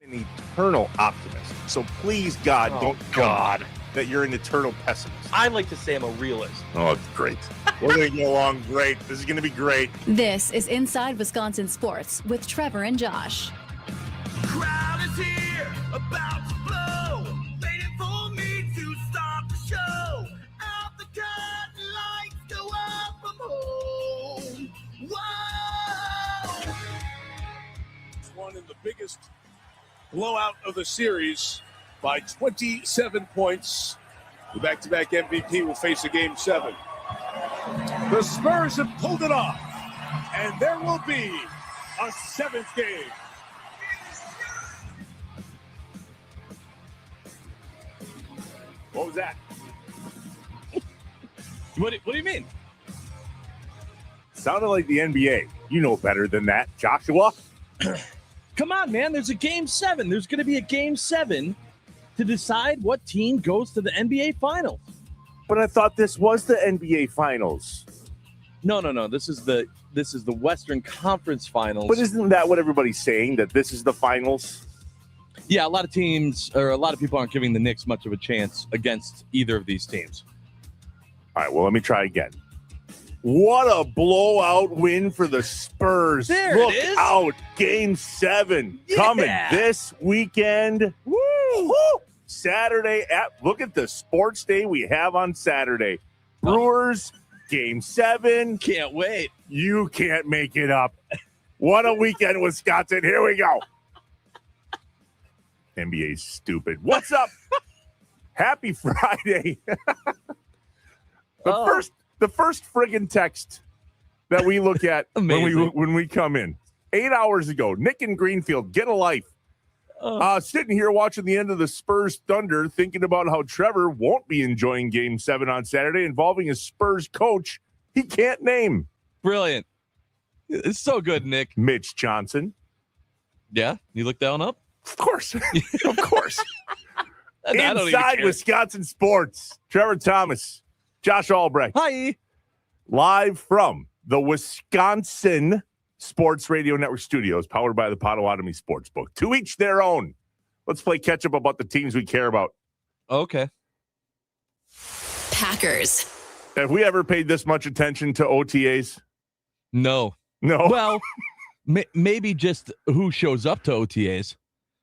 An eternal optimist. So please, God, don't tell me that you're an eternal pessimist. I like to say I'm a realist. Oh, great. We're going to get along great. This is going to be great. This is Inside Wisconsin Sports with Trevor and Josh. Crowd is here, about to blow, waiting for me to start the show. Out the curtain, lights go up from home. Whoa! One in the biggest blowout of the series by 27 points. The back-to-back MVP will face a Game 7. The Spurs have pulled it off, and there will be a 7th game. What was that? What do you mean? Sounded like the NBA. You know better than that, Joshua. Come on, man. There's a Game 7. There's going to be a Game 7 to decide what team goes to the NBA Finals. But I thought this was the NBA Finals. No. This is the Western Conference Finals. But isn't that what everybody's saying, that this is the finals? Yeah, a lot of teams, or a lot of people aren't giving the Knicks much of a chance against either of these teams. All right, well, let me try again. What a blowout win for the Spurs. There Look it is. out. Game 7 coming this weekend. Woo! Woo! Saturday. Look at the sports day we have on Saturday. Brewers, Game 7. Can't wait. You can't make it up. What a weekend, Wisconsin. Here we go. NBA's stupid. What's up? Happy Friday. The first friggin' text that we look at when we come in. 8 hours ago, Nick in Greenfield, get a life. Sitting here watching the end of the Spurs Thunder, thinking about how Trevor won't be enjoying Game 7 on Saturday involving a Spurs coach he can't name. Brilliant. It's so good, Nick. Mitch Johnson. Yeah? You look that one up? Of course. Of course. I don't even Inside care. Wisconsin Sports. Trevor Thomas. Josh Albrecht. Hi. Live from the Wisconsin Sports Radio Network studios, powered by the Potawatomi Sportsbook. To each their own. Let's play catch up about the teams we care about. Okay. Packers. Have we ever paid this much attention to OTAs? No. Well, maybe just who shows up to OTAs.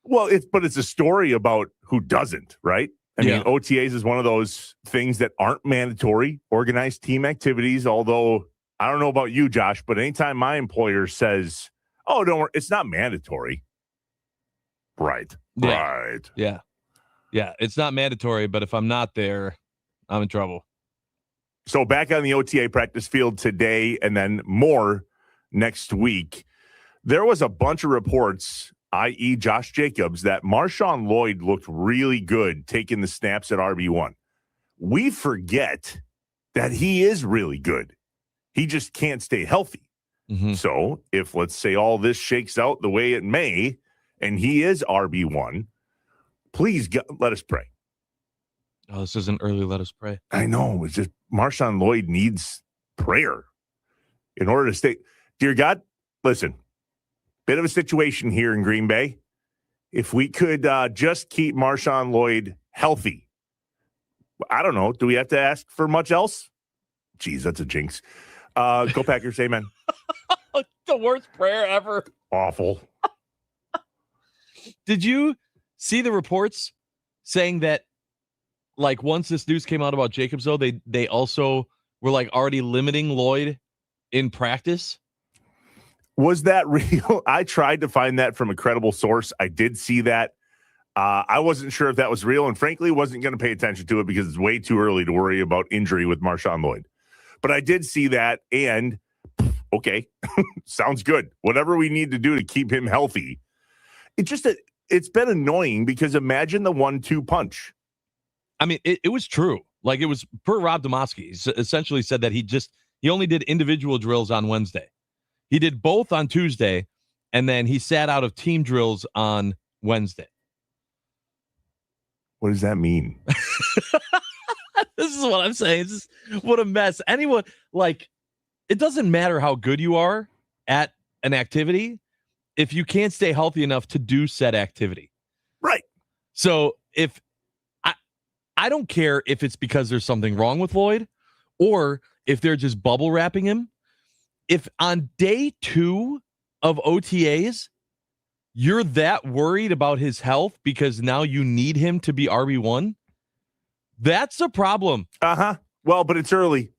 Well, it's a story about who doesn't, right? I mean, OTAs is one of those things that aren't mandatory, organized team activities, although I don't know about you, Josh, but anytime my employer says, oh, don't worry, it's not mandatory. Right. Yeah. Right. Yeah, it's not mandatory, but if I'm not there, I'm in trouble. So back on the OTA practice field today and then more next week, there was a bunch of reports, i.e. Josh Jacobs, that Marshawn Lloyd looked really good taking the snaps at RB1. We forget that he is really good. He just can't stay healthy. Mm-hmm. So if, let's say, all this shakes out the way it may, and he is RB1, please let us pray. Oh, this isn't early. Let us pray. I know. It's just Marshawn Lloyd needs prayer in order to stay. Dear God, listen, bit of a situation here in Green Bay. If we could just keep Marshawn Lloyd healthy, I don't know. Do we have to ask for much else? Jeez, that's a jinx. Go Packers, amen. The worst prayer ever. Awful. Did you see the reports saying that, like, once this news came out about Jacobs, though, they also were, like, already limiting Lloyd in practice? Was that real? I tried to find that from a credible source. I did see that. I wasn't sure if that was real, and frankly, wasn't going to pay attention to it because it's way too early to worry about injury with Marshawn Lloyd. But I did see that, and okay, sounds good. Whatever we need to do to keep him healthy. It's been annoying because imagine the 1-2 punch. I mean, it was true. Like, it was per Rob Domofsky. He essentially said that he only did individual drills on Wednesday. He did both on Tuesday, and then he sat out of team drills on Wednesday. What does that mean? This is what I'm saying. What a mess. Anyone, like, it doesn't matter how good you are at an activity if you can't stay healthy enough to do said activity. So if I don't care if it's because there's something wrong with Lloyd or if they're just bubble wrapping him. If on day 2 of OTAs, you're that worried about his health because now you need him to be RB1, that's a problem. Well, but it's early.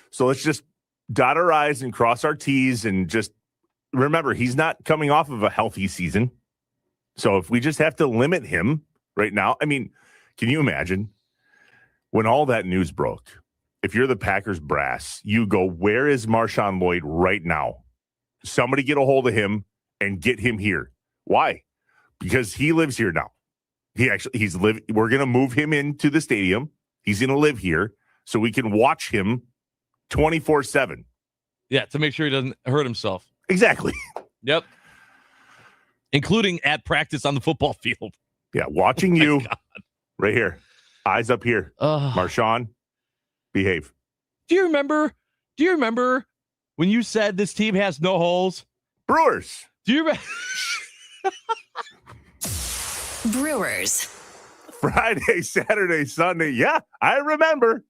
So let's just dot our I's and cross our T's and just remember, he's not coming off of a healthy season. So if we just have to limit him right now, I mean, can you imagine when all that news broke? If you're the Packers brass, you go, where is Marshawn Lloyd right now? Somebody get a hold of him and get him here. Why? Because he lives here now. We're going to move him into the stadium. He's going to live here so we can watch him 24/7. Yeah, to make sure he doesn't hurt himself. Exactly. Yep. Including at practice on the football field. Yeah, watching you right here. Eyes up here. Marshawn, behave. Do you remember when you said this team has no holes? Brewers. Do you remember? Brewers. Friday, Saturday, Sunday. Yeah, I remember.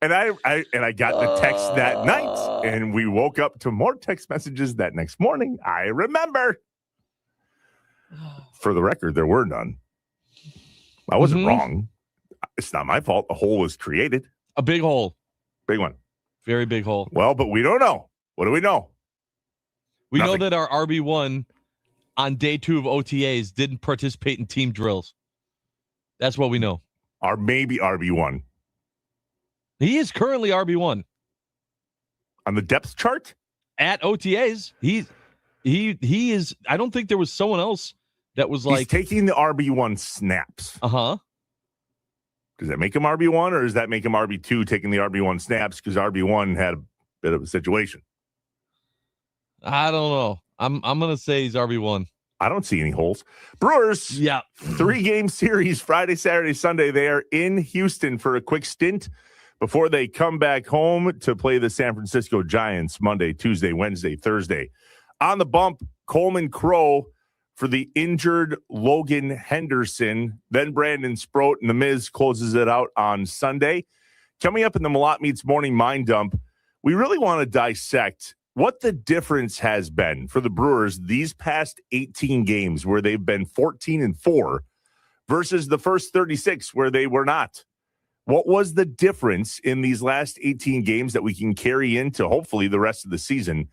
And I got the text that night, and we woke up to more text messages that next morning. I remember. For the record, there were none. I wasn't wrong. It's not my fault. A hole was created. A big hole. Big one. Very big hole. Well, but we don't know. What do we know? We Nothing. know that our RB1 on day 2 of OTAs didn't participate in team drills. That's what we know. Or maybe RB1. He is currently RB1 On the depth chart? at OTAs. He is. I don't think there was someone else that was He's like taking the RB1 snaps. Does that make him RB1 or does that make him RB2 taking the RB1 snaps because RB1 had a bit of a situation? I don't know. I'm gonna say he's RB1. I don't see any holes. Brewers, Yeah. 3-game series, Friday, Saturday, Sunday. They are in Houston for a quick stint before they come back home to play the San Francisco Giants Monday, Tuesday, Wednesday, Thursday. On the bump, Coleman Crow for the injured Logan Henderson. Then Brandon Sproat and The Miz closes it out on Sunday. Coming up in the Malott Meets Morning Mind Dump, we really want to dissect what the difference has been for the Brewers these past 18 games where they've been 14-4 versus the first 36 where they were not. What was the difference in these last 18 games that we can carry into hopefully the rest of the season?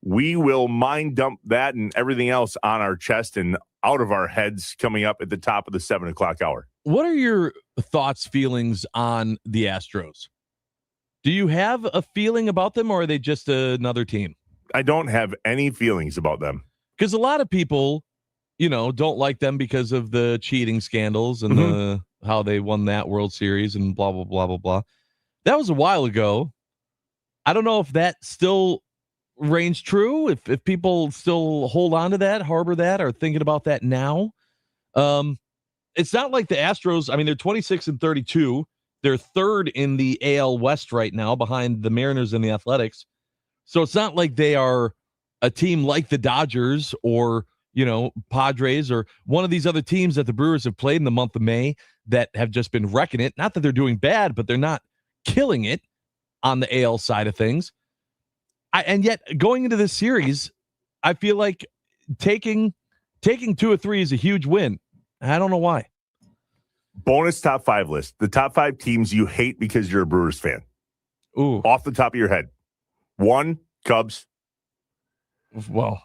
We will mind dump that and everything else on our chest and out of our heads coming up at the top of the 7 o'clock hour. What are your thoughts, feelings on the Astros? Do you have a feeling about them, or are they just another team? I don't have any feelings about them. Because a lot of people, don't like them because of the cheating scandals and how they won that World Series and blah, blah, blah, blah, blah. That was a while ago. I don't know if that still reigns true, if people still hold on to that, harbor that, or thinking about that now. It's not like the Astros. I mean, they're 26-32. They're third in the AL West right now behind the Mariners and the Athletics. So it's not like they are a team like the Dodgers or, Padres or one of these other teams that the Brewers have played in the month of May that have just been wrecking it. Not that they're doing bad, but they're not killing it on the AL side of things. And yet going into this series, I feel like taking 2 or 3 is a huge win. I don't know why. Bonus top 5 list. The top 5 teams you hate because you're a Brewers fan. Ooh. Off the top of your head. 1, Cubs. Well.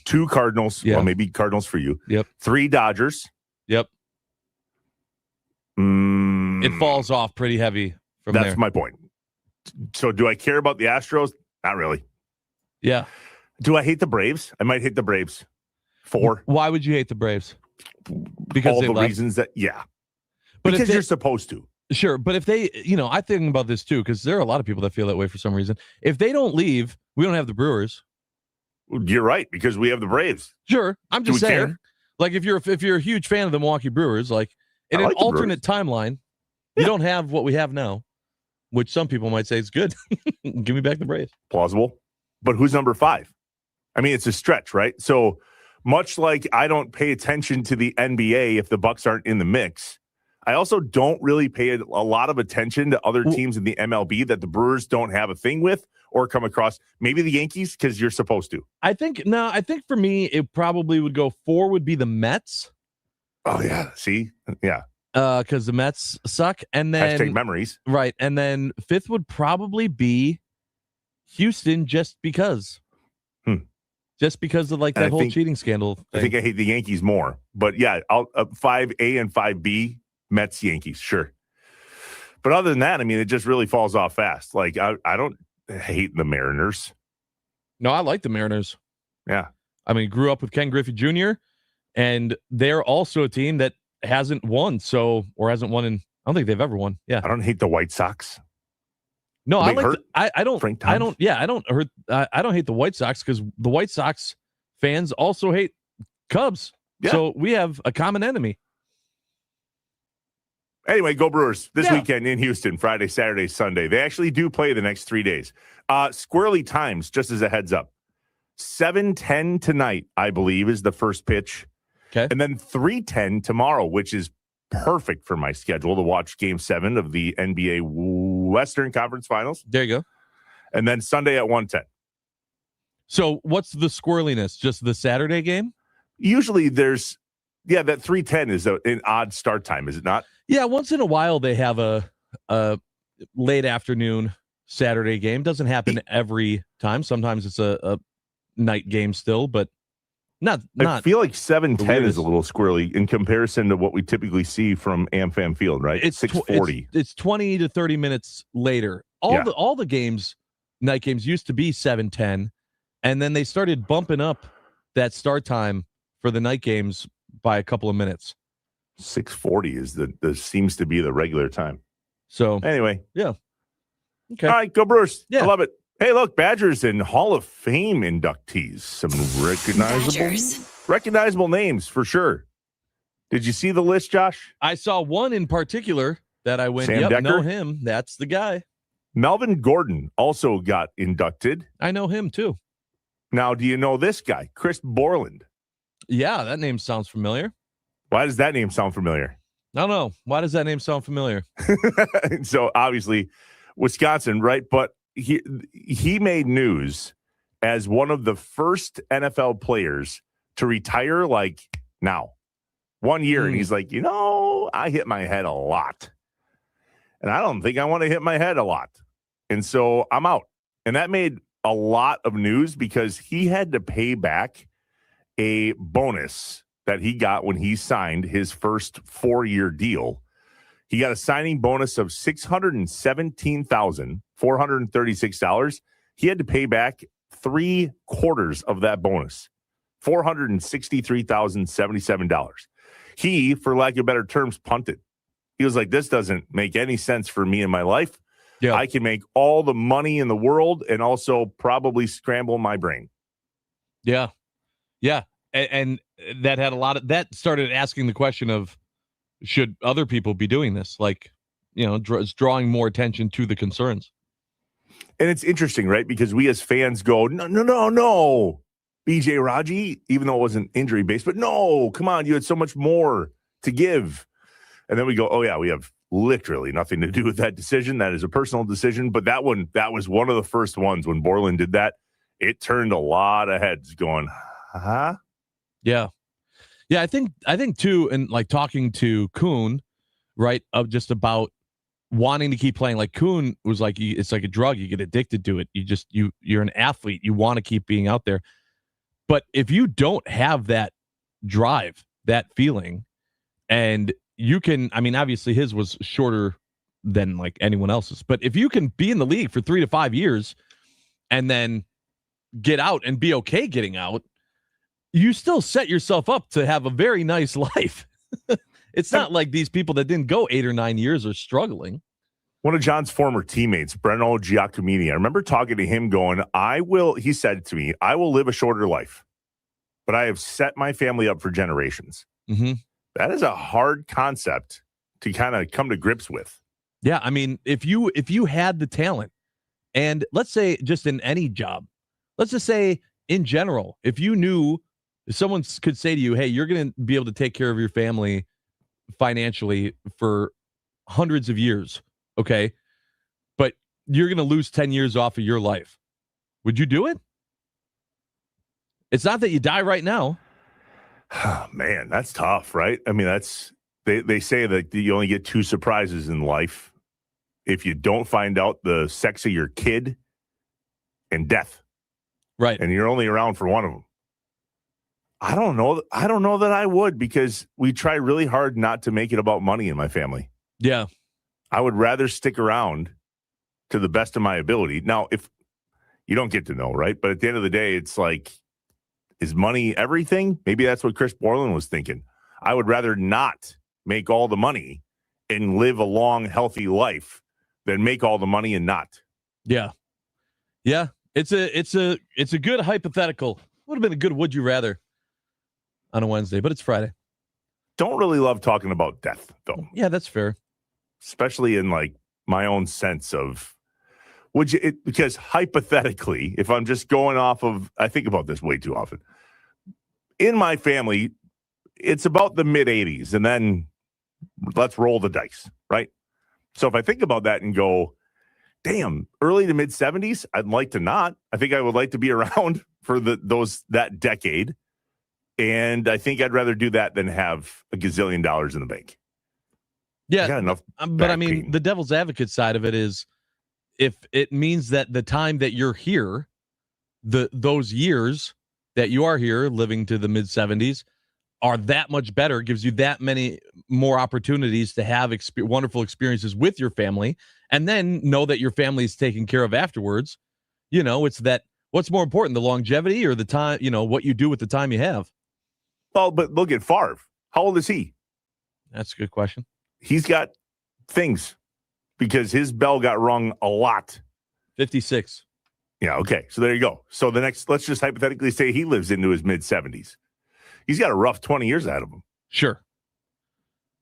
2, Cardinals. Yeah. Well, maybe Cardinals for you. Yep. 3, Dodgers. Yep. It falls off pretty heavy from there. That's my point. So do I care about the Astros? Not really. Yeah. Do I hate the Braves? I might hate the Braves. 4. Why would you hate the Braves? Because all they the left? reasons that, yeah. But because you're supposed to. Sure, but if they, I think about this too, because there are a lot of people that feel that way for some reason. If they don't leave, we don't have the Brewers. You're right, because we have the Braves. Sure, I'm just Do we saying. care? Like if you're a huge fan of the Milwaukee Brewers, like in an alternate timeline, you don't have what we have now, which some people might say is good. Give me back the Braves. Plausible. But who's number 5? I mean, it's a stretch, right? So Much like I don't pay attention to the NBA if the Bucks aren't in the mix. I also don't really pay a lot of attention to other teams in the MLB that the Brewers don't have a thing with or come across. Maybe the Yankees, because you're supposed to. I think for me, it probably would go 4 would be the Mets. Oh, yeah. See? Yeah. Because the Mets suck. And then hashtag memories. Right. And then 5th would probably be Houston just because. Just because of like that whole cheating scandal thing. I think I hate the Yankees more. But yeah, I'll 5A and 5B, Mets, Yankees, sure. But other than that, I mean, it just really falls off fast. Like, I don't hate the Mariners. No, I like the Mariners. Yeah. I mean, grew up with Ken Griffey Jr., and they're also a team that hasn't won. Or hasn't won in, I don't think they've ever won. Yeah. I don't hate the White Sox. No, I like. I don't. Frank I don't. Yeah, I don't hate the White Sox because the White Sox fans also hate Cubs. Yeah. So we have a common enemy. Anyway, go Brewers this weekend in Houston, Friday, Saturday, Sunday. They actually do play the next 3 days. Squirrely times, just as a heads up. 7:10 tonight, I believe, is the first pitch. Okay, and then 3:10 tomorrow, which is perfect for my schedule to watch Game 7 of the NBA Western Conference Finals. There you go. And then Sunday at 1:10. So what's the squirreliness? Just the Saturday game? Usually there's, that 3:10 is an odd start time, is it not? Yeah, once in a while they have a late afternoon Saturday game. Doesn't happen every time. Sometimes it's a night game still, but not. I feel like 7:10 is a little squirrely in comparison to what we typically see from AmFam Field, right? It's 6:40. It's 20 to 30 minutes later. All the games, night games, used to be 7:10, and then they started bumping up that start time for the night games by a couple of minutes. 6:40 is the seems to be the regular time. So anyway, yeah. Okay. All right, go Brewers. Yeah. I love it. Hey, look, Badgers and Hall of Fame inductees. Some recognizable names for sure. Did you see the list, Josh? I saw one in particular that I went, Sam Decker? know him. That's the guy. Melvin Gordon also got inducted. I know him too. Now, do you know this guy, Chris Borland? Yeah, that name sounds familiar. Why does that name sound familiar? I don't know. Why does that name sound familiar? So obviously, Wisconsin, right? But he made news as one of the first NFL players to retire like now. 1 year. And he's like, I hit my head a lot. And I don't think I want to hit my head a lot. And so I'm out. And that made a lot of news because he had to pay back a bonus that he got when he signed his first 4-year deal. He got a signing bonus of $617,436. He had to pay back 3/4 of that bonus, $463,077. He, for lack of better terms, punted. He was like, this doesn't make any sense for me in my life. Yeah. I can make all the money in the world and also probably scramble my brain. Yeah. Yeah. And that had that started asking the question of, should other people be doing this? Like, it's drawing more attention to the concerns. And it's interesting, right? Because we as fans go, no. BJ Raji, even though it wasn't injury based, but no, come on, you had so much more to give. And then we go, oh yeah, we have literally nothing to do with that decision. That is a personal decision. But that was one of the first ones when Borland did that. It turned a lot of heads going, huh? Yeah. Yeah, I think too, and like talking to Kuhn, right, of just about wanting to keep playing. Like Kuhn was like, it's like a drug. You get addicted to it. You're an athlete. You want to keep being out there. But if you don't have that drive, that feeling, and you can, I mean, obviously his was shorter than like anyone else's, but if you can be in the league for 3 to 5 years and then get out and be okay getting out, you still set yourself up to have a very nice life. It's not like these people that didn't go 8 or 9 years are struggling. One of John's former teammates, Breno Giacomini, I remember talking to him going, he said to me, I will live a shorter life, but I have set my family up for generations. Mm-hmm. That is a hard concept to kind of come to grips with. Yeah. I mean, if you had the talent, and let's say just in any job, let's just say in general, if you knew If someone could say to you, hey, you're going to be able to take care of your family financially for hundreds of years, okay? But you're going to lose 10 years off of your life. Would you do it? It's not that you die right now. Man, that's tough, right? I mean, they say that you only get 2 surprises in life. If you don't find out the sex of your kid and death. Right. And you're only around for one of them. I don't know that I would, because we try really hard not to make it about money in my family. Yeah. I would rather stick around to the best of my ability. Now, if you don't get to know, right? But at the end of the day, it's like, is money everything? Maybe that's what Chris Borland was thinking. I would rather not make all the money and live a long, healthy life than make all the money and not. Yeah. Yeah. It's a good hypothetical. Would have been a good would you rather on a Wednesday, but it's Friday. Don't really love talking about death, though. Yeah, that's fair. Especially in like my own sense of because hypothetically, if I'm just going off of, I think about this way too often. In my family, it's about the mid 80s, and then let's roll the dice, right? So if I think about that and go, damn, early to mid 70s, I'd like to not. I think I would like to be around for that decade. And I think I'd rather do that than have a gazillion dollars in the bank. Yeah. I got enough. But I mean, the devil's advocate side of it is, if it means that the time that you're here, those years that you are here living to the mid 70s are that much better, gives you that many more opportunities to have wonderful experiences with your family, and then know that your family is taken care of afterwards. You know, it's that, what's more important, the longevity or the time, what you do with the time you have? Well, but look at Favre. How old is he? That's a good question. He's got things because his bell got rung a lot. 56. Yeah, okay. So there you go. So let's just hypothetically say he lives into his mid 70s. He's got a rough 20 years ahead of him. Sure.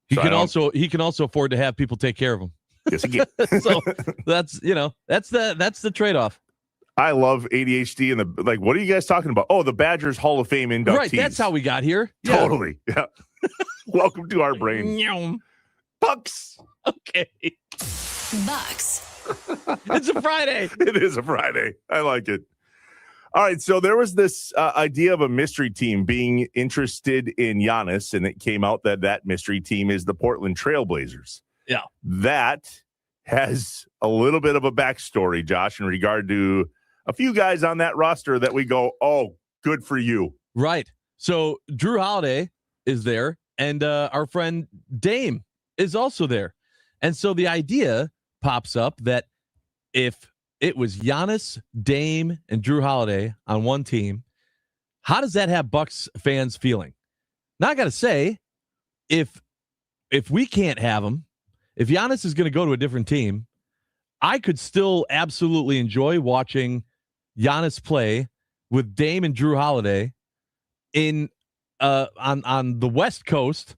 He can also afford to have people take care of him. Yes, he can. So that's the trade-off. I love ADHD and what are you guys talking about? Oh, the Badgers Hall of Fame inductees. Right, that's how we got here. Yeah. Totally. Yeah. Welcome to our brain. Bucks. Okay. Bucks. It's a Friday. It is a Friday. I like it. All right, so there was this idea of a mystery team being interested in Giannis, and it came out that mystery team is the Portland Trailblazers. Yeah. That has a little bit of a backstory, Josh, in regard to a few guys on that roster that we go, oh, good for you. Right. So Drew Holiday is there, and our friend Dame is also there. And so the idea pops up that if it was Giannis, Dame, and Drew Holiday on one team, how does that have Bucks fans feeling? Now, I got to say, if we can't have them, if Giannis is going to go to a different team, I could still absolutely enjoy watching Giannis play with Dame and Drew Holiday in on the West Coast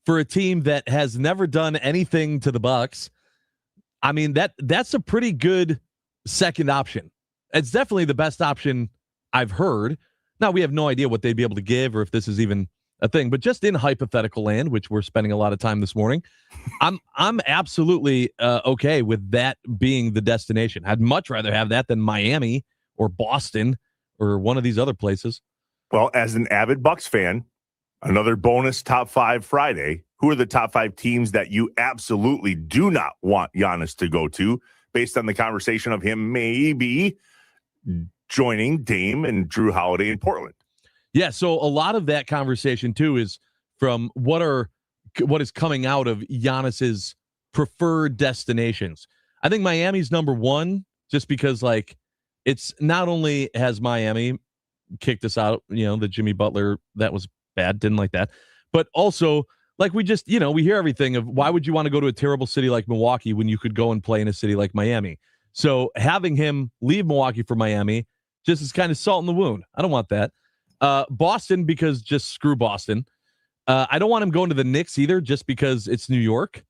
for a team that has never done anything to the Bucks. I mean, that's a pretty good second option. It's definitely the best option I've heard. Now, we have no idea what they'd be able to give or if this is even a thing, but just in hypothetical land, which we're spending a lot of time this morning, I'm absolutely okay with that being the destination. I'd much rather have that than Miami or Boston or one of these other places. Well, as an avid Bucks fan, another bonus top 5 Friday. Who are the top 5 teams that you absolutely do not want Giannis to go to, based on the conversation of him maybe joining Dame and Drew Holiday in Portland? Yeah, so a lot of that conversation too is from what is coming out of Giannis's preferred destinations. I think Miami's number 1, just because it's not only has Miami kicked us out, the Jimmy Butler, that was bad, didn't like that, but also we just, we hear everything of why would you want to go to a terrible city like Milwaukee when you could go and play in a city like Miami? So having him leave Milwaukee for Miami just is kind of salt in the wound. I don't want that. Boston, because just screw Boston. I don't want him going to the Knicks either, just because it's New York.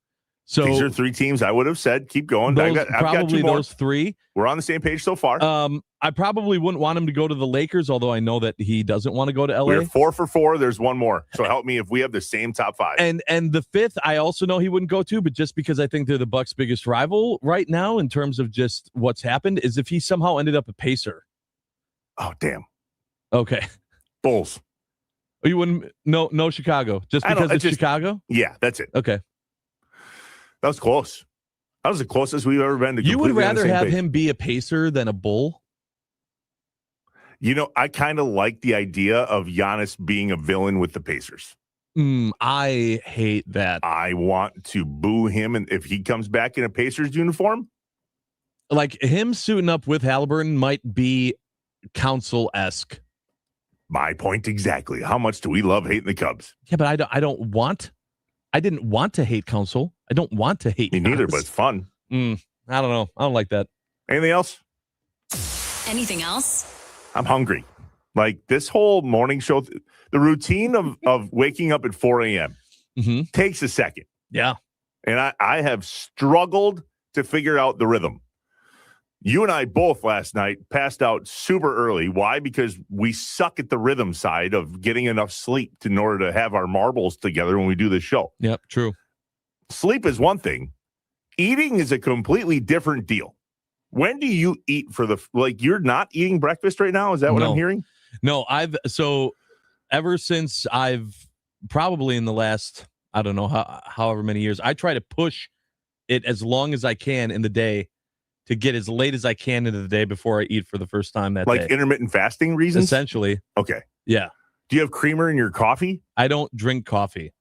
So these are three teams I would have said keep going. those, I've got probably two more. those three. We're on the same page so far. I probably wouldn't want him to go to the Lakers, although I know that he doesn't want to go to LA. We're 4 for 4. There's one more. So help me if we have the same top 5. And the fifth, I also know he wouldn't go to, but just because I think they're the Bucks' biggest rival right now in terms of just what's happened, is if he somehow ended up a Pacer. Oh, damn. Okay. Bulls. You wouldn't no Chicago just because it's Chicago? Yeah, that's it. Okay. That was close. That was the closest we've ever been to. You would rather have page. him be a Pacer than a Bull? You know, I kind of like the idea of Giannis being a villain with the Pacers. I hate that. I want to boo him, and if he comes back in a Pacers uniform, like him suiting up with Halliburton might be Council-esque. My point exactly. How much do we love hating the Cubs? Yeah, but I didn't want to hate Council. I don't want to hate Me neither, Giannis. but it's fun. I don't know. I don't like that. Anything else? Anything else? I'm hungry. Like this whole morning show, the routine of waking up at 4 a.m. Takes a second. Yeah. And I have struggled to figure out the rhythm. You and I both last night passed out super early. Why? Because we suck at the rhythm side of getting enough sleep in order to have our marbles together when we do the show. Yep, true. Sleep is one thing. Eating is a completely different deal. When do you eat you're not eating breakfast right now? Is that what I'm hearing? No, ever since I've probably in the last, I don't know, however many years, I try to push it as long as I can in the day to get as late as I can into the day before I eat for the first time that day. Like intermittent fasting reasons? Essentially. Okay. Yeah. Do you have creamer in your coffee? I don't drink coffee.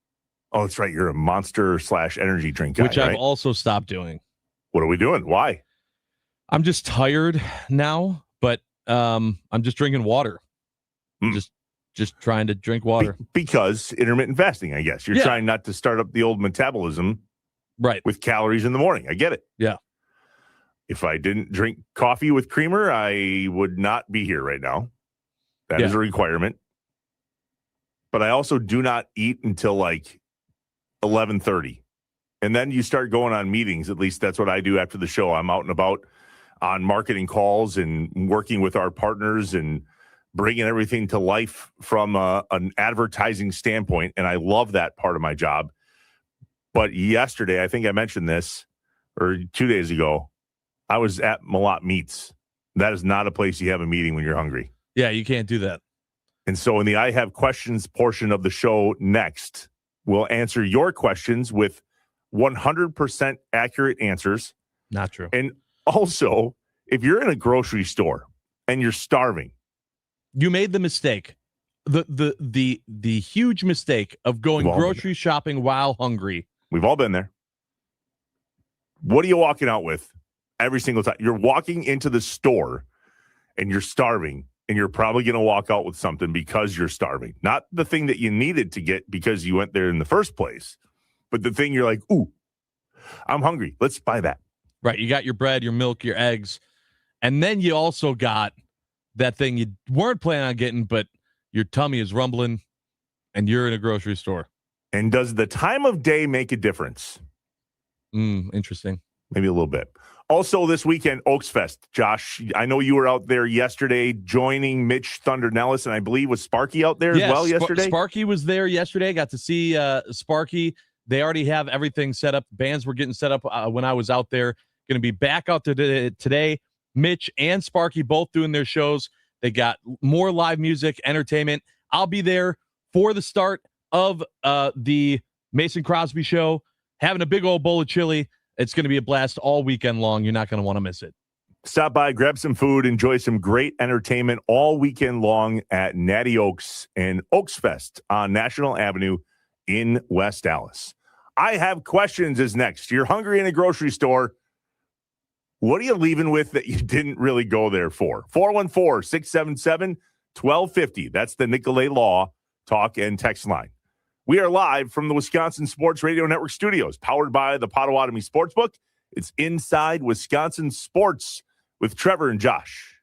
Oh, that's right. You're a Monster/energy drink guy, which I've also stopped doing. What are we doing? Why? I'm just tired now, but I'm just drinking water. Just trying to drink water. Because intermittent fasting, I guess. You're trying not to start up the old metabolism with calories in the morning. I get it. Yeah. If I didn't drink coffee with creamer, I would not be here right now. That is a requirement. But I also do not eat until like 11:30. And then you start going on meetings. At least that's what I do after the show. I'm out and about on marketing calls and working with our partners and bringing everything to life from an advertising standpoint. And I love that part of my job. But yesterday, I think I mentioned this, or 2 days ago, I was at Malott Meats. That is not a place you have a meeting when you're hungry. Yeah, you can't do that. And so in the I Have Questions portion of the show next, we'll answer your questions with 100% accurate answers. Not true. And also, if you're in a grocery store and you're starving, you made the mistake, the huge mistake of going grocery shopping while hungry. We've all been there. What are you walking out with every single time? You're walking into the store and you're starving, and you're probably going to walk out with something because you're starving. Not the thing that you needed to get because you went there in the first place, but the thing you're like, ooh, I'm hungry. Let's buy that. Right. You got your bread, your milk, your eggs, and then you also got that thing you weren't planning on getting, but your tummy is rumbling and you're in a grocery store. And does the time of day make a difference? Interesting. Maybe a little bit. Also this weekend, Oaks Fest. Josh, I know you were out there yesterday joining Mitch Thunder Nellis, and I believe was Sparky out there as well yesterday? Sparky was there yesterday. Got to see Sparky. They already have everything set up. Bands were getting set up when I was out there. Going to be back out there today. Mitch and Sparky both doing their shows. They got more live music, entertainment. I'll be there for the start of the Mason Crosby show, having a big old bowl of chili. It's going to be a blast all weekend long. You're not going to want to miss it. Stop by, grab some food, enjoy some great entertainment all weekend long at Natty Oaks and Oaks Fest on National Avenue in West Dallas. I Have Questions is next. You're hungry in a grocery store. What are you leaving with that you didn't really go there for? 414-677-1250. That's the Nicolay Law talk and text line. We are live from the Wisconsin Sports Radio Network studios, powered by the Potawatomi Sportsbook. It's Inside Wisconsin Sports with Trevor and Josh.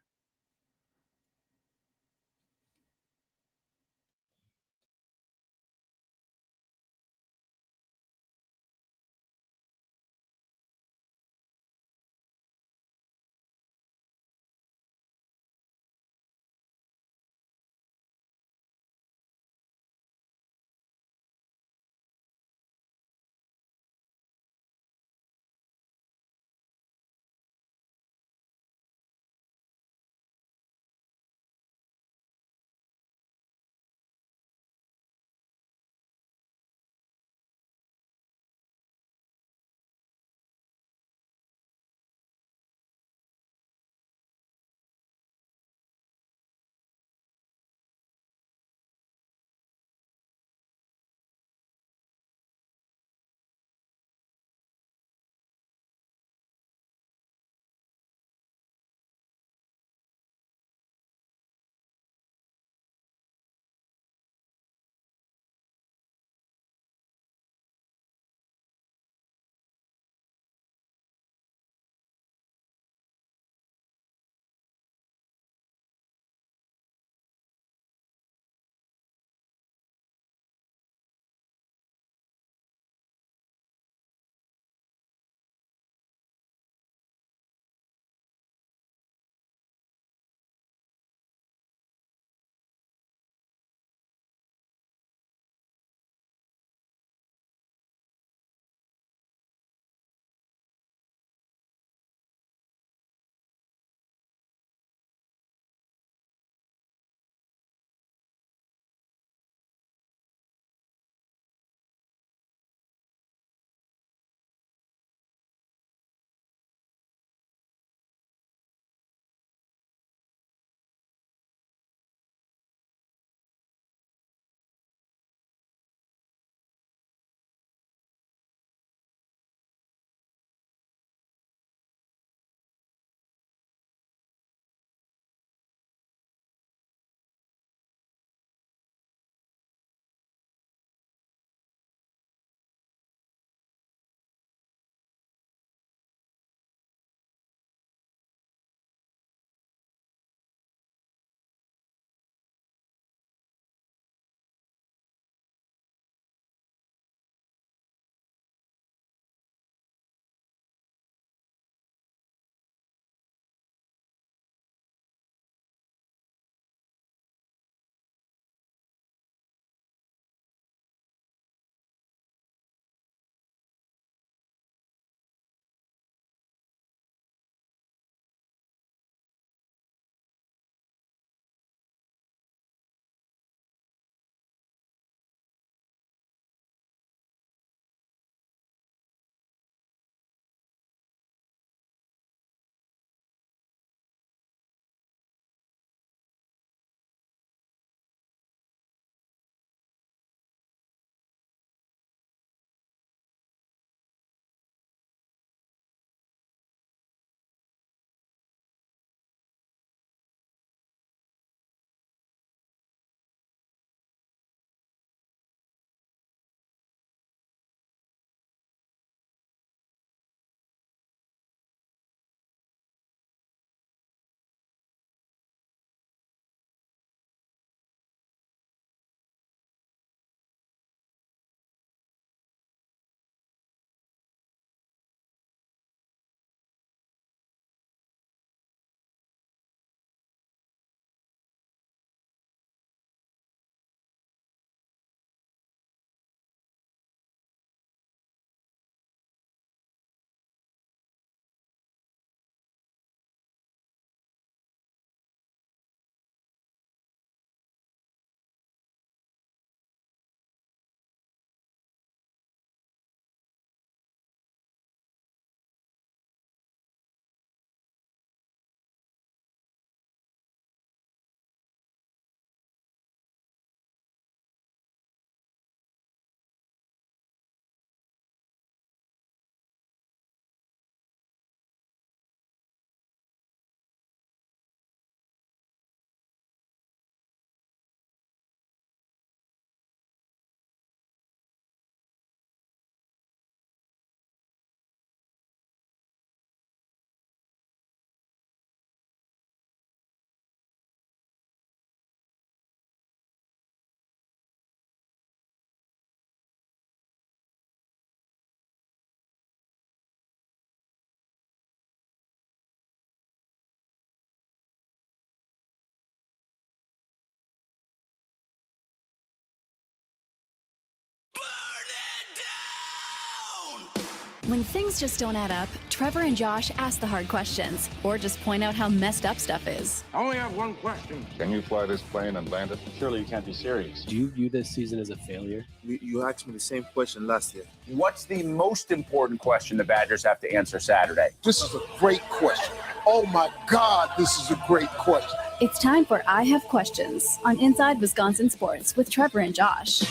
When things just don't add up, Trevor and Josh ask the hard questions or just point out how messed up stuff is. I only have one question. Can you fly this plane and land it? Surely you can't be serious. Do you view this season as a failure? You asked me the same question last year. What's the most important question the Badgers have to answer Saturday? This is a great question. Oh my God, this is a great question. It's time for I Have Questions on Inside Wisconsin Sports with Trevor and Josh.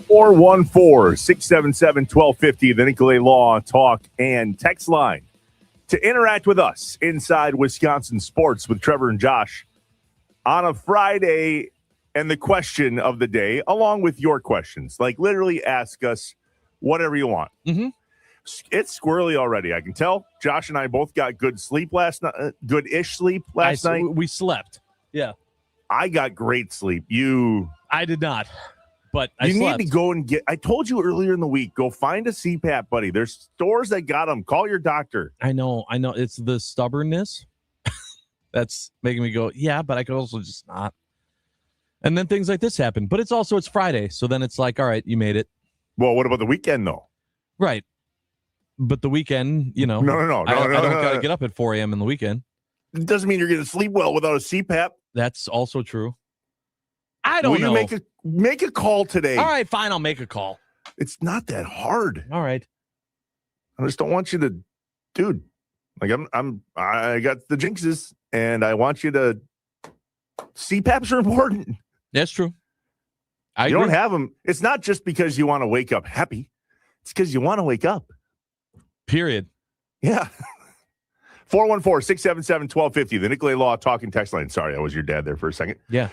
414-677-1250, the Nicolay Law Talk and Text line to interact with us inside Wisconsin Sports with Trevor and Josh on a Friday, and the question of the day, along with your questions. Like, literally ask us whatever you want. Mm-hmm. It's squirrely already, I can tell. Josh and I both got good sleep last night, good-ish sleep last night. We slept. Yeah. I got great sleep. I did not. But I you slept. need to go and get. I told you earlier in the week, go find a CPAP, buddy. There's stores that got them. Call your doctor. I know. It's the stubbornness that's making me go, yeah, but I could also just not. And then things like this happen. But it's Friday. So then it's like, all right, you made it. Well, what about the weekend, though? Right. But the weekend, No. I don't got to get up at 4 a.m. in the weekend. It doesn't mean you're going to sleep well without a CPAP. That's also true. I don't know. You make a call today? All right, fine. I'll make a call. It's not that hard. All right. I just don't want you to, dude. Like I got the jinxes, and I want you to. CPAPs are important. That's true. You don't have them. It's not just because you want to wake up happy. It's because you want to wake up. Period. Yeah. 414-677-1250, the Nicolay Law Talking Text line. Sorry, I was your dad there for a second. Yeah.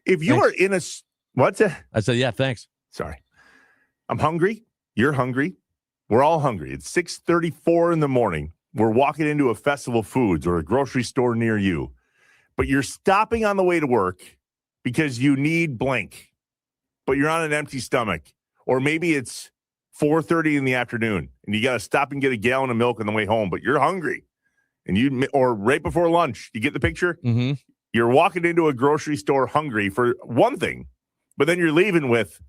If you are in a... What's that? I said, yeah, thanks. Sorry. I'm hungry. You're hungry. We're all hungry. It's 6:34 in the morning. We're walking into a Festival Foods or a grocery store near you. But you're stopping on the way to work because you need blank. But you're on an empty stomach. Or maybe it's 4:30 in the afternoon and you got to stop and get a gallon of milk on the way home, but you're hungry. Or right before lunch. You get the picture? Mm-hmm. You're walking into a grocery store hungry for one thing, but then you're leaving with,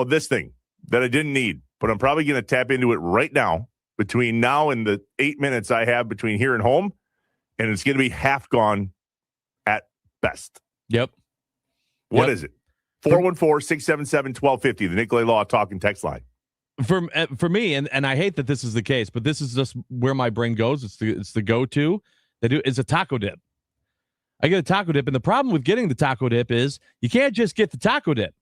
this thing that I didn't need, but I'm probably going to tap into it right now between now and the 8 minutes I have between here and home, and it's going to be half gone at best. Yep. What is it? 414-677-1250, the Nicolay Law Talking Text line. For me, and I hate that this is the case, but this is just where my brain goes. It's the go-to. It's a taco dip. I get a taco dip, and the problem with getting the taco dip is you can't just get the taco dip.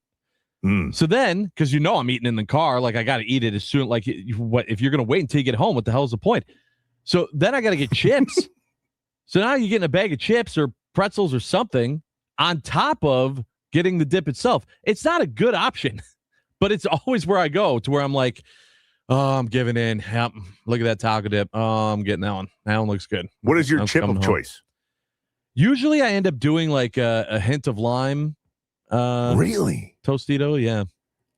So then, because I'm eating in the car, like I got to eat it as soon. Like, what if you're going to wait until you get home? What the hell is the point? So then I got to get chips. So now you're getting a bag of chips or pretzels or something on top of getting the dip itself. It's not a good option, but it's always where I go to where I'm like, oh, I'm giving in. Yep. Look at that taco dip. Oh, I'm getting that one. That one looks good. What is your chip of choice? Usually I end up doing like a hint of lime. Really? Tostito, yeah.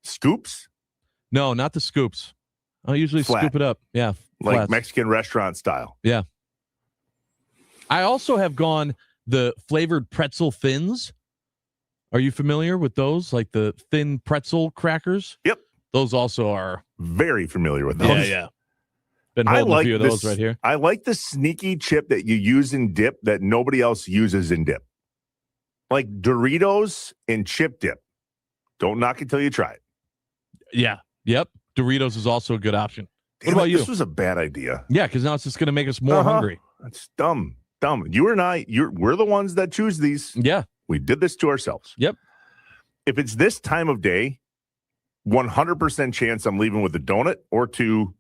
Scoops? No, not the scoops. I'll usually scoop it up. Yeah. Like flats. Mexican restaurant style. Yeah. I also have gone the flavored pretzel thins. Are you familiar with those? Like the thin pretzel crackers? Yep. Those also are. Very familiar with those. Yeah. Been holding a few of those right here. I like the sneaky chip that you use in dip that nobody else uses in dip. Like Doritos and chip dip. Don't knock it till you try it. Yeah. Yep. Doritos is also a good option. Damn, what about you? This was a bad idea. Yeah, because now it's just going to make us more hungry. That's dumb. You and I, we're the ones that choose these. Yeah. We did this to ourselves. Yep. If it's this time of day, 100% chance I'm leaving with a donut or two,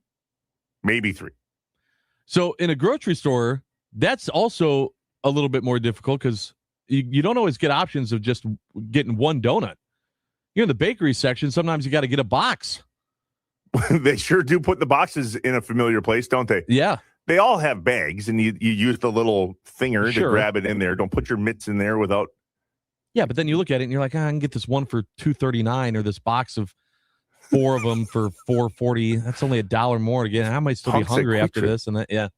maybe three. So in a grocery store, that's also a little bit more difficult because you don't always get options of just getting one donut. In the bakery section, sometimes you got to get a box. They sure do put the boxes in a familiar place, don't they? Yeah. They all have bags, and you use the little finger to grab it in there. Don't put your mitts in there without. Yeah, but then you look at it, and you're like, I can get this one for $2.39 or this box of 4 of them for $4.40. That's only $1 more to get. I might still be hungry after this. And that,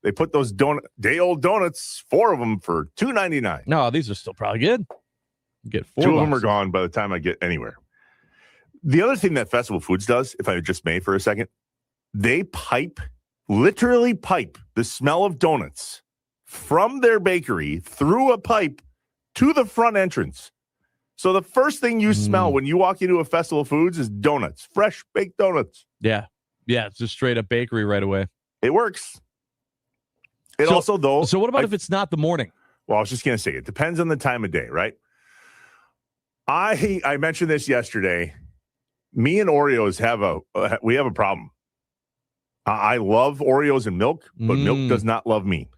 they put those day-old donuts, 4 of them for $2.99. No, these are still probably good. Get 4 2 of them are gone by the time I get anywhere. The other thing that Festival Foods does, if I just may for a second, they literally pipe the smell of donuts from their bakery through a pipe to the front entrance. So the first thing you smell when you walk into a Festival Foods is donuts, fresh baked donuts. Yeah. Yeah. It's just straight up bakery right away. It works. So what about if it's not the morning? Well, I was just going to say, it depends on the time of day, right? I mentioned this yesterday. Me and Oreos have a problem. I love Oreos and milk, but milk does not love me.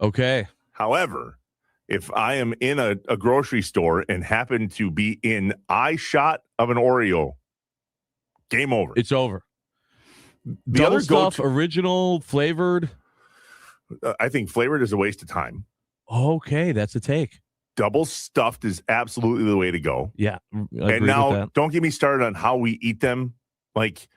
Okay. However, if I am in a grocery store and happen to be in eye shot of an Oreo, game over. It's over. The Double other stuff, original, flavored. I think flavored is a waste of time. Okay, that's a take. Double stuffed is absolutely the way to go. Yeah. And now, don't get me started on how we eat them. Like,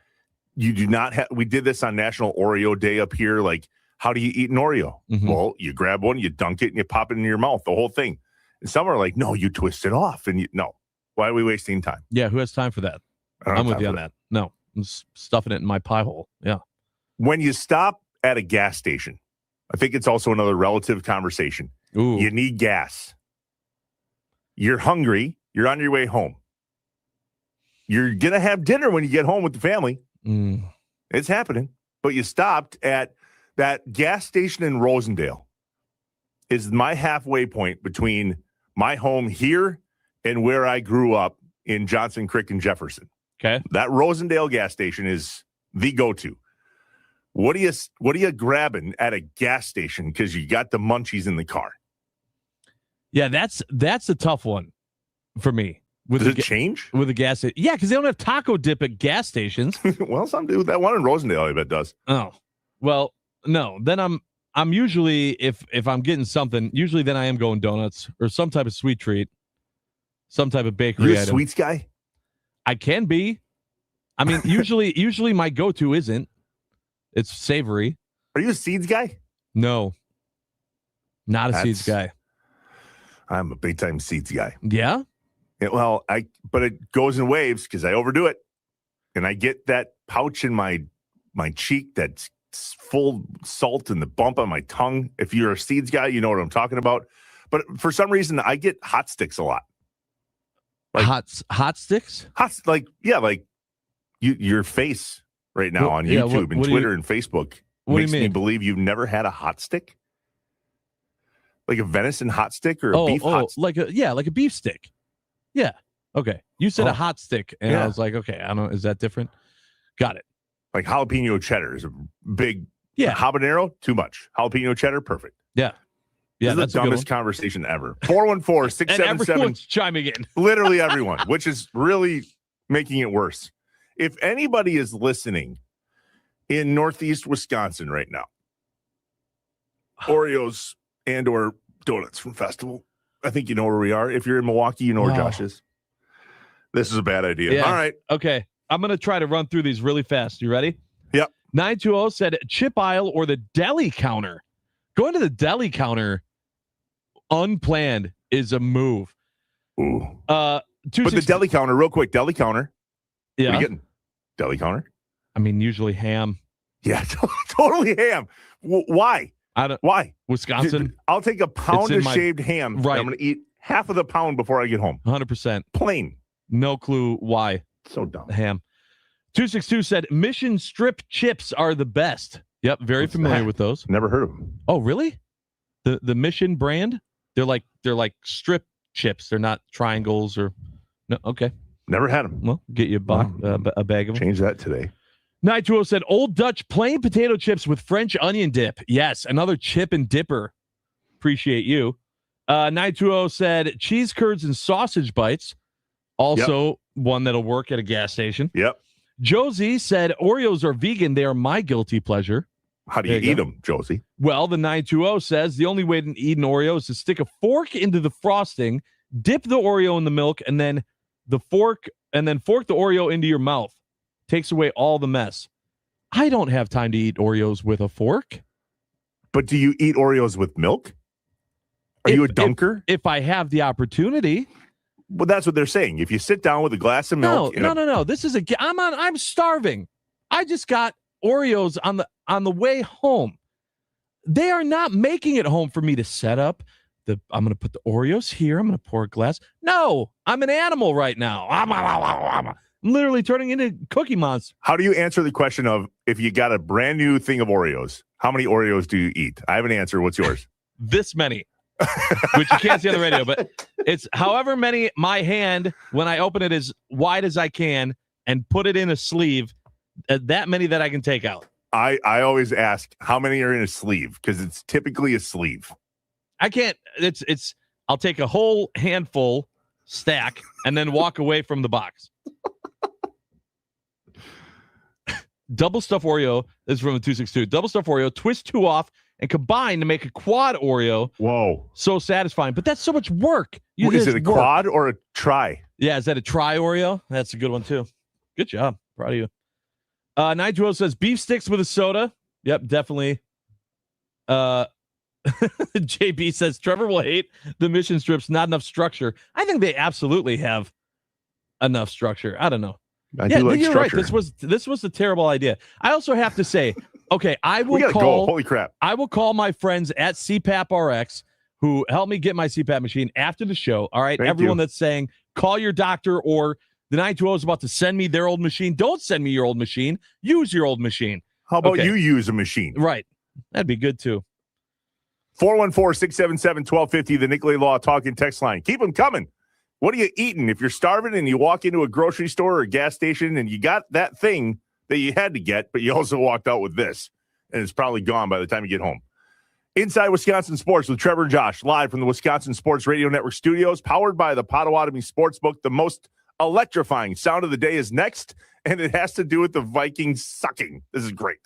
you do not have, we did this on National Oreo Day up here. Like, how do you eat an Oreo? Mm-hmm. Well, you grab one, you dunk it, and you pop it in your mouth, the whole thing. And some are like, no, you twist it off. And no, why are we wasting time? Yeah, who has time for that? I'm with you on that. No, I'm stuffing it in my pie hole. Yeah. When you stop at a gas station, I think it's also another relative conversation. Ooh. You need gas. You're hungry. You're on your way home. You're going to have dinner when you get home with the family. It's happening. But you stopped at that gas station in Rosendale is my halfway point between my home here and where I grew up in Johnson Creek and Jefferson. Okay. That Rosendale gas station is the go-to. What are you grabbing at a gas station because you got the munchies in the car? Yeah, that's a tough one for me. Does it change? With a gas station? Yeah, because they don't have taco dip at gas stations. Well, some do. That one in Rosendale, I bet, does. Oh. Well, no. Then I'm usually, if I'm getting something, usually then I am going donuts or some type of sweet treat, some type of bakery You're a item. sweets guy? I can be. I mean, usually my go-to isn't. It's savory. Are you a seeds guy? No. Not a seeds guy. I'm a big-time seeds guy. Yeah? But it goes in waves because I overdo it. And I get that pouch in my cheek that's full salt and the bump on my tongue. If you're a seeds guy, you know what I'm talking about. But for some reason, I get hot sticks a lot. Like, hot sticks? Like your face right now on YouTube and Twitter and Facebook makes me believe you've never had a hot stick. Like a venison hot stick or a beef hot stick? Like a beef stick. Yeah. Okay. You said a hot stick, and I was like, okay, I don't know. Is that different? Got it. Like jalapeno cheddar is a big. Yeah. Habanero, too much. Jalapeno cheddar, perfect. Yeah. Yeah. This is the dumbest conversation ever. 414-677. Everyone's chiming in. Literally everyone, which is really making it worse. If anybody is listening in Northeast Wisconsin right now, Oreos and or donuts from Festival, I think you know where we are. If you're in Milwaukee, you know where Josh is. This is a bad idea. Yeah. All right. Okay. I'm going to try to run through these really fast. You ready? Yep. 920 said chip aisle or the deli counter. Going to the deli counter unplanned is a move. Ooh. But the deli counter, real quick, deli counter. Yeah. What are you getting? Deli counter? I mean, usually ham. Yeah, totally ham. Why? Why? Wisconsin. I'll take a pound of shaved ham. Right. I'm going to eat half of the pound before I get home. 100%. Plain. No clue why. So dumb. Ham. 262 said Mission strip chips are the best. Yep, very familiar with those. Never heard of them. Oh, really? The Mission brand? They're like strip chips. They're not triangles or no. Okay. Never had them. Well, get you a bag of them. Change that today. 920 said Old Dutch plain potato chips with French onion dip. Yes, another chip and dipper. Appreciate you. 920 said cheese curds and sausage bites. Also one that'll work at a gas station. Yep. Josie said Oreos are vegan. They are my guilty pleasure. How do you eat them, Josie? Well, the 920 says the only way to eat an Oreo is to stick a fork into the frosting, dip the Oreo in the milk, and then fork the Oreo into your mouth. Takes away all the mess. I don't have time to eat Oreos with a fork. But do you eat Oreos with milk? Are you a dunker? If I have the opportunity. Well, that's what they're saying. If you sit down with a glass of milk, No. This is I'm starving. I just got Oreos on the way home. They are not making it home for me to set up. I'm going to put the Oreos here. I'm going to pour a glass. No, I'm an animal right now. I'm literally turning into Cookie Monster. How do you answer the question of if you got a brand new thing of Oreos, how many Oreos do you eat? I have an answer. What's yours? This many, which you can't see on the radio, but it's however many my hand, when I open it as wide as I can and put it in a sleeve, that many that I can take out. I always ask how many are in a sleeve because it's typically a sleeve. I can't. I'll take a whole handful stack and then walk away from the box. Double stuffed Oreo. This is from the 262. Double stuffed Oreo, twist 2 off and combine to make a quad Oreo. Whoa. So satisfying. But that's so much work. Is it a quad or a tri? Yeah, is that a tri Oreo? That's a good one too. Good job. Proud of you. 920 says beef sticks with a soda. Yep, definitely. JB says Trevor will hate the mission strips. Not enough structure. I think they absolutely have enough structure. I don't know. You're right. This was a terrible idea. I also have to say, okay, I will call. Holy crap! I will call my friends at CPAP RX who helped me get my CPAP machine after the show. All right, everyone that's saying call your doctor or the 920 is about to send me their old machine. Don't send me your old machine. Use your old machine. How about you use a machine? Right. That'd be good too. 414-677-1250, the Nicolay Law talking text line. Keep them coming. What are you eating? If you're starving and you walk into a grocery store or a gas station and you got that thing that you had to get, but you also walked out with this, and it's probably gone by the time you get home. Inside Wisconsin Sports with Trevor and Josh, live from the Wisconsin Sports Radio Network studios, powered by the Potawatomi Sportsbook. The most electrifying sound of the day is next, and it has to do with the Vikings sucking. This is great.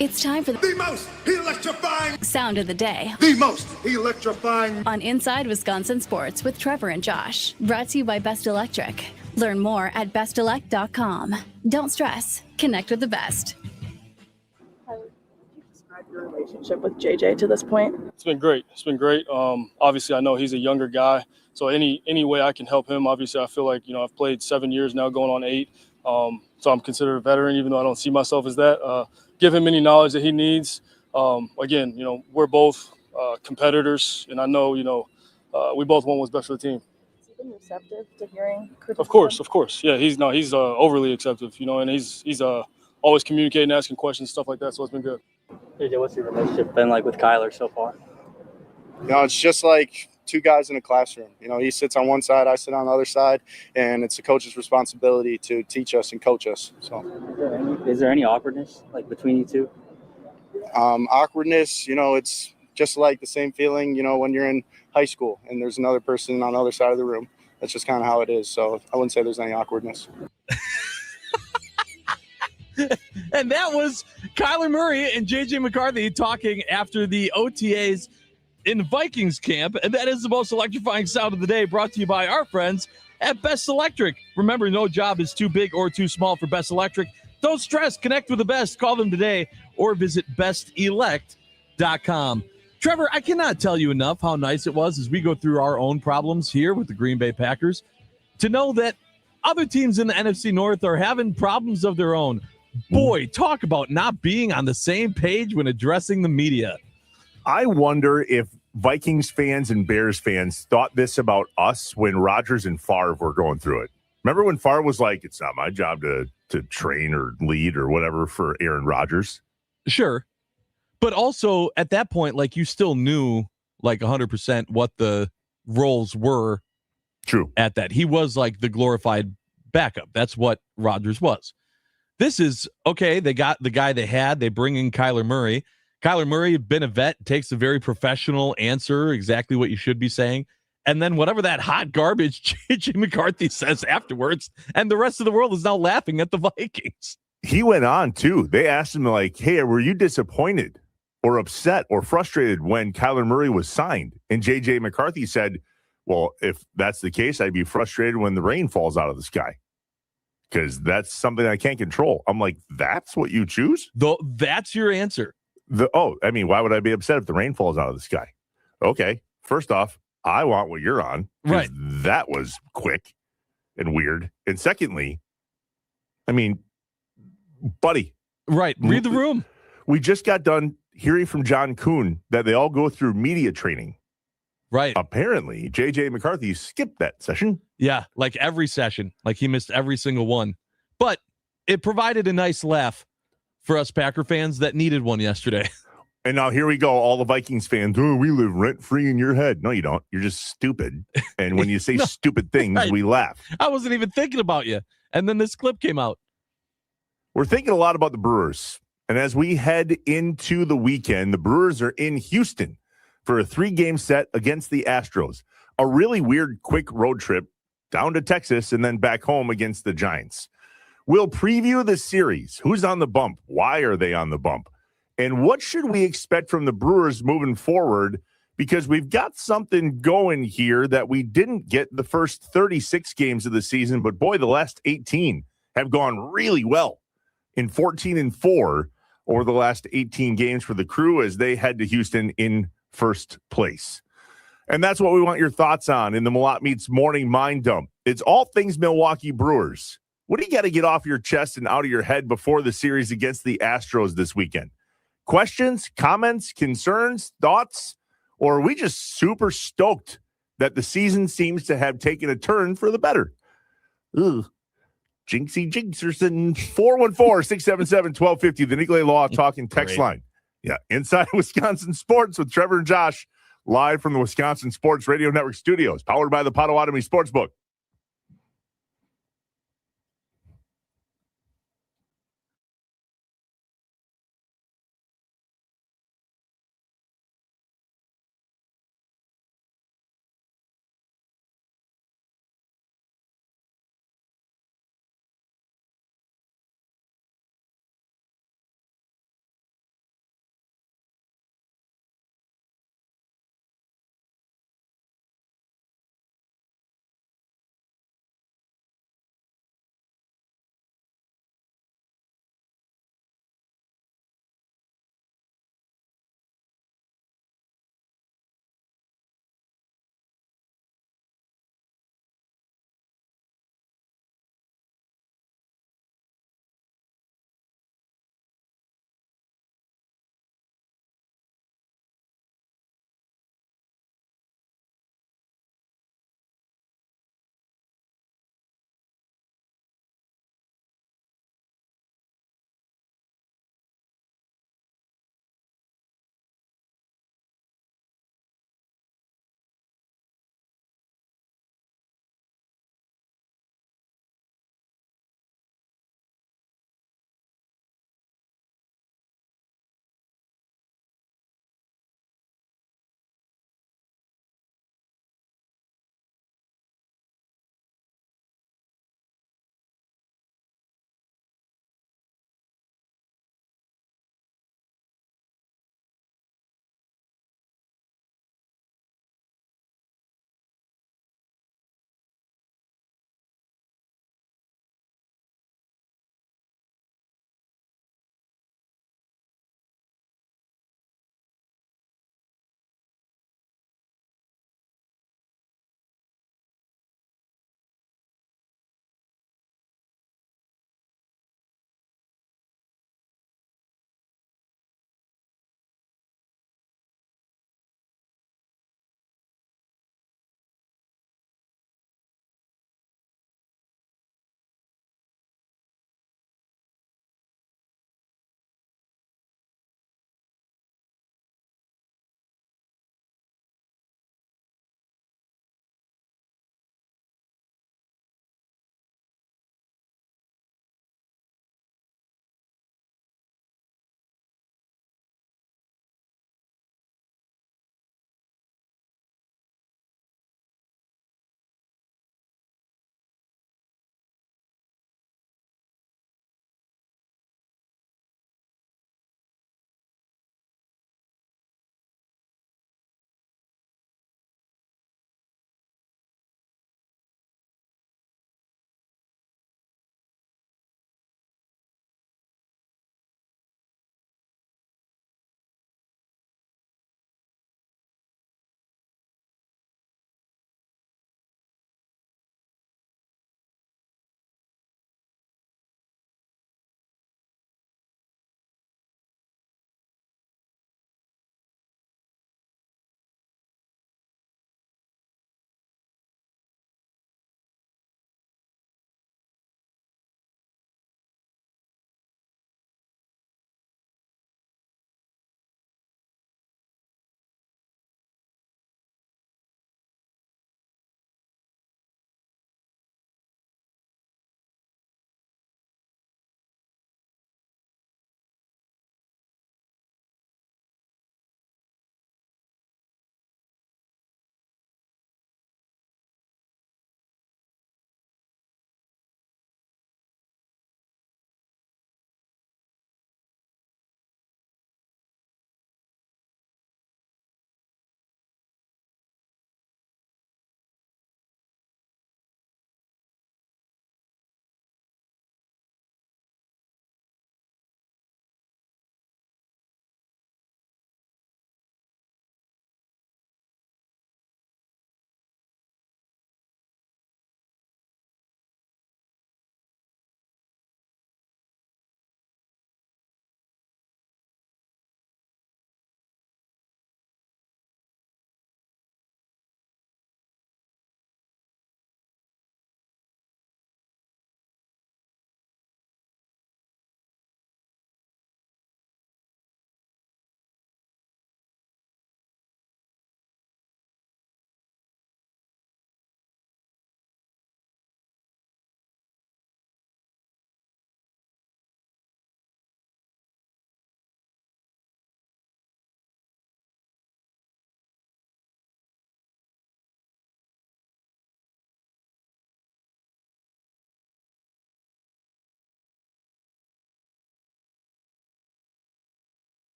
It's time for The most electrifying, Sound of the Day the most electrifying. on Inside Wisconsin Sports with Trevor and Josh. Brought to you by Best Electric. Learn more at bestelect.com. Don't stress. Connect with the best. Describe your relationship with JJ to this point? It's been great. It's been great. Obviously, I know he's a younger guy, so any way I can help him. Obviously, I feel like I've played 7 years now, going on 8. So I'm considered a veteran, even though I don't see myself as that. Give him any knowledge that he needs. Again, we're both competitors, and I know we both want what's best for the team. Has he been receptive to hearing criticism? Of course. Yeah, he's overly acceptive, and he's always communicating, asking questions, stuff like that. So it's been good. JJ, what's your relationship been like with Kyler so far? It's just like two guys in a classroom. He sits on one side, I sit on the other side, and it's the coach's responsibility to teach us and coach us. So, is there any awkwardness like between you two? Awkwardness, it's just like the same feeling, when you're in high school and there's another person on the other side of the room. That's just kind of how it is. So I wouldn't say there's any awkwardness. And that was Kyler Murray and J.J. McCarthy talking after the OTAs in Vikings camp. And that is the most electrifying sound of the day, brought to you by our friends at Best Electric. Remember, no job is too big or too small for Best Electric. Don't stress. Connect with the best. Call them today or visit bestelect.com. Trevor, I cannot tell you enough how nice it was as we go through our own problems here with the Green Bay Packers to know that other teams in the NFC North are having problems of their own. Boy, talk about not being on the same page when addressing the media. I wonder if Vikings fans and Bears fans thought this about us when Rodgers and Favre were going through it. Remember when Favre was like, it's not my job to train or lead or whatever for Aaron Rodgers? Sure. But also at that point, like, you still knew like 100% what the roles were. True. At that. He was like the glorified backup. That's what Rodgers was. This is, okay, they got the guy they had. They bring in Kyler Murray. Kyler Murray, been a vet, takes a very professional answer, exactly what you should be saying. And then whatever that hot garbage J.J. McCarthy says afterwards, and the rest of the world is now laughing at the Vikings. He went on, too. They asked him, like, hey, were you disappointed or upset or frustrated when Kyler Murray was signed? And J.J. McCarthy said, well, if that's the case, I'd be frustrated when the rain falls out of the sky, because that's something I can't control. I'm like, that's what you choose? Though that's your answer. Why would I be upset if the rain falls out of the sky? Okay, first off, I want what you're on. Right. That was quick and weird. And secondly, buddy. Right. Read the room. We just got done hearing from John Kuhn that they all go through media training. Right. Apparently, J.J. McCarthy skipped that session. Yeah, like every session. Like he missed every single one. But it provided a nice laugh for us Packer fans that needed one yesterday. And now here we go. All the Vikings fans, we live rent-free in your head. No, you don't. You're just stupid. And when you say stupid things, right, we laugh. I wasn't even thinking about you. And then this clip came out. We're thinking a lot about the Brewers. And as we head into the weekend, the Brewers are in Houston for a 3-game set against the Astros. A really weird, quick road trip down to Texas and then back home against the Giants. We'll preview the series. Who's on the bump? Why are they on the bump? And what should we expect from the Brewers moving forward? Because we've got something going here that we didn't get the first 36 games of the season, but boy, the last 18 have gone really well. In 14-4 over the last 18 games for the Crew as they head to Houston in first place. And that's what we want your thoughts on in the Malott Meets Morning Mind Dump. It's all things Milwaukee Brewers. What do you got to get off your chest and out of your head before the series against the Astros this weekend? Questions, comments, concerns, thoughts? Or are we just super stoked that the season seems to have taken a turn for the better? Ugh. Jinxie Jinxerson, 414-677-1250, the Nicolay Law Talking text line. Yeah, Inside Wisconsin Sports with Trevor and Josh, live from the Wisconsin Sports Radio Network studios, powered by the Potawatomi Sportsbook.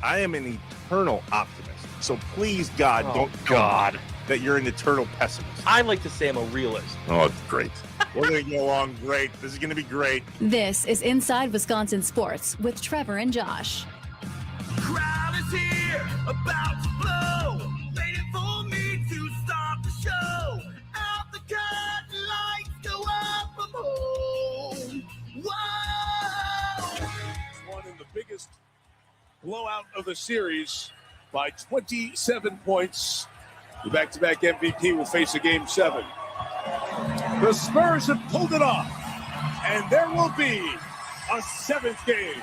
I am an eternal optimist. So please, God, don't tell me that you're an eternal pessimist. I like to say I'm a realist. Oh, it's great. We're going to get along great. This is going to be great. This is Inside Wisconsin Sports with Trevor and Josh. Crowd is here, about to blow, waiting for me to start the show. Out the curtain, lights go up, I'm home. Whoa! It's one in the biggest blowout of the series by 27 points. The back-to-back MVP will face a Game 7. The Spurs have pulled it off, and there will be a 7th game.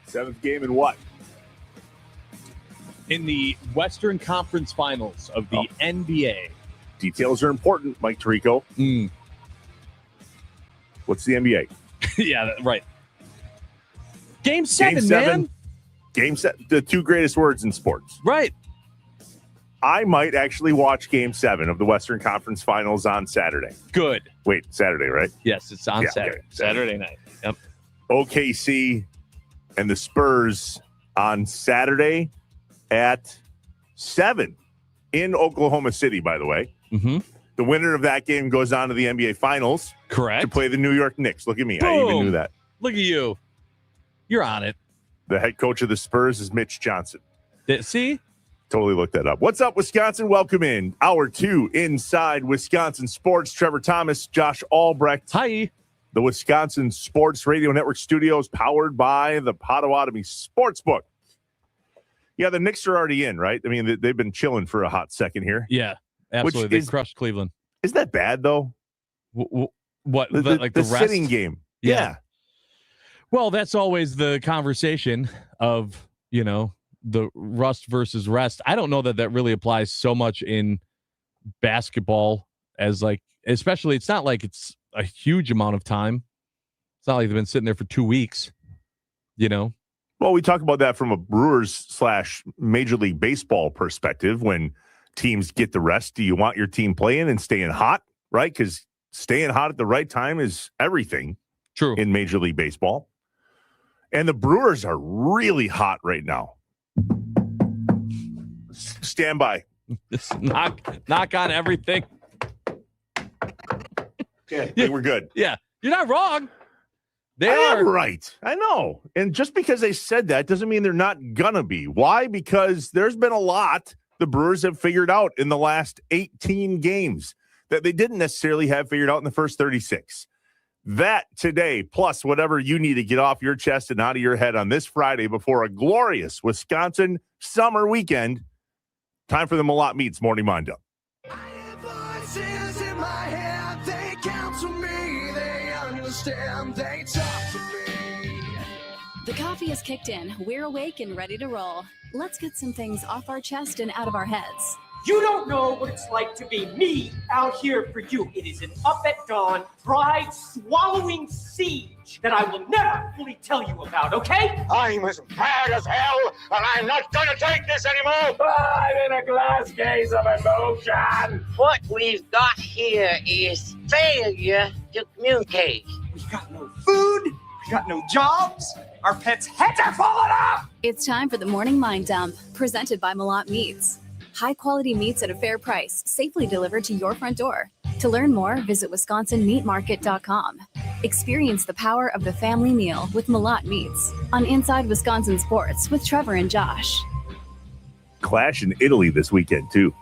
Seventh game in what? In the Western Conference Finals of the NBA. Details are important, Mike Tirico. What's the NBA? Yeah, right. Game 7, man. Game 7, the two greatest words in sports. Right. I might actually watch Game 7 of the Western Conference Finals on Saturday. Good. Wait, Saturday, right? Yes, it's on Saturday. Okay. Saturday night. Yep. OKC and the Spurs on Saturday at 7 in Oklahoma City, by the way. Mm-hmm. The winner of that game goes on to the NBA Finals. Correct. To play the New York Knicks. Look at me. Boom. I even knew that. Look at you. You're on it. The head coach of the Spurs is Mitch Johnson. See? Totally looked that up. What's up, Wisconsin? Welcome in. Hour 2 Inside Wisconsin Sports. Trevor Thomas, Josh Albrecht. Hi. The Wisconsin Sports Radio Network studios powered by the Potawatomi Sportsbook. Yeah, the Knicks are already in, right? I mean, they've been chilling for a hot second here. Yeah, absolutely. They crushed Cleveland. Is that bad, though? What? The rest? sitting game. Yeah. Well, that's always the conversation of, the rust versus rest. I don't know that really applies so much in basketball as especially it's not like it's a huge amount of time. It's not like they've been sitting there for 2 weeks, Well, we talk about that from a Brewers/Major League Baseball perspective. When teams get the rest, do you want your team playing and staying hot, right? Because staying hot at the right time is everything. True. In Major League Baseball. And the Brewers are really hot right now. Stand by. Just knock on everything. Yeah, we're good. Yeah, you're not wrong. I am right. I know. And just because they said that doesn't mean they're not gonna be. Why? Because there's been a lot the Brewers have figured out in the last 18 games that they didn't necessarily have figured out in the first 36. That today, plus whatever you need to get off your chest and out of your head on this Friday before a glorious Wisconsin summer weekend. Time for the Malott Meats Morning Mind Up. Voices in my head, they counsel me, they understand, they talk to me. The coffee is kicked in. We're awake and ready to roll. Let's get some things off our chest and out of our heads. You don't know what it's like to be me out here for you. It is an up at dawn, pride-swallowing siege that I will never fully tell you about, okay? I'm as mad as hell, and I'm not gonna take this anymore! I'm in a glass case of emotion. What we've got here is failure to communicate. We got no food, we got no jobs, our pets' heads are falling off! It's time for the Morning Mind Dump, presented by Malott Meats. High-quality meats at a fair price, safely delivered to your front door. To learn more, visit WisconsinMeatMarket.com. Experience the power of the family meal with Malott Meats on Inside Wisconsin Sports with Trevor and Josh. Clash in Italy this weekend, too.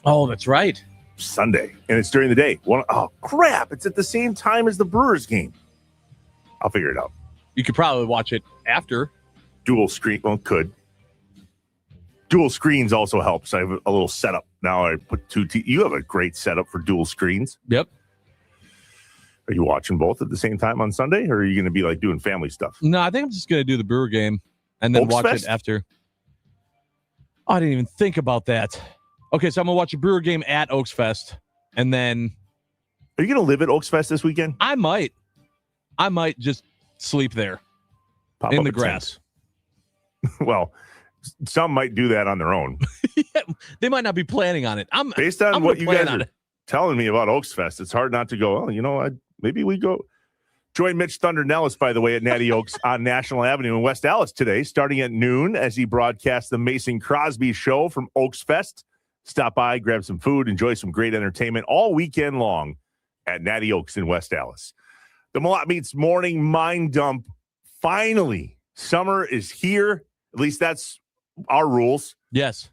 Oh, that's right. Sunday. And it's during the day. Oh, crap. It's at the same time as the Brewers game. I'll figure it out. You could probably watch it after. Dual screen. Well, could. Dual screens also helps. I have a little setup. Now I put you have a great setup for dual screens. Yep. Are you watching both at the same time on Sunday, or are you going to be doing family stuff? No, I think I'm just going to do the Brewer game and then watch it after. Oh, I didn't even think about that. Okay, so I'm going to watch a Brewer game at Oaks Fest, and then. Are you going to live at Oaks Fest this weekend? I might just sleep there in the grass. Well, some might do that on their own. Yeah, they might not be planning on it. Based on what you guys are telling me about Oaks Fest, it's hard not to go, maybe we go. Join Mitch Thunder Nellis, by the way, at Natty Oaks on National Avenue in West Allis today, starting at noon as he broadcasts the Mason Crosby Show from Oaks Fest. Stop by, grab some food, enjoy some great entertainment all weekend long at Natty Oaks in West Allis. The Malott Meats Morning Mind Dump. Finally, summer is here. At least that's our rules. Yes.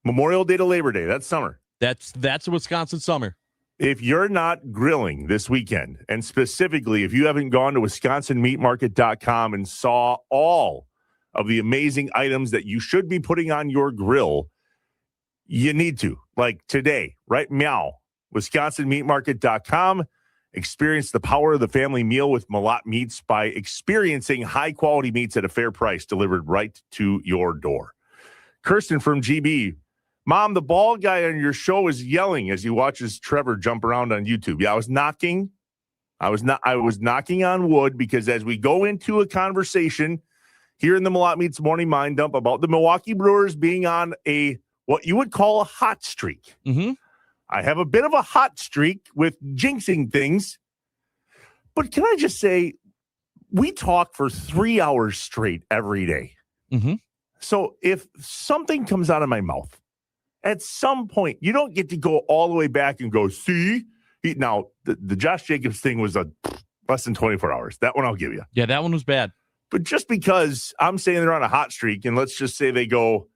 Memorial Day to Labor Day. That's summer. That's a Wisconsin summer. If you're not grilling this weekend, and specifically if you haven't gone to wisconsinmeatmarket.com and saw all of the amazing items that you should be putting on your grill, you need to. Like today, right? Meow. wisconsinmeatmarket.com. Experience the power of the family meal with Malott Meats by experiencing high-quality meats at a fair price delivered right to your door. Kirsten from GB. Mom, the bald guy on your show is yelling as he watches Trevor jump around on YouTube. Yeah, I was knocking on wood because as we go into a conversation here in the Malott Meats Morning Mind Dump about the Milwaukee Brewers being on what you would call a hot streak. Mm-hmm. I have a bit of a hot streak with jinxing things. But can I just say, we talk for 3 hours straight every day. Mm-hmm. So if something comes out of my mouth, at some point, you don't get to go all the way back and go, see? Now, the Josh Jacobs thing was less than 24 hours. That one I'll give you. Yeah, that one was bad. But just because I'm saying they're on a hot streak, and let's just say they go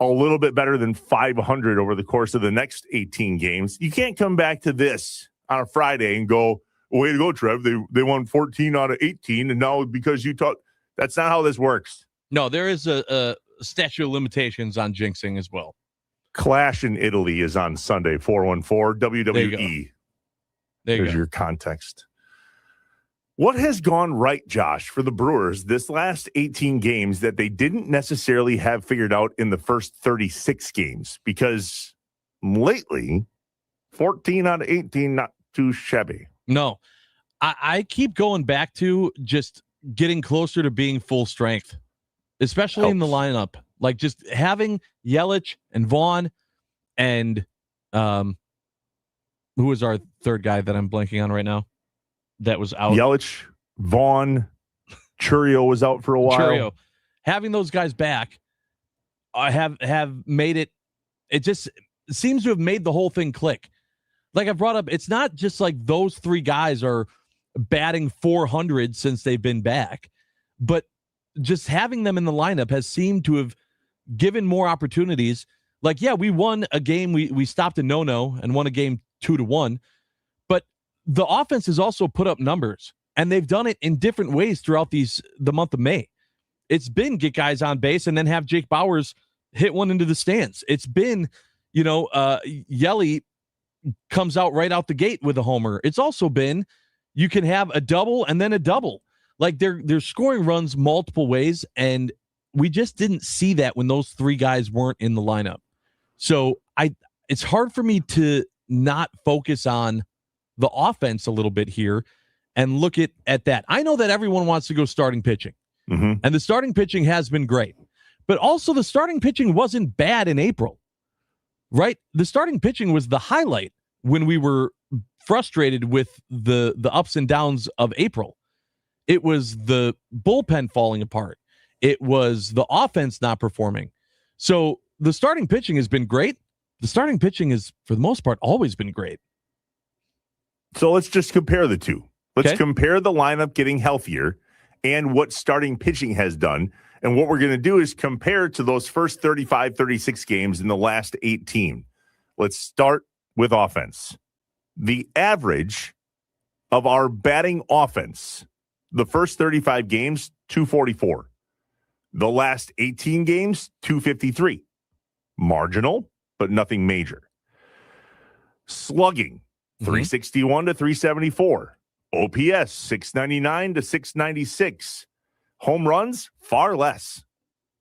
a little bit better than 500 over the course of the next 18 games, you can't come back to this on a Friday and go, way to go, Trev. They won 14 out of 18, and now because you talk, that's not how this works. No, there is a statute of limitations on jinxing as well. Clash in Italy is on Sunday, 414 WWE. There's your context. What has gone right, Josh, for the Brewers this last 18 games that they didn't necessarily have figured out in the first 36 games? Because lately, 14 out of 18, not too shabby. No, I keep going back to just getting closer to being full strength, especially in the lineup. Like just having Yelich and Vaughn and who is our third guy that I'm blanking on right now? That was out. Yelich, Vaughn, Churio was out for a while. Churio. Having those guys back have made it. It just seems to have made the whole thing click. Like I brought up, it's not just like those three guys are batting 400 since they've been back, but just having them in the lineup has seemed to have given more opportunities. Like, yeah, we won a game. We stopped a no-no and won a game 2-1, but the offense has also put up numbers, and they've done it in different ways throughout the month of May. It's been get guys on base and then have Jake Bauers hit one into the stands. It's been, Yelly comes out right out the gate with a homer. It's also been you can have a double and then a double. Like they're scoring runs multiple ways, and we just didn't see that when those three guys weren't in the lineup. So it's hard for me to not focus on the offense a little bit here and look at that. I know that everyone wants to go starting pitching, and the starting pitching has been great, but also the starting pitching wasn't bad in April, right? The starting pitching was the highlight when we were frustrated with the ups and downs of April. It was the bullpen falling apart. It was the offense not performing. So the starting pitching has been great. The starting pitching is, for the most part, always been great. So let's just compare the two. Let's compare the lineup getting healthier and what starting pitching has done. And what we're going to do is compare to those first 35, 36 games in the last 18. Let's start with offense. The average of our batting offense, the first 35 games, 244. The last 18 games, 253. Marginal, but nothing major. Slugging, 361 to 374. OPS, 699 to 696. Home runs, far less.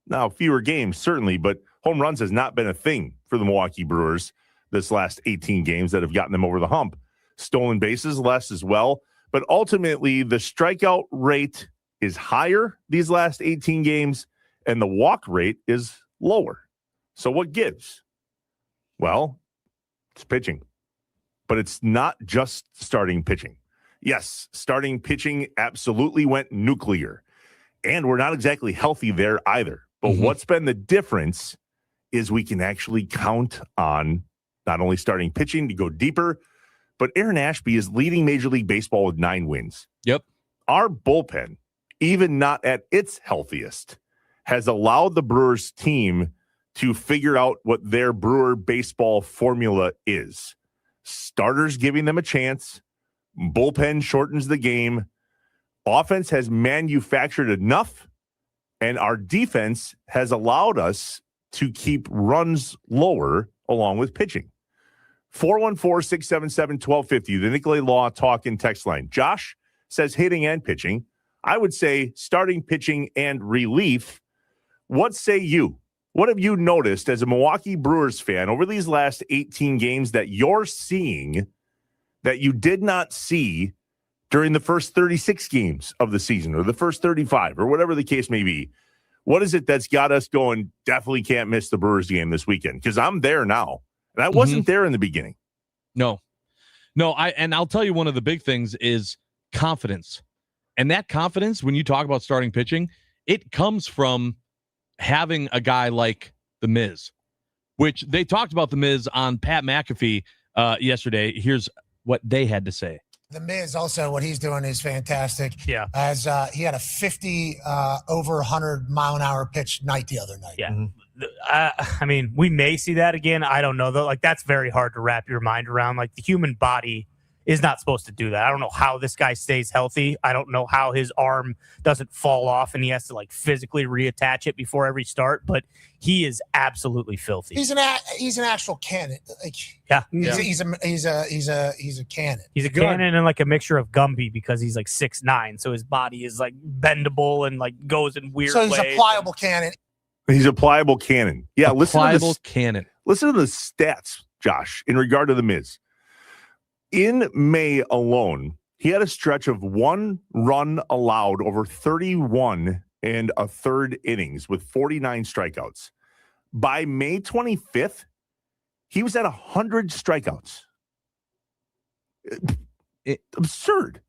Now, fewer games, certainly, but home runs has not been a thing for the Milwaukee Brewers this last 18 games that have gotten them over the hump. Stolen bases, less as well. But ultimately, the strikeout rate is higher these last 18 games, and the walk rate is lower. So what gives? Well, it's pitching. But it's not just starting pitching. Yes, starting pitching absolutely went nuclear. And we're not exactly healthy there either. But what's been the difference is we can actually count on not only starting pitching to go deeper, but Aaron Ashby is leading Major League Baseball with 9 wins. Yep. Our bullpen, even not at its healthiest, has allowed the Brewers team to figure out what their Brewer baseball formula is. Starters giving them a chance. Bullpen shortens the game. Offense has manufactured enough, and our defense has allowed us to keep runs lower along with pitching. 414-677-1250, the Nicolay Law talk and text line. Josh says hitting and pitching. I would say starting pitching and relief. What say you? What have you noticed as a Milwaukee Brewers fan over these last 18 games that you're seeing that you did not see during the first 36 games of the season or the first 35 or whatever the case may be? What is it that's got us going, definitely can't miss the Brewers game this weekend? Because I'm there now, and I wasn't there in the beginning. No, I'll tell you one of the big things is confidence. And that confidence, when you talk about starting pitching, it comes from having a guy like The Miz, which they talked about The Miz on Pat McAfee yesterday. Here's what they had to say. The Miz also, what he's doing is fantastic. Yeah. As he had a 50 over 100 mile an hour pitch night the other night. Yeah. I mean, we may see that again. I don't know though. Like, that's very hard to wrap your mind around. Like, the human body is not supposed to do that. I don't know how this guy stays healthy. I don't know how his arm doesn't fall off and he has to like physically reattach it before every start, but he is absolutely filthy. He's an actual cannon. Like, yeah. He's a cannon. He's a cannon and like a mixture of Gumby because he's like 6'9", so his body is like bendable and like goes in weird ways. So he's a pliable cannon. He's a pliable cannon. Yeah, pliable cannon. Listen to the stats, Josh, in regard to The Miz. In May alone, he had a stretch of 1 run allowed over 31 and a third innings with 49 strikeouts. By May 25th, he was at 100 strikeouts. Absurd.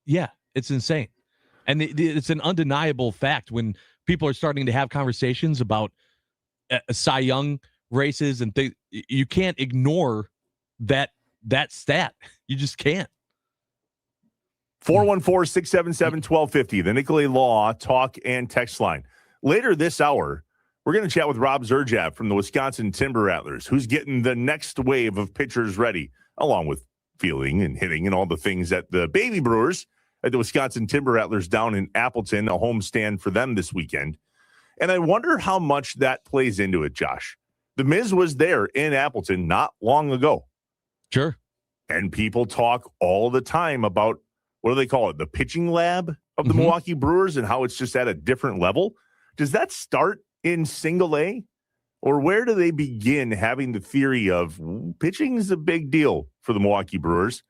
Yeah, it's insane. And it's an undeniable fact when people are starting to have conversations about Cy Young races and things. You can't ignore that stat. You just can't. 414-677-1250, the Nicolay Law talk and text line. Later this hour, we're going to chat with Rob Zerjav from the Wisconsin Timber Rattlers, who's getting the next wave of pitchers ready, along with fielding and hitting and all the things that the baby Brewers at the Wisconsin Timber Rattlers down in Appleton, a homestand for them this weekend. And I wonder how much that plays into it, Josh. The Miz was there in Appleton not long ago. Sure. And people talk all the time about, what do they call it? The pitching lab of the Milwaukee Brewers and how it's just at a different level. Does that start in single A? Or where do they begin having the theory of pitching is a big deal for the Milwaukee Brewers?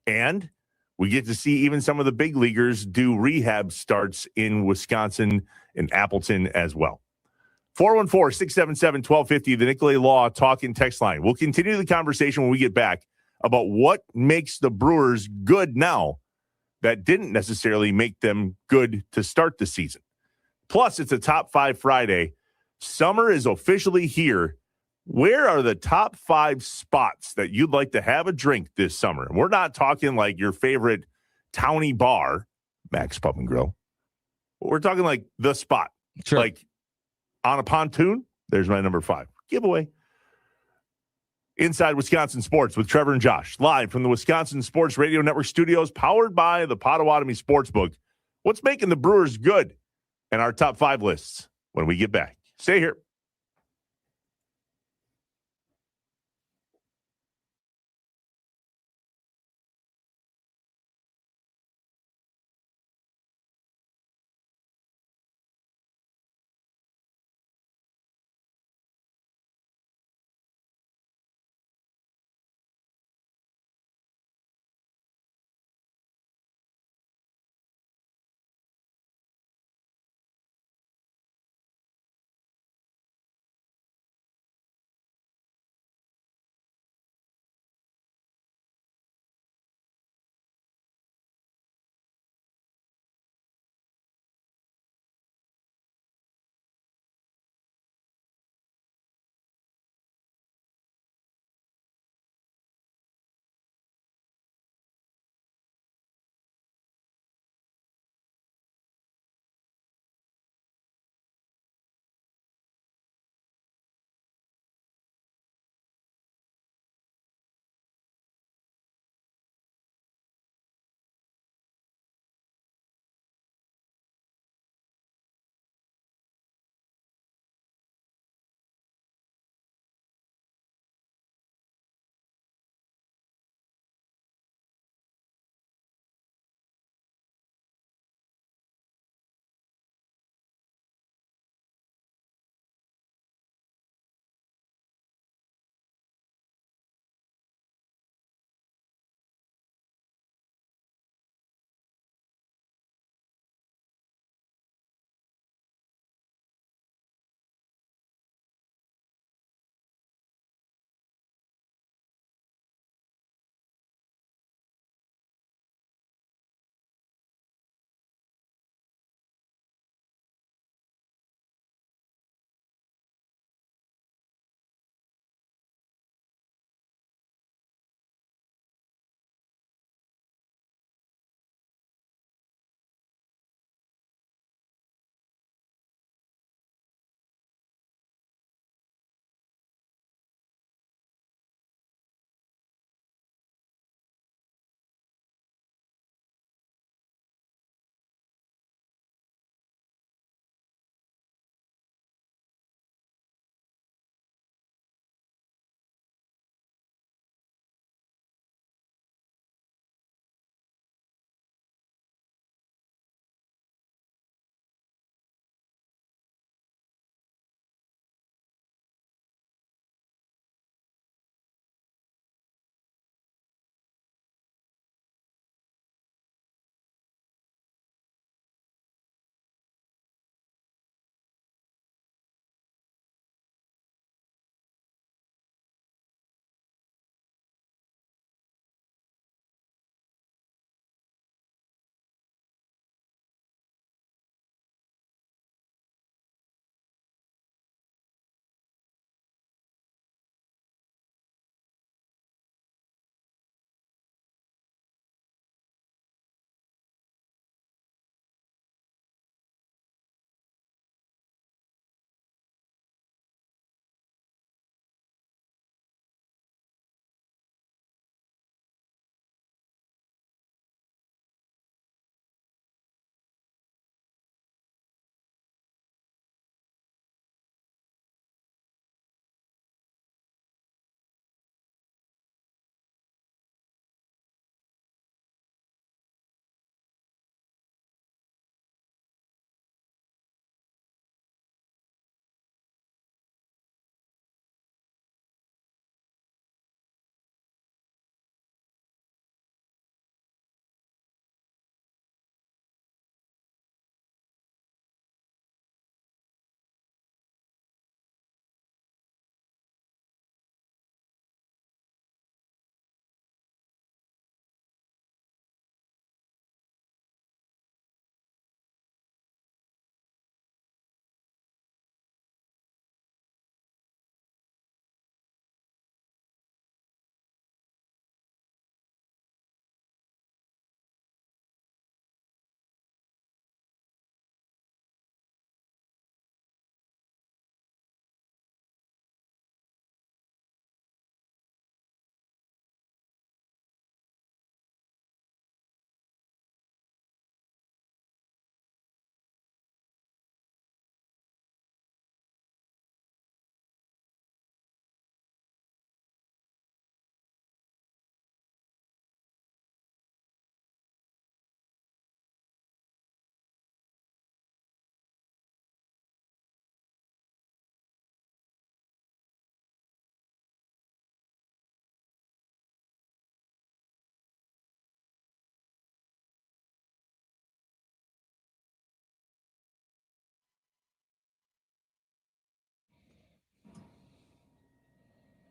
And we get to see even some of the big leaguers do rehab starts in Wisconsin and Appleton as well. 414-677-1250, the Nicolay Law talk and text line. We'll continue the conversation when we get back about what makes the Brewers good now that didn't necessarily make them good to start the season. Plus, it's a Top 5 Friday. Summer is officially here. Where are the top 5 spots that you'd like to have a drink this summer? And we're not talking like your favorite towny bar, Max Pub and Grill. We're talking like the spot. Sure. Like on a pontoon. There's my number 5. Giveaway. Inside Wisconsin Sports with Trevor and Josh, live from the Wisconsin Sports Radio Network studios, powered by the Potawatomi Sportsbook. What's making the Brewers good? And our top 5 lists when we get back. Stay here.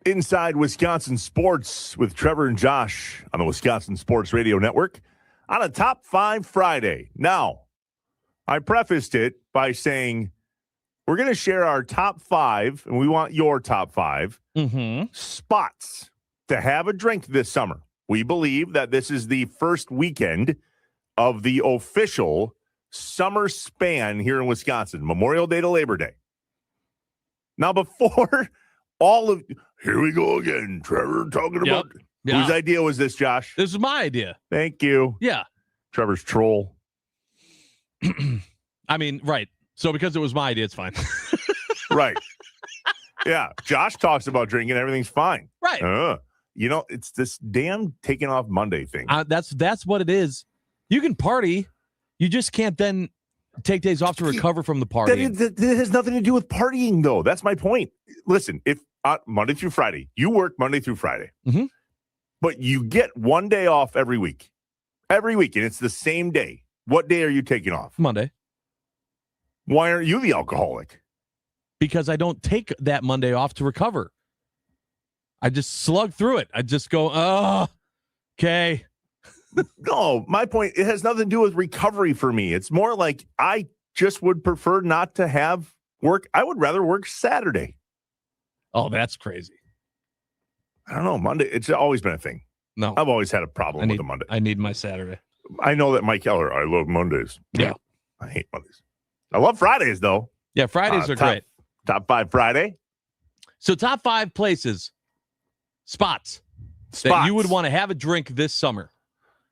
Inside Wisconsin Sports with Trevor and Josh on the Wisconsin Sports Radio Network on a Top 5 Friday. Now, I prefaced it by saying we're going to share our top 5, and we want your top 5 spots to have a drink this summer. We believe that this is the first weekend of the official summer span here in Wisconsin, Memorial Day to Labor Day. Now, before all of... Here we go again, Trevor, talking about... Yeah. Whose idea was this, Josh? This is my idea. Thank you. Yeah. Trevor's troll. I mean, right. So because it was my idea, it's fine. Right. Yeah. Josh talks about drinking. Everything's fine. Right. It's this damn taking off Monday thing. That's what it is. You can party. You just can't then take days off to recover from the party. That has nothing to do with partying, though. That's my point. Listen, if Monday through Friday, you work Monday through Friday, but you get one day off every week. Every week, and it's the same day. What day are you taking off? Monday. Why aren't you the alcoholic? Because I don't take that Monday off to recover. I just slug through it. I just go, oh, okay. No, my point, it has nothing to do with recovery for me. It's more like I just would prefer not to have work. I would rather work Saturday. Oh, that's crazy. I don't know. Monday, it's always been a thing. No. I've always had a problem with a Monday. I need my Saturday. I know that Mike Keller, I love Mondays. Yeah. I hate Mondays. I love Fridays, though. Yeah, Fridays are great. Top 5 Friday. So top 5 places, spots that you would want to have a drink this summer.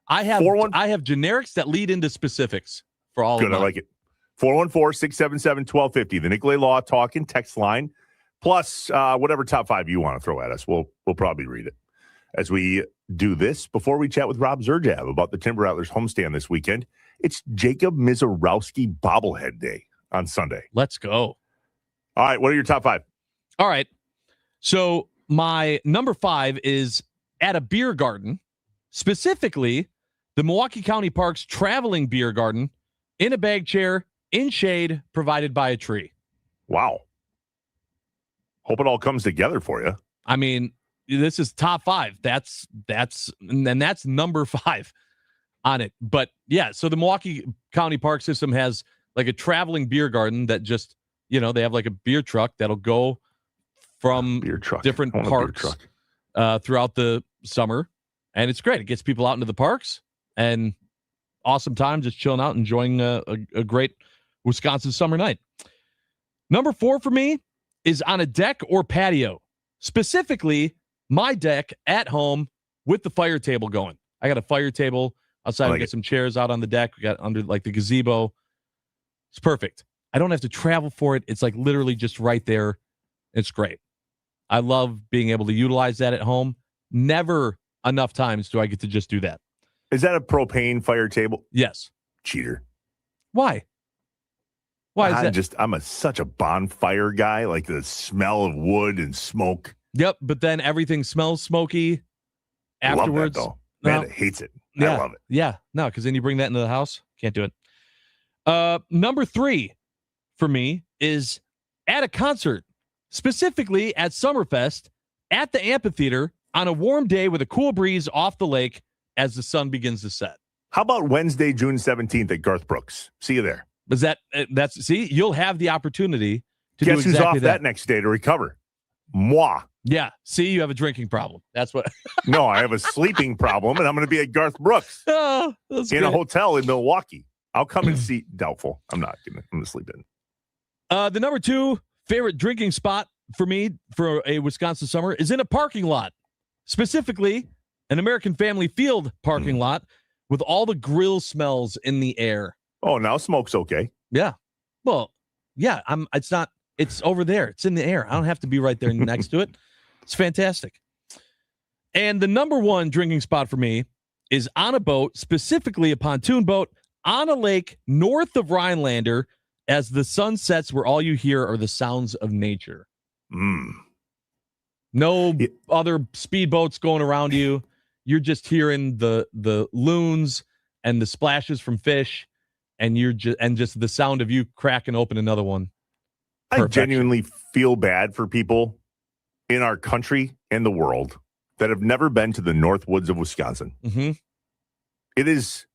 I have generics that lead into specifics for all of them. Good, I like it. 414-677-1250, the Nicolay Law Talk and text line. Plus, whatever top 5 you want to throw at us, we'll probably read it as we do this. Before we chat with Rob Zerjab about the Timber Rattlers homestand this weekend, it's Jacob Mizorowski bobblehead day on Sunday. Let's go. All right, what are your top 5? All right. So my number 5 is at a beer garden, specifically the Milwaukee County Parks Traveling Beer Garden, in a bag chair, in shade, provided by a tree. Wow. Hope it all comes together for you. I mean, this is top 5. That's number 5 on it. But yeah, so the Milwaukee County Park System has like a traveling beer garden that just, they have like a beer truck that'll go from different parks throughout the summer. And it's great. It gets people out into the parks and awesome time just chilling out, enjoying a great Wisconsin summer night. Number 4 for me is on a deck or patio, specifically my deck at home with the fire table going. I got a fire table outside. We got some chairs out on the deck. We got under like the gazebo. It's perfect. I don't have to travel for it. It's like literally just right there. It's great. I love being able to utilize that at home. Never enough times do I get to just do that. Is that a propane fire table? Yes. Cheater. Why? Why is that? I'm such a bonfire guy, like the smell of wood and smoke. Yep, but then everything smells smoky afterwards. Love that, though. Man, hates it. I love it. Yeah, no, because then you bring that into the house. Can't do it. Number 3 for me is at a concert, specifically at Summerfest at the amphitheater on a warm day with a cool breeze off the lake as the sun begins to set. How about Wednesday, June 17th at Garth Brooks? See you there. Is see, you'll have the opportunity to Guess do who's exactly off that next day to recover? Moi. Yeah. See, you have a drinking problem. That's what. No, I have a sleeping problem, and I'm going to be at Garth Brooks in a hotel in Milwaukee. I'll come and see. Doubtful. I'm going to sleep in. The number 2 favorite drinking spot for me for a Wisconsin summer is in a parking lot, specifically an American Family Field parking lot with all the grill smells in the air. Oh, now smoke's okay. Yeah. Well, yeah, it's over there. It's in the air. I don't have to be right there next to it. It's fantastic. And the number 1 drinking spot for me is on a boat, specifically a pontoon boat, on a lake north of Rhinelander as the sun sets, where all you hear are the sounds of nature. No other speedboats going around you. You're just hearing the loons and the splashes from fish, and just the sound of you cracking open another one. I genuinely feel bad for people in our country and the world that have never been to the North Woods of Wisconsin. Mm-hmm. It is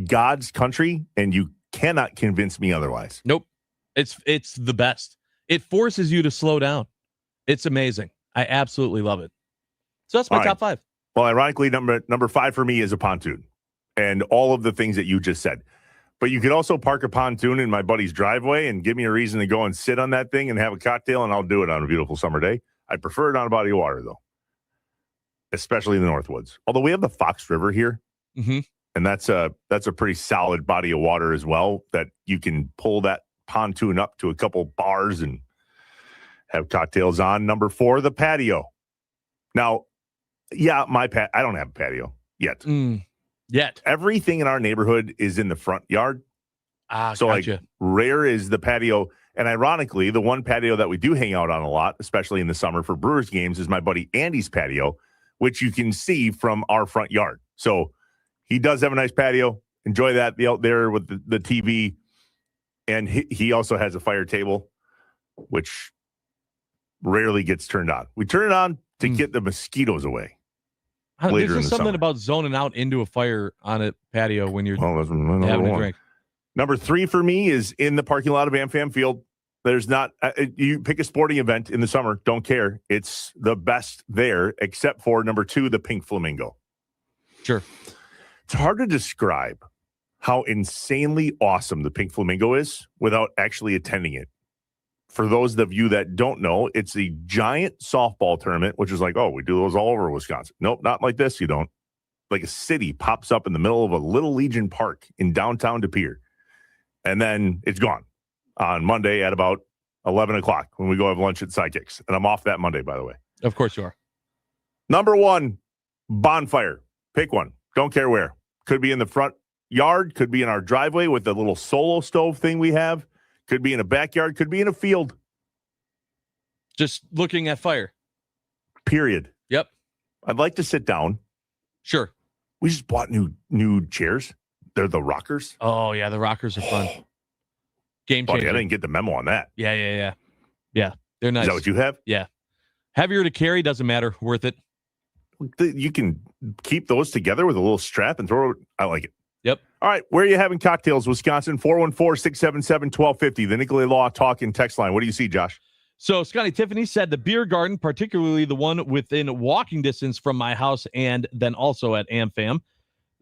God's country, and you cannot convince me otherwise. Nope. It's the best. It forces you to slow down. It's amazing. I absolutely love it. So that's my top 5. Well, ironically, number 5 for me is a pontoon and all of the things that you just said. But you could also park a pontoon in my buddy's driveway and give me a reason to go and sit on that thing and have a cocktail, and I'll do it on a beautiful summer day. I prefer it on a body of water, though, especially in the Northwoods. Although we have the Fox River here, and that's a pretty solid body of water as well, that you can pull that pontoon up to a couple bars and have cocktails on. Number 4, the patio. Now, yeah, I don't have a patio yet. Yet. Everything in our neighborhood is in the front yard. So gotcha. like rare is the patio. And ironically, the one patio that we do hang out on a lot, especially in the summer for Brewers games, is my buddy Andy's patio, which you can see from our front yard. So he does have a nice patio. Enjoy that out there with the TV. And he also has a fire table, which rarely gets turned on. We turn it on to get the mosquitoes away. There's just something about zoning out into a fire on a patio when you're having a drink. Number 3 for me is in the parking lot of AmFam Field. There's not, you pick a sporting event in the summer, don't care. It's the best there, except for number 2, the Pink Flamingo. Sure. It's hard to describe how insanely awesome the Pink Flamingo is without actually attending it. For those of you that don't know, it's a giant softball tournament, which is like, oh, we do those all over Wisconsin. Nope, not like this. You don't. Like a city pops up in the middle of a Little Legion Park in downtown De Pere. And then it's gone on Monday at about 11 o'clock when we go have lunch at Sidekicks. And I'm off that Monday, by the way. Of course you are. Number 1, bonfire. Pick one. Don't care where. Could be in the front yard. Could be in our driveway with the little solo stove thing we have. Could be in a backyard. Could be in a field. Just looking at fire. Period. Yep. I'd like to sit down. Sure. We just bought new chairs. They're the rockers. Oh, yeah. The rockers are fun. Game changer. I didn't get the memo on that. Yeah. They're nice. Is that what you have? Yeah. Heavier to carry, doesn't matter. Worth it. You can keep those together with a little strap and throw it. I like it. Yep. All right. Where are you having cocktails, Wisconsin? 414-677-1250. The Nicolay Law Talk and text line. What do you see, Josh? So Scotty Tiffany said the beer garden, particularly the one within walking distance from my house and then also at AmFam.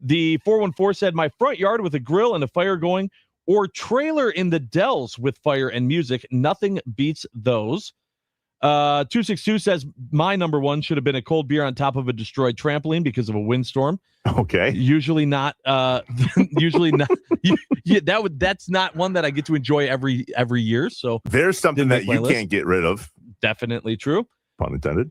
The 414 said my front yard with a grill and a fire going, or trailer in the Dells with fire and music. Nothing beats those. 262 says my number 1 should have been a cold beer on top of a destroyed trampoline because of a windstorm. Okay. Usually not. Usually not. That's not one that I get to enjoy every year. So there's something that you can't get rid of. Definitely true. Pun intended.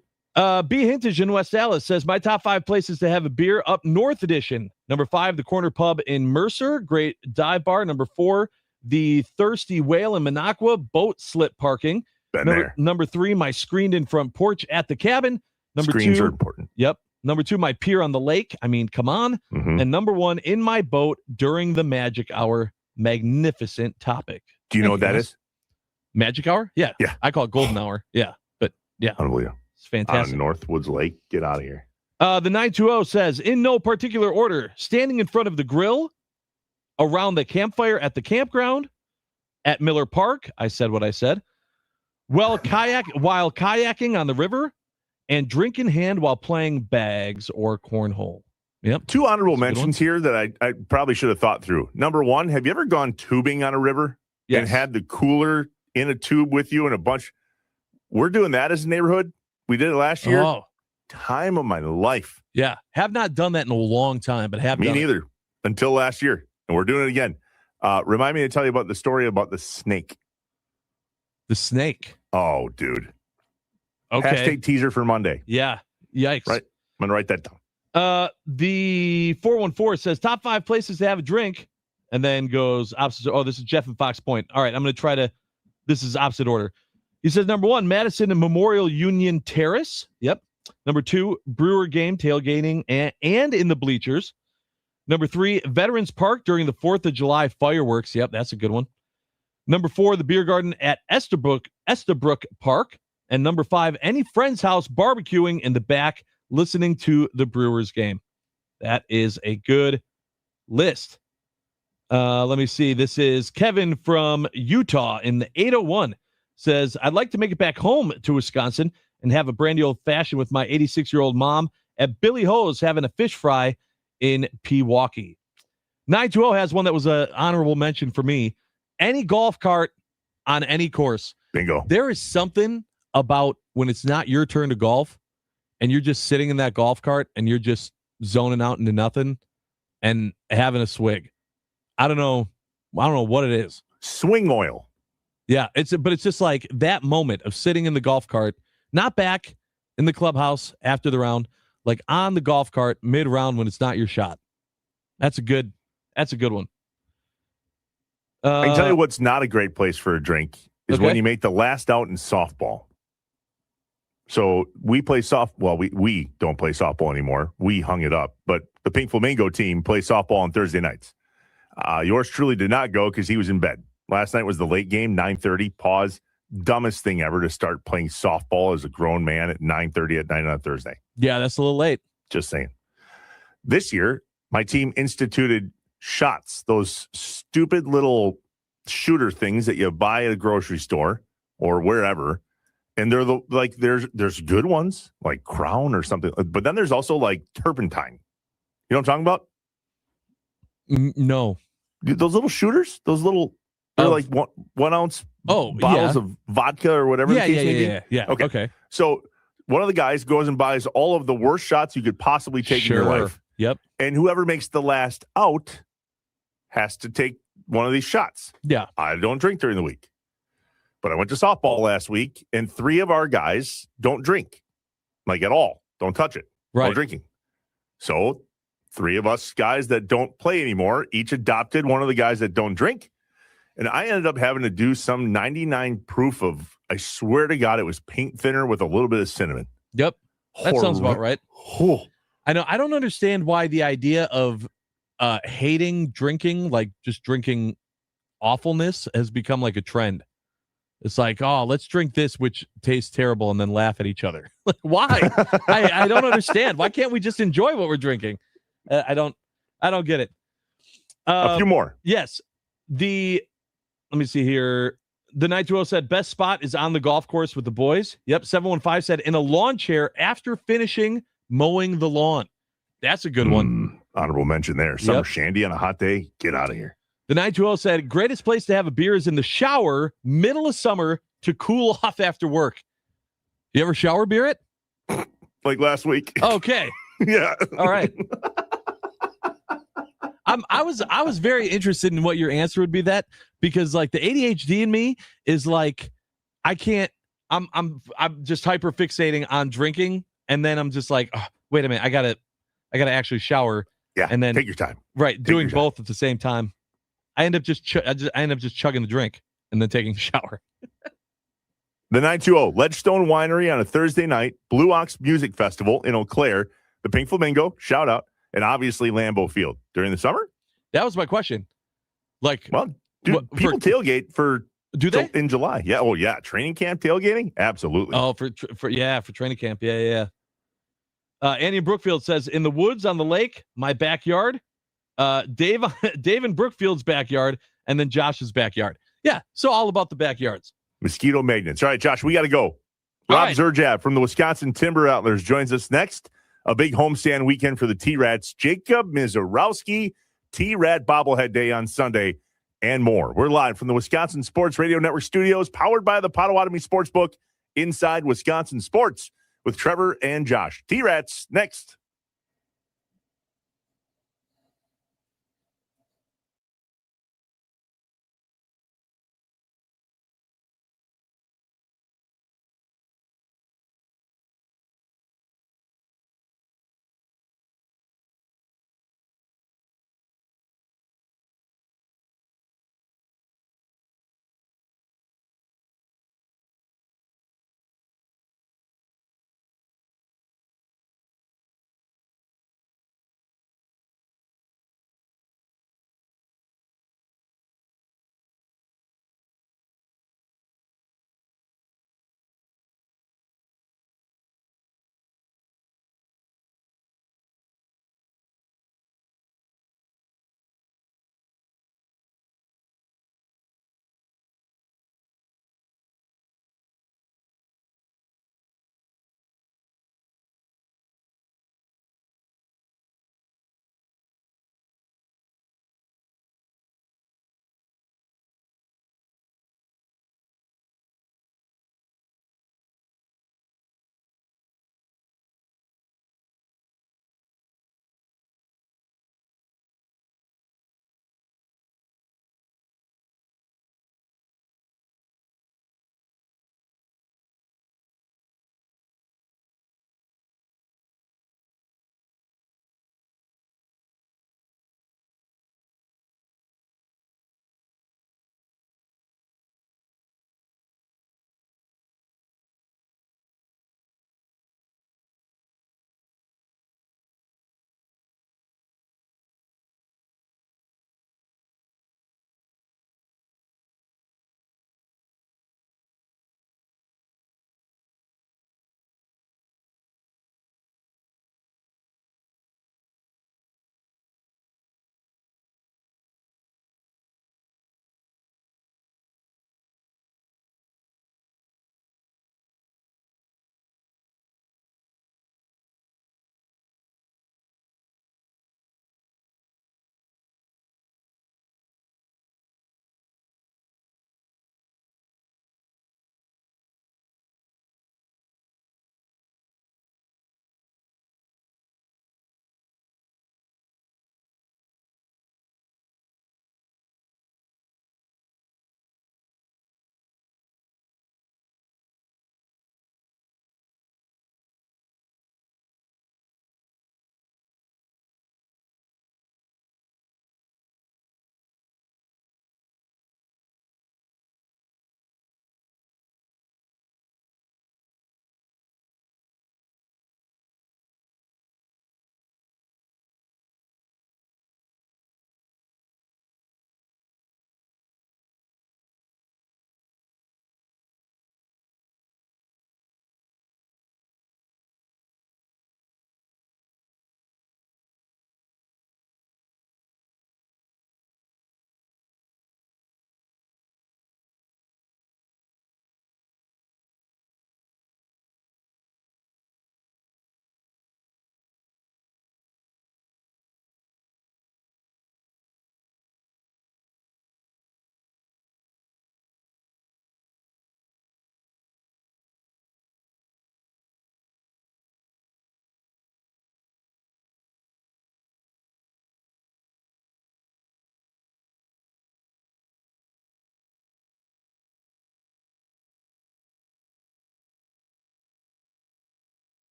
B Hintage in West Dallas says my top 5 places to have a beer up north edition. Number 5, the Corner Pub in Mercer, great dive bar. Number 4, the Thirsty Whale in Minocqua, boat slip parking. Number 3, my screened in front porch at the cabin. Screens are important. Yep. Number 2, my pier on the lake. I mean, come on. And number 1, in my boat during the magic hour. Magnificent topic. Do you know what that is? Magic hour? Yeah. Yeah. I call it golden hour. Yeah. But yeah. Unbelievable. It's fantastic. Northwoods Lake. Get out of here. The 920 says, in no particular order, standing in front of the grill, around the campfire at the campground, at Miller Park. I said what I said. While kayaking on the river, and drink in hand while playing bags or cornhole. Yep. 2 honorable mentions here that I probably should have thought through. Number 1, have you ever gone tubing on a river and had the cooler in a tube with you and a bunch? We're doing that as a neighborhood. We did it last year. Oh. Time of my life. Yeah. Have not done that in a long time, but have Me done neither. Until last year. And we're doing it again. Remind me to tell you about the story about the snake. The snake. Oh, dude. Okay. Hashtag teaser for Monday. Yeah. Yikes. Right. I'm going to write that down. The 414 says top 5 places to have a drink, and then goes opposite. Oh, this is Jeff and Fox Point. All right. I'm going to try to, this is opposite order. He says number 1, Madison and Memorial Union Terrace. Yep. Number 2, Brewer game, tailgating, and in the bleachers. Number 3, Veterans Park during the 4th of July fireworks. Yep, that's a good one. Number 4, the beer garden at Estabrook Park. And number 5, any friend's house barbecuing in the back, listening to the Brewers game. That is a good list. Let me see. This is Kevin from Utah in the 801. Says, I'd like to make it back home to Wisconsin and have a brandy old fashioned with my 86-year-old mom at Billy Ho's having a fish fry in Pewaukee. 920 has one that was an honorable mention for me. Any golf cart on any course. Bingo. There is something about when it's not your turn to golf and you're just sitting in that golf cart and you're just zoning out into nothing and having a swig. I don't know what it is. Swing oil. Yeah, it's just like that moment of sitting in the golf cart, not back in the clubhouse after the round, like on the golf cart mid-round when it's not your shot. That's a good one. I can tell you what's not a great place for a drink is when you make the last out in softball. So we play softball. We don't play softball anymore. We hung it up. But the Pink Flamingo team plays softball on Thursday nights. Yours truly did not go because he was in bed. Last night was the late game, 9:30. Pause. Dumbest thing ever to start playing softball as a grown man at 9:30 at night on a Thursday. Yeah, that's a little late. Just saying. This year, my team instituted shots, those stupid little shooter things that you buy at a grocery store or wherever. And they're there's good ones like Crown or something. But then there's also like turpentine. You know what I'm talking about? No. Those little shooters, they're like 1 ounce bottles of vodka or whatever the case may be. Yeah. Okay. So one of the guys goes and buys all of the worst shots you could possibly take in your life. Yep. And whoever makes the last out has to take one of these shots. Yeah. I don't drink during the week. But I went to softball last week, and 3 of our guys don't drink, like at all. Don't touch it. Right. No drinking. So 3 of us guys that don't play anymore each adopted one of the guys that don't drink. And I ended up having to do some 99 proof of, I swear to God, it was paint thinner with a little bit of cinnamon. Yep. That sounds about right. Oh. I know. I don't understand why the idea of hating drinking, like just drinking awfulness, has become like a trend. It's like, oh, let's drink this, which tastes terrible, and then laugh at each other. Like, why? I don't understand. Why can't we just enjoy what we're drinking? I don't get it. A few more. Yes. Let me see here. The 920 said best spot is on the golf course with the boys. Yep. 715 said in a lawn chair after finishing mowing the lawn. That's a good one. Honorable mention there. Summer shandy on a hot day. Get out of here. The 920 said greatest place to have a beer is in the shower, middle of summer, to cool off after work. You ever shower beer it? Like last week. Okay. Yeah. All right. I was very interested in what your answer would be, that because like the ADHD in me is like I'm just hyper fixating on drinking, and then I'm just like, oh, wait a minute, I gotta actually shower. Yeah, and then take your time. Right, doing both at the same time. I end up just chugging the drink and then taking a shower. The 920 Ledgestone Winery on a Thursday night, Blue Ox Music Festival in Eau Claire, the Pink Flamingo, shout out, and obviously Lambeau Field. During the summer? That was my question. Like, well, dude, people tailgate for in July. Yeah. Oh, yeah. Training camp tailgating? Absolutely. Oh, for training camp. Yeah. Andy in Brookfield says, in the woods on the lake, my backyard, Dave in Brookfield's backyard, and then Josh's backyard. Yeah. So all about the backyards. Mosquito magnets. All right, Josh, we got to go. Rob Zerjab from the Wisconsin Timber Outfitters joins us next. A big homestand weekend for the T-Rats. Jacob Mizorowski, T-Rat bobblehead day on Sunday, and more. We're live from the Wisconsin Sports Radio Network studios, powered by the Potawatomi Sportsbook, inside Wisconsin Sports with Trevor and Josh. T-Rats next.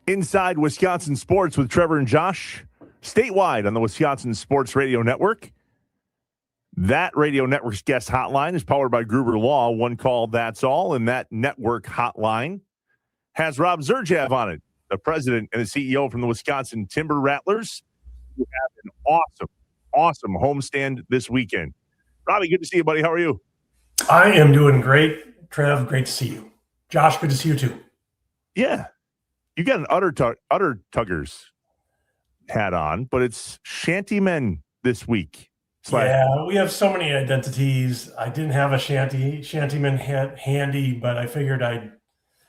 Inside Wisconsin Sports with Trevor and Josh, statewide on the Wisconsin Sports Radio Network. That radio network's guest hotline is powered by Gruber Law. One call, that's all. And that network hotline has Rob Zurjav on it, the president and the CEO from the Wisconsin Timber Rattlers, who have an awesome homestand this weekend. Robbie, good to see you, buddy. How are you? I am doing great. Trev, great to see you. Josh, good to see you too. Yeah. You got an Utter Tuggers hat on, but it's Shantymen this week. Yeah, we have so many identities. I didn't have a Shantyman hat handy, but I figured I'd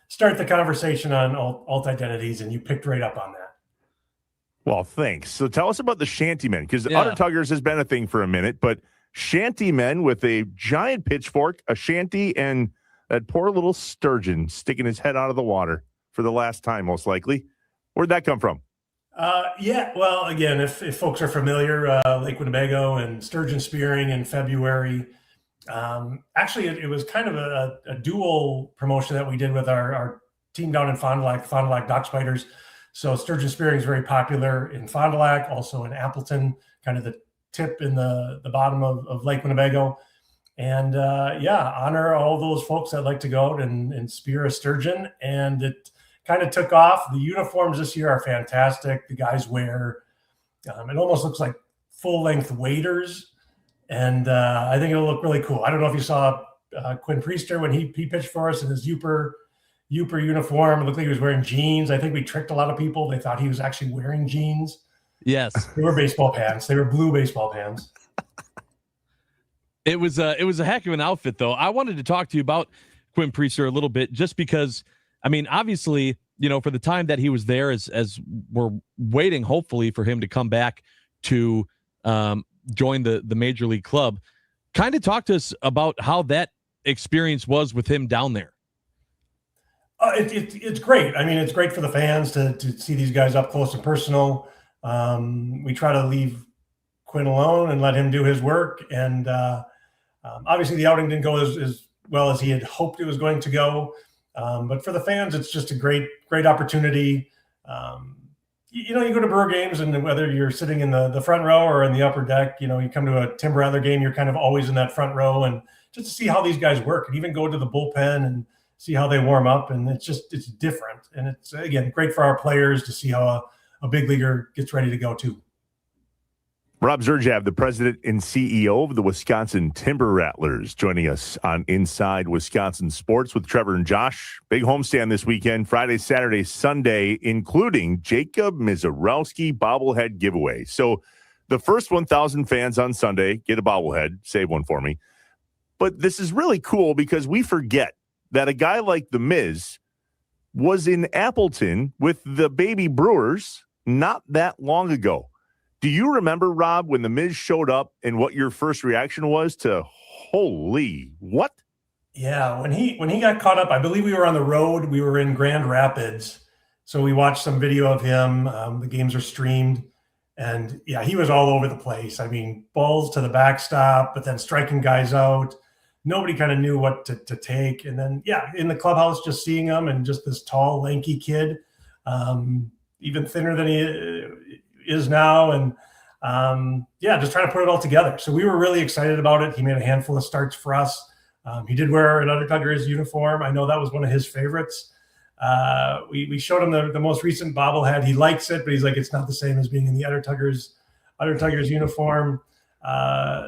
start the conversation on alt identities, and you picked right up on that. Well, thanks. So tell us about the Shantymen, because Utter Tuggers has been a thing for a minute, but Shantymen with a giant pitchfork, a shanty, and that poor little sturgeon sticking his head out of the water for the last time, most likely. Where'd that come from? Yeah, well, again, if folks are familiar, Lake Winnebago and sturgeon spearing in February. Actually, it was kind of a dual promotion that we did with our team down in Fond du Lac Dock Spiders. So sturgeon spearing is very popular in Fond du Lac, also in Appleton, kind of the tip in the bottom of Lake Winnebago. And honor all those folks that like to go out and spear a sturgeon. And it kind of took off. The uniforms this year are fantastic. The guys wear, it almost looks like full-length waders. And I think it'll look really cool. I don't know if you saw Quinn Priester when he pitched for us in his Uper uniform. It looked like he was wearing jeans. I think we tricked a lot of people. They thought he was actually wearing jeans. Yes. They were baseball pants. They were blue baseball pants. It was a heck of an outfit, though. I wanted to talk to you about Quinn Priester a little bit, just because, I mean, obviously, for the time that he was there, as we're waiting, hopefully, for him to come back to join the major league club. Kind of talk to us about how that experience was with him down there. It's great. I mean, it's great for the fans to see these guys up close and personal. We try to leave Quinn alone and let him do his work. And obviously the outing didn't go as well as he had hoped it was going to go. But for the fans, it's just a great opportunity. You go to Brewer games, and whether you're sitting in the front row or in the upper deck, you come to a Timber Rattler game, you're kind of always in that front row, and just to see how these guys work, and even go to the bullpen and see how they warm up. And it's different. And it's, again, great for our players to see how a big leaguer gets ready to go too. Rob Zurjav, the president and CEO of the Wisconsin Timber Rattlers, joining us on Inside Wisconsin Sports with Trevor and Josh. Big homestand this weekend, Friday, Saturday, Sunday, including Jacob Mizorowski bobblehead giveaway. So the first 1,000 fans on Sunday get a bobblehead. Save one for me. But this is really cool because we forget that a guy like the Miz was in Appleton with the baby Brewers not that long ago. Do you remember, Rob, when the Miz showed up and what your first reaction was to holy what? Yeah, when he got caught up, I believe we were on the road. We were in Grand Rapids. So we watched some video of him. The games are streamed. And yeah, he was all over the place. I mean, balls to the backstop, but then striking guys out. Nobody kind of knew what to take. And then, yeah, in the clubhouse, just seeing him and just this tall, lanky kid, even thinner than he is now. And just trying to put it all together. So we were really excited about it. He made a handful of starts for us. He did wear an Utter Tuggers uniform. I know that was one of his favorites. We showed him the most recent bobblehead. He likes it, but he's like, it's not the same as being in the Utter Tuggers uniform.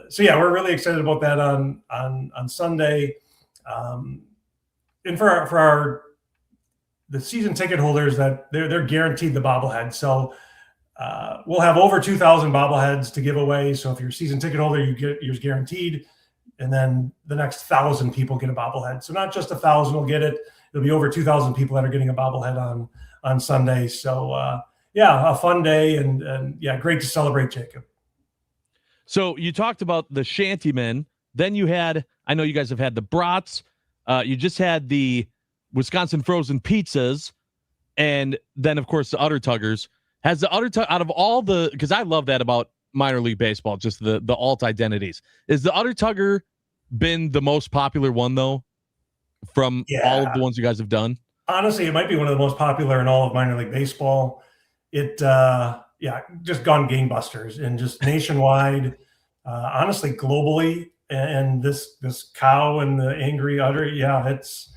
So yeah, we're really excited about that on Sunday. And for the season ticket holders, that they're guaranteed the bobblehead. So we'll have over 2,000 bobbleheads to give away. So if you're a season ticket holder, you get yours guaranteed. And then the next 1,000 people get a bobblehead. So not just 1,000 will get it. It'll be over 2,000 people that are getting a bobblehead on Sunday. So a fun day and great to celebrate Jacob. So you talked about the Shantymen. Then you had, I know you guys have had the brats. You just had the Wisconsin frozen pizzas. And then, of course, the Utter Tuggers. Has the out of all the, because I love that about minor league baseball, just the alt identities. Is the Utter Tugger been the most popular one, though, from all of the ones you guys have done? Honestly, it might be one of the most popular in all of minor league baseball. It, just gone gangbusters and just nationwide, honestly, globally. And this cow and the angry udder, it's.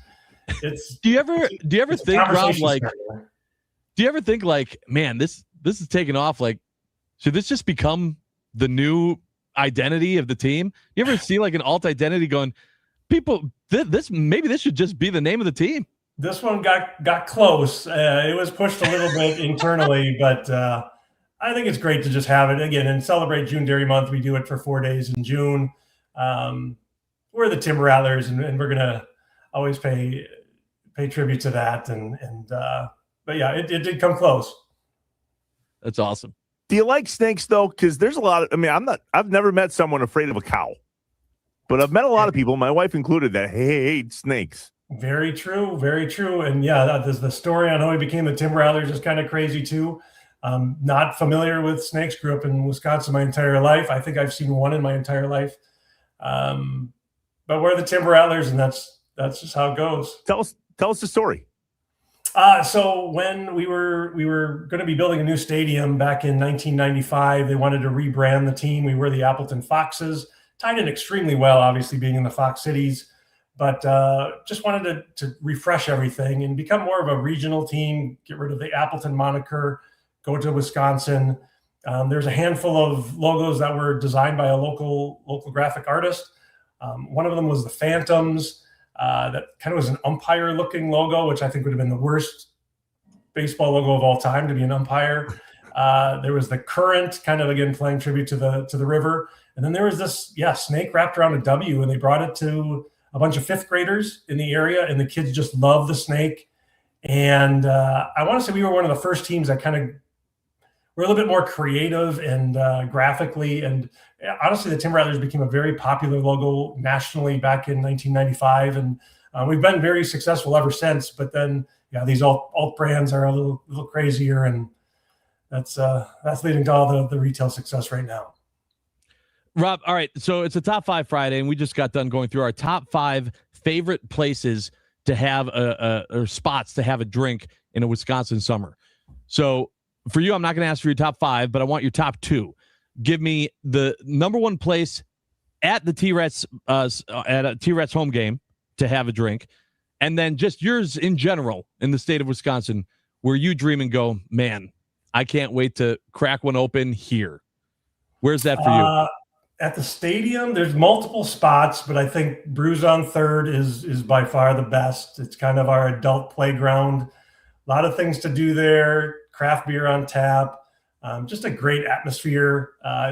Do you ever think, Rob, like, starter. do you ever think like, man, this is taking off? Like, should this just become the new identity of the team? You ever see like an alt identity going, people, this should just be the name of the team? This one got close. It was pushed a little bit internally, but I think it's great to just have it again and celebrate June Dairy Month. We do it for 4 days in June. We're the Timber Rattlers, and we're gonna always pay tribute to that. But yeah, it did come close. That's awesome. Do you like snakes though? Because there's a lot of. I've never met someone afraid of a cow, but I've met a lot of people, my wife included, that hate snakes. Very true, very true. And yeah, the story on how he became the Timber Rattlers is kind of crazy too. Not familiar with snakes. Grew up in Wisconsin my entire life. I think I've seen one in my entire life. But we're the Timber Rattlers, and that's just how it goes. Tell us the story. So when we were going to be building a new stadium back in 1995, they wanted to rebrand the team. We were the Appleton Foxes, tied in extremely well, obviously being in the Fox cities. But just wanted to refresh everything and become more of a regional team, get rid of the Appleton moniker, go to Wisconsin. There's a handful of logos that were designed by a local graphic artist. One of them was the Phantoms. That kind of was an umpire-looking logo, which I think would have been the worst baseball logo of all time to be an umpire. There was the Current, kind of, again, playing tribute to the river. And then there was this, snake wrapped around a W, and they brought it to a bunch of fifth graders in the area, and the kids just loved the snake. And I want to say we were one of the first teams that kind of were a little bit more creative and graphically. And honestly, the Timber Rattlers became a very popular logo nationally back in 1995. And we've been very successful ever since. But then, these alt brands are a little crazier. And that's leading to all the retail success right now. Rob, all right, so it's a Top 5 Friday, and we just got done going through our top 5 favorite places to have or spots to have a drink in a Wisconsin summer. So for you, I'm not going to ask for your top 5, but I want your top 2. Give me the number 1 place at the T-Rats at a T-Rats home game to have a drink, and then just yours in general in the state of Wisconsin where you dream and go, man, I can't wait to crack one open here. Where's that for you? At the stadium, there's multiple spots, but I think Brews on Third is by far the best. It's kind of our adult playground. A lot of things to do there. Craft beer on tap. Just a great atmosphere.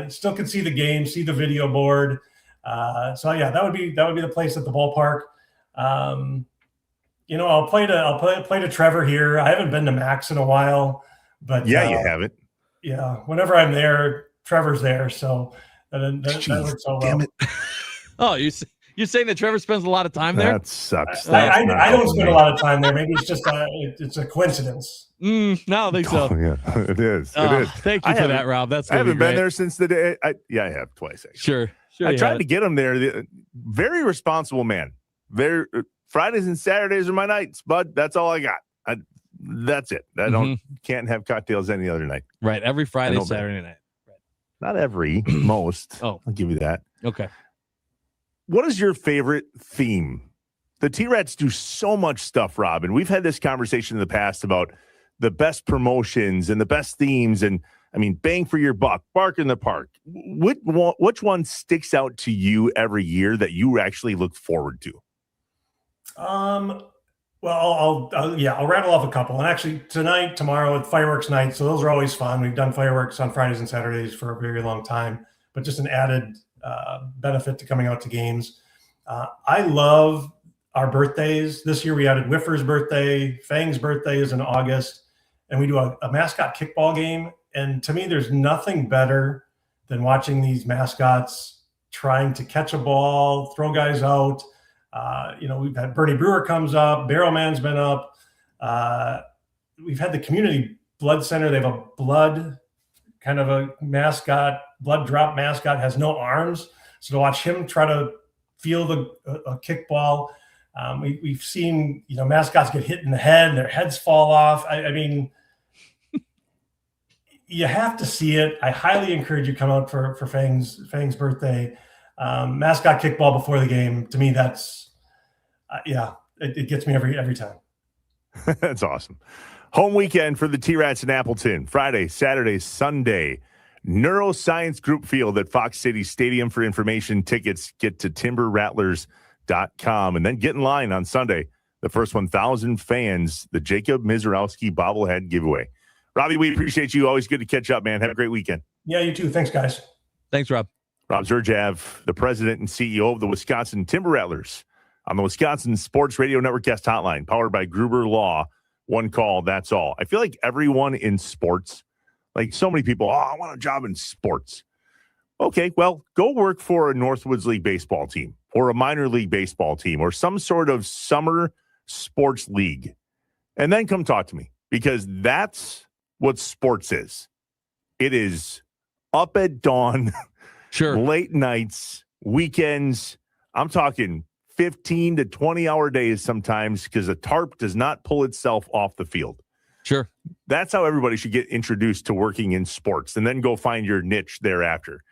Still can see the game, see the video board. That would be the place at the ballpark. I'll play to Trevor here. I haven't been to Max in a while, but you haven't. Yeah, whenever I'm there, Trevor's there. So. That works so well. Damn it. Oh, you're saying that Trevor spends a lot of time there? That sucks. I don't spend a lot of time there. Maybe it's just it's a coincidence. No, I think so. Oh, yeah, it is. It is. Thank you for that, Rob. I haven't been there since the day. I have twice. Actually. Sure. I tried to get him there. Very responsible man. Very Fridays and Saturdays are my nights, bud. That's all I got. That's it. I can't have cocktails any other night. Right. Every Friday, Saturday night. Not every, most. Oh, I'll give you that. Okay. What is your favorite theme? The T-Rats do so much stuff, Rob, and we've had this conversation in the past about the best promotions and the best themes, and bang for your buck, bark in the park. Which one sticks out to you every year that you actually look forward to? Well, I'll rattle off a couple. And actually, tomorrow, it's fireworks night, so those are always fun. We've done fireworks on Fridays and Saturdays for a very long time, but just an added benefit to coming out to games. I love our birthdays. This year, we added Whiffer's birthday, Fang's birthday is in August, and we do a mascot kickball game. And to me, there's nothing better than watching these mascots trying to catch a ball, throw guys out. We've had Bernie Brewer comes up, Barrelman's been up. We've had the community blood center. They have a blood kind of a mascot, blood drop mascot, has no arms. So to watch him try to field a kickball, We've seen, mascots get hit in the head and their heads fall off. I mean, you have to see it. I highly encourage you to come out for Fang's birthday. Mascot kickball before the game. To me, that's, it gets me every time. That's awesome. Home weekend for the T-Rats in Appleton. Friday, Saturday, Sunday. Neuroscience Group Field at Fox City Stadium. For information, tickets, get to timberrattlers.com. And then get in line on Sunday. The first 1,000 fans, the Jacob Mizorowski bobblehead giveaway. Robbie, we appreciate you. Always good to catch up, man. Have a great weekend. Yeah, you too. Thanks, guys. Thanks, Rob. Rob Zerjav, the president and CEO of the Wisconsin Timber Rattlers, on the Wisconsin Sports Radio Network guest hotline, powered by Gruber Law. One call, that's all. I feel like everyone in sports, like so many people, I want a job in sports. Okay, well, go work for a Northwoods League baseball team or a minor league baseball team or some sort of summer sports league. And then come talk to me, because that's what sports is. It is up at dawn, late nights, weekends. I'm talking 15 to 20-hour days sometimes, because a tarp does not pull itself off the field. Sure. That's how everybody should get introduced to working in sports, and then go find your niche thereafter.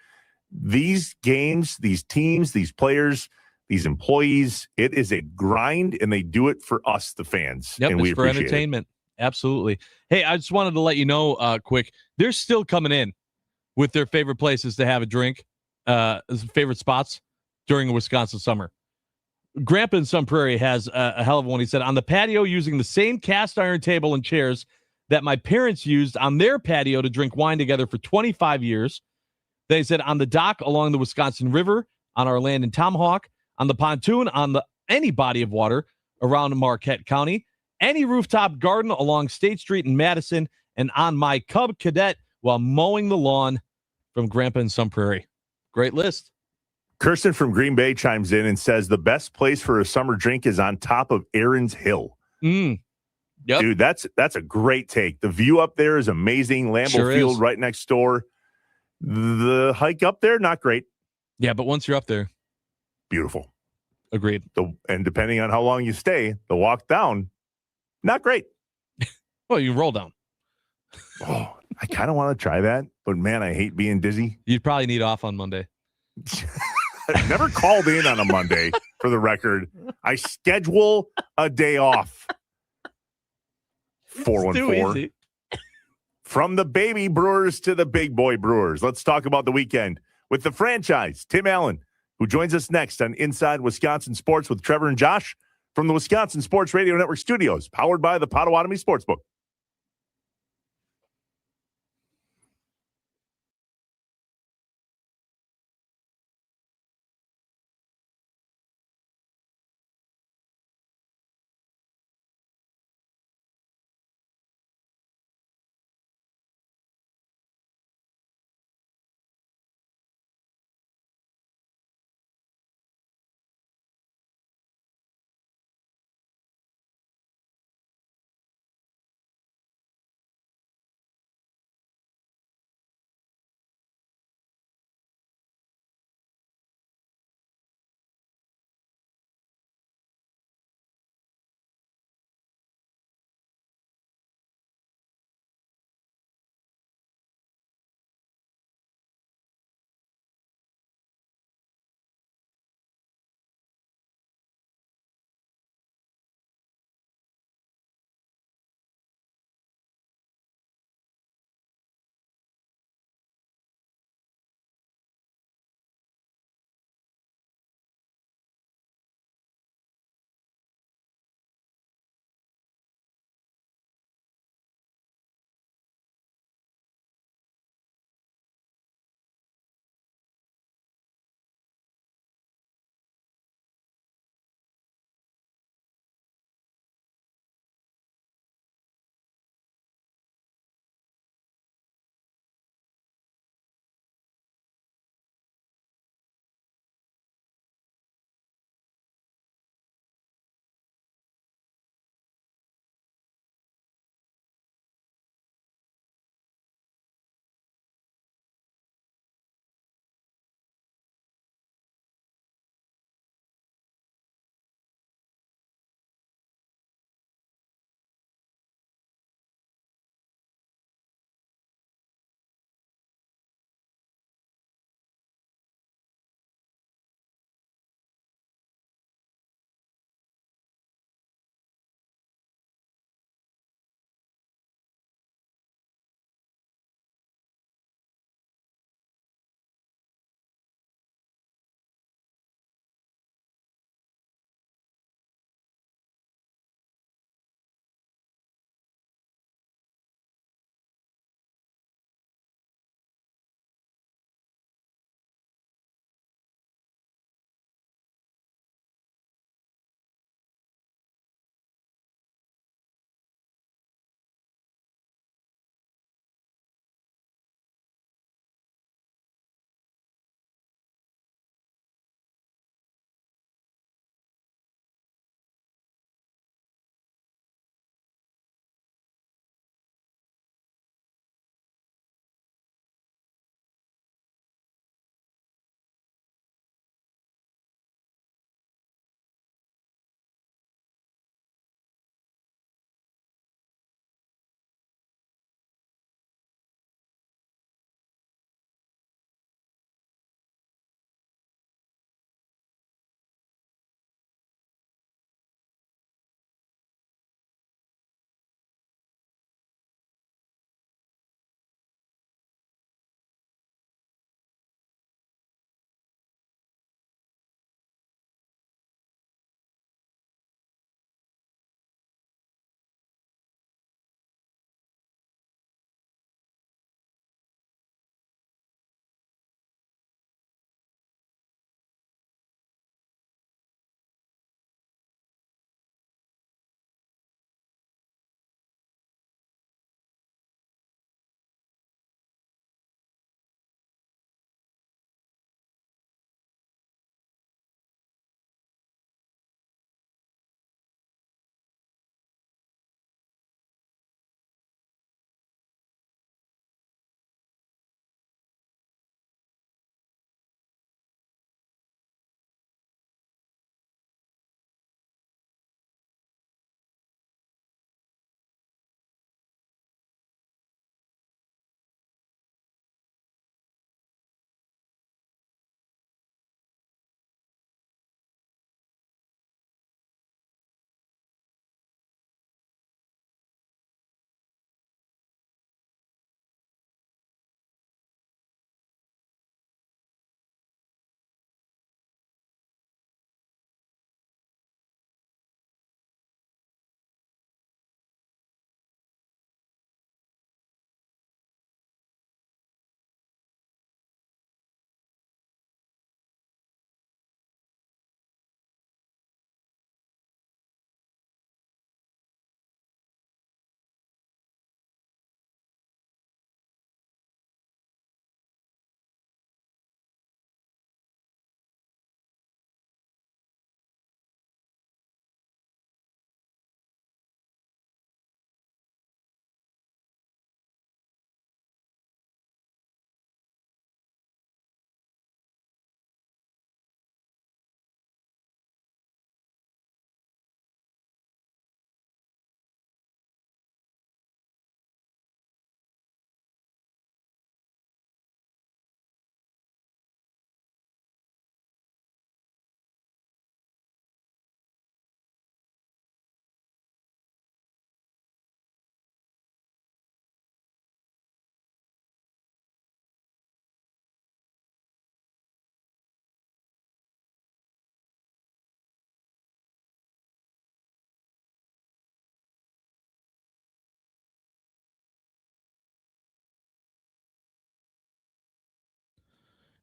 These games, these teams, these players, these employees, it is a grind, and they do it for us, the fans. Yep, and we it's for appreciate entertainment. Absolutely. Hey, I just wanted to let you know quick, they're still coming in with their favorite places to have a drink, favorite spots during the Wisconsin summer. Grandpa in Sun Prairie has a hell of a one. He said, on the patio, using the same cast iron table and chairs that my parents used on their patio to drink wine together for 25 years. They said, on the dock along the Wisconsin River, on our land in Tomahawk, on the pontoon, on any body of water around Marquette County, any rooftop garden along State Street in Madison, and on my Cub Cadet while mowing the lawn. From Grandpa in Sun Prairie. Great list. Kirsten from Green Bay chimes in and says the best place for a summer drink is on top of Aaron's Hill. Yep. Dude, that's a great take. The view up there is amazing. Lambeau Sure Field is. right next door. The hike up there, not great. Yeah, but once you're up there, beautiful. Agreed. And depending on how long you stay, the walk down, not great. Well, you roll down. Oh, I kind of want to try that, but man, I hate being dizzy. You'd probably need off on Monday. I've never called in on a Monday, for the record. I schedule a day off. 414. From the baby Brewers to the big boy Brewers. Let's talk about the weekend with the franchise, Tim Allen, who joins us next on Inside Wisconsin Sports with Trevor and Josh from the Wisconsin Sports Radio Network studios, powered by the Potawatomi Sportsbook.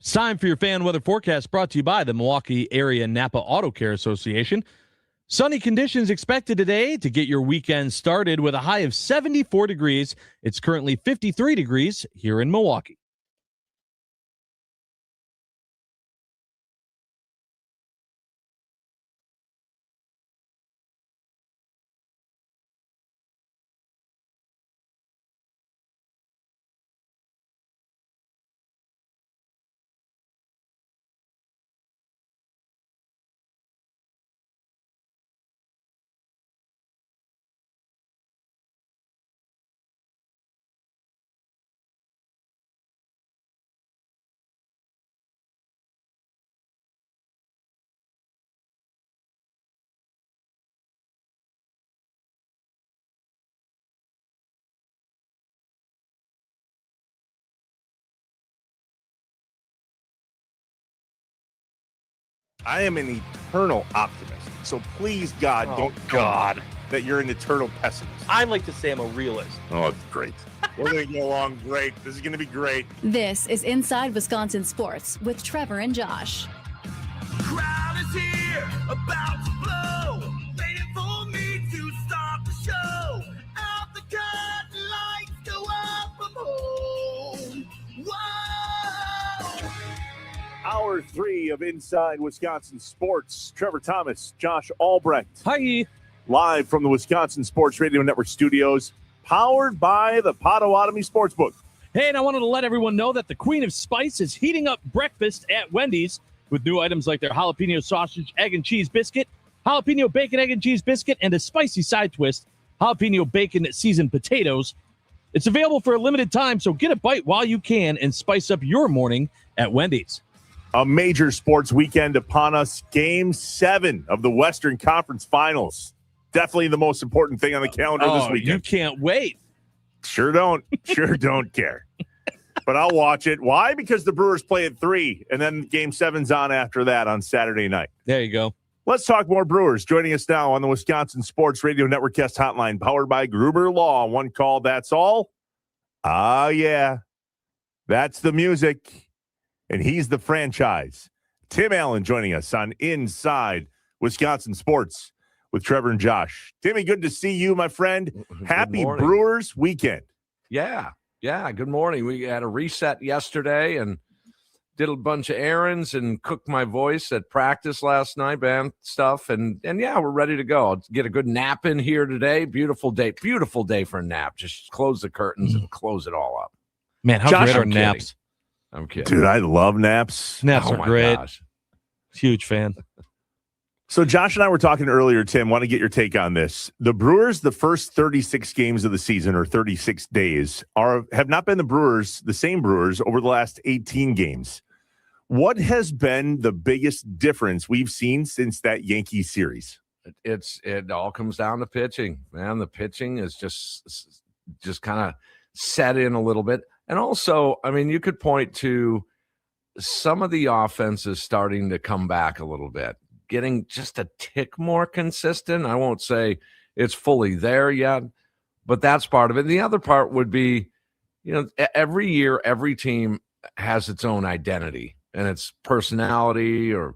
It's time for your fan weather forecast brought to you by the Milwaukee Area Napa Auto Care Association. Sunny conditions expected today to get your weekend started with a high of 74 degrees. It's currently 53 degrees here in Milwaukee. I am an eternal optimist. So please, God, don't tell me that you're an eternal pessimist. I like to say I'm a realist. Oh, it's great. We're going to get along great. This is going to be great. This is Inside Wisconsin Sports with Trevor and Josh. Crowd is here, about to blow, waiting for me to start the show. Out the curtain, lights go up, I'm home. Whoa! Hour 3 of Inside Wisconsin Sports. Trevor Thomas, Josh Albrecht. Hi. Live from the Wisconsin Sports Radio Network studios, powered by the Potawatomi Sportsbook. Hey, and I wanted to let everyone know that the Queen of Spice is heating up breakfast at Wendy's with new items like their jalapeno sausage, egg and cheese biscuit, jalapeno bacon, egg and cheese biscuit, and a spicy side twist, jalapeno bacon seasoned potatoes. It's available for a limited time, so get a bite while you can and spice up your morning at Wendy's. A major sports weekend upon us. Game 7 of the Western Conference Finals. Definitely the most important thing on the calendar this weekend. You can't wait. Sure don't care. But I'll watch it. Why? Because the Brewers play at 3, and then Game 7's on after that on Saturday night. There you go. Let's talk more Brewers. Joining us now on the Wisconsin Sports Radio Network guest hotline, powered by Gruber Law. One call, that's all. Ah, yeah. That's the music. And he's the franchise. Tim Allen joining us on Inside Wisconsin Sports with Trevor and Josh. Timmy, good to see you, my friend. Happy Brewers weekend. Yeah. Good morning. We had a reset yesterday and did a bunch of errands and cooked my voice at practice last night, band stuff. And yeah, we're ready to go. I'll get a good nap in here today. Beautiful day for a nap. Just close the curtains and close it all up. Man, how Josh, great are I'm naps? I'm kidding. Dude, I love naps. Naps are great. Gosh. Huge fan. So Josh and I were talking earlier, Tim, want to get your take on this. The Brewers, the first 36 games of the season or 36 days have not been the same Brewers over the last 18 games. What has been the biggest difference we've seen since that Yankees series? It all comes down to pitching, man. The pitching is just kind of set in a little bit. And also, I mean, you could point to some of the offenses starting to come back a little bit, getting just a tick more consistent. I won't say it's fully there yet, but that's part of it. And the other part would be, every year, every team has its own identity and its personality or,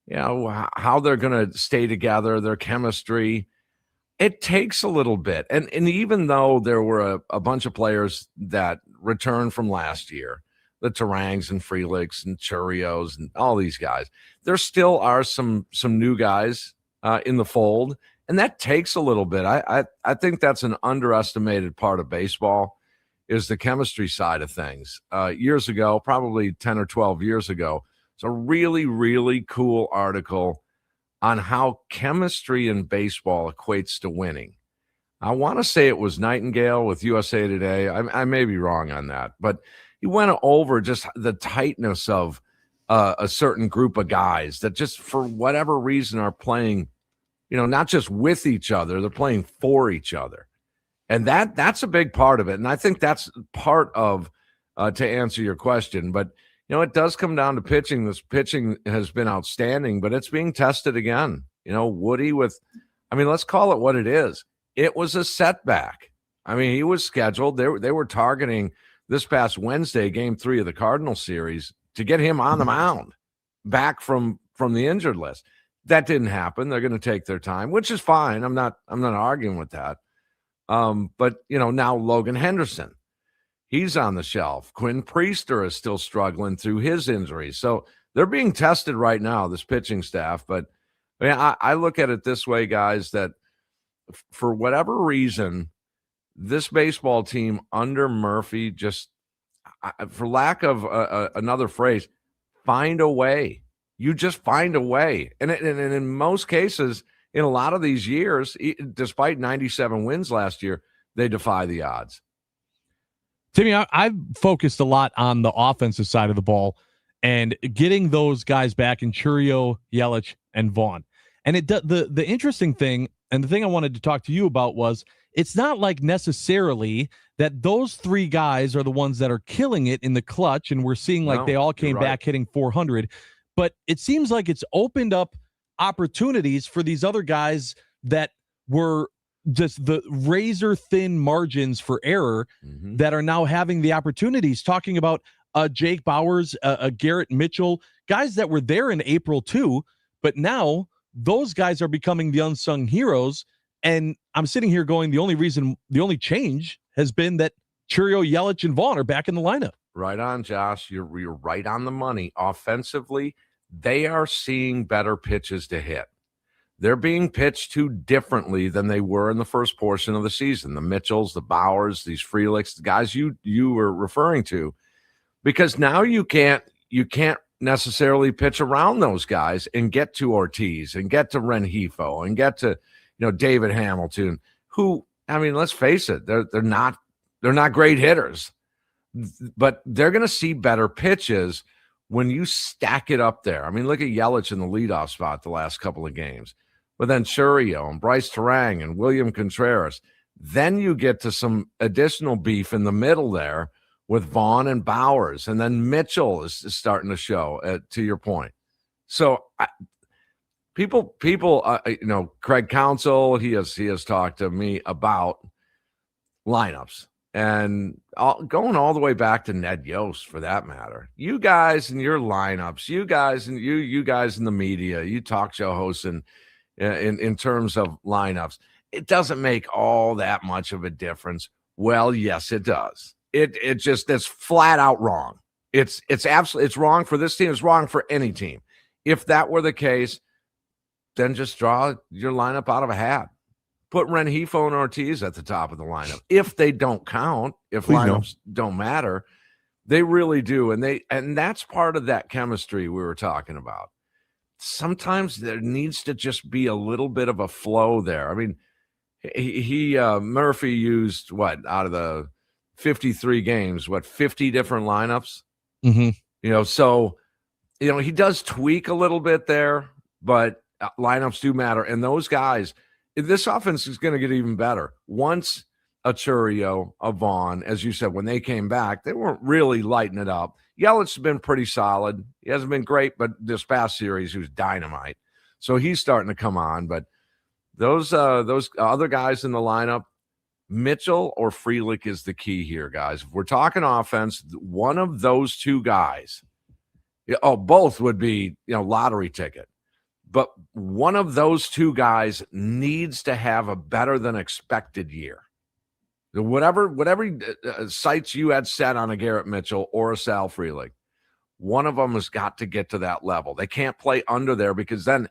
how they're going to stay together, their chemistry. It takes a little bit. And even though there were a bunch of players that returned from last year, the Tarangs and Freliks and Churios and all these guys, there still are some new guys in the fold, and that takes a little bit. I think that's an underestimated part of baseball is the chemistry side of things. Years ago, probably 10 or 12 years ago, it's a really, really cool article on how chemistry in baseball equates to winning. I want to say it was Nightingale with USA Today. I may be wrong on that, but he went over just the tightness of a certain group of guys that just for whatever reason are playing, not just with each other, they're playing for each other. And that's a big part of it. And I think that's part of, to answer your question, but it does come down to pitching. This pitching has been outstanding, but it's being tested again. Woody let's call it what it is. It was a setback. I mean, he was scheduled. They were targeting this past Wednesday, game 3 of the Cardinal series, to get him on the mound back from the injured list. That didn't happen. They're going to take their time, which is fine. I'm not arguing with that. But now Logan Henderson, he's on the shelf. Quinn Priester is still struggling through his injuries. So they're being tested right now, this pitching staff. But I look at it this way, guys, that for whatever reason, this baseball team under Murphy just, for lack of another phrase, find a way. You just find a way. And in most cases, in a lot of these years, despite 97 wins last year, they defy the odds. Timmy, I've focused a lot on the offensive side of the ball and getting those guys back in Chourio, Yelich, and Vaughn. And the interesting thing, and the thing I wanted to talk to you about, was it's not like necessarily that those three guys are the ones that are killing it in the clutch, and we're seeing like they all came back hitting 400. But it seems like it's opened up opportunities for these other guys that were just the razor thin margins for error that are now having the opportunities. Talking about Jake Bauers, Garrett Mitchell, guys that were there in April too, but now those guys are becoming the unsung heroes. And I'm sitting here going, the only change has been that Chourio, Yelich, and Vaughn are back in the lineup. Right on, Josh. You're right on the money. Offensively, they are seeing better pitches to hit. They're being pitched to differently than they were in the first portion of the season. The Mitchells, the Bauers, these Frelichs, the guys you were referring to, because now you can't necessarily pitch around those guys and get to Ortiz and get to Rengifo and get to David Hamilton, who, I mean, let's face it, they're not great hitters, but they're going to see better pitches when you stack it up there. I mean, look at Yelich in the leadoff spot the last couple of games, but then Chourio and Bryce Terang and William Contreras. Then you get to some additional beef in the middle there with Vaughn and Bauers, and then Mitchell is starting to show, to your point. So people, Craig Counsell, he has talked to me about lineups. And going all the way back to Ned Yost, for that matter. You guys and your lineups, you guys and you guys in the media, you talk show hosts in terms of lineups, it doesn't make all that much of a difference. Well, yes, it does. It's flat out wrong. It's wrong for this team. It's wrong for any team. If that were the case, then just draw your lineup out of a hat. Put Rengifo and Ortiz at the top of the lineup. If they don't count, if lineups don't matter, they really do. And that's part of that chemistry we were talking about. Sometimes there needs to just be a little bit of a flow there. I mean, Murphy used out of the 53 games, 50 different lineups? Mm-hmm. So he does tweak a little bit there, but lineups do matter. And those guys, this offense is going to get even better. Once a Chourio, a Vaughn, as you said, when they came back, they weren't really lighting it up. Yelich has been pretty solid. He hasn't been great, but this past series, he was dynamite. So he's starting to come on. But those other guys in the lineup, Mitchell or Frelick is the key here, guys. If we're talking offense, one of those two guys, both would be, lottery ticket. But one of those two guys needs to have a better than expected year. Whatever sights you had set on a Garrett Mitchell or a Sal Frelick, one of them has got to get to that level. They can't play under there, because then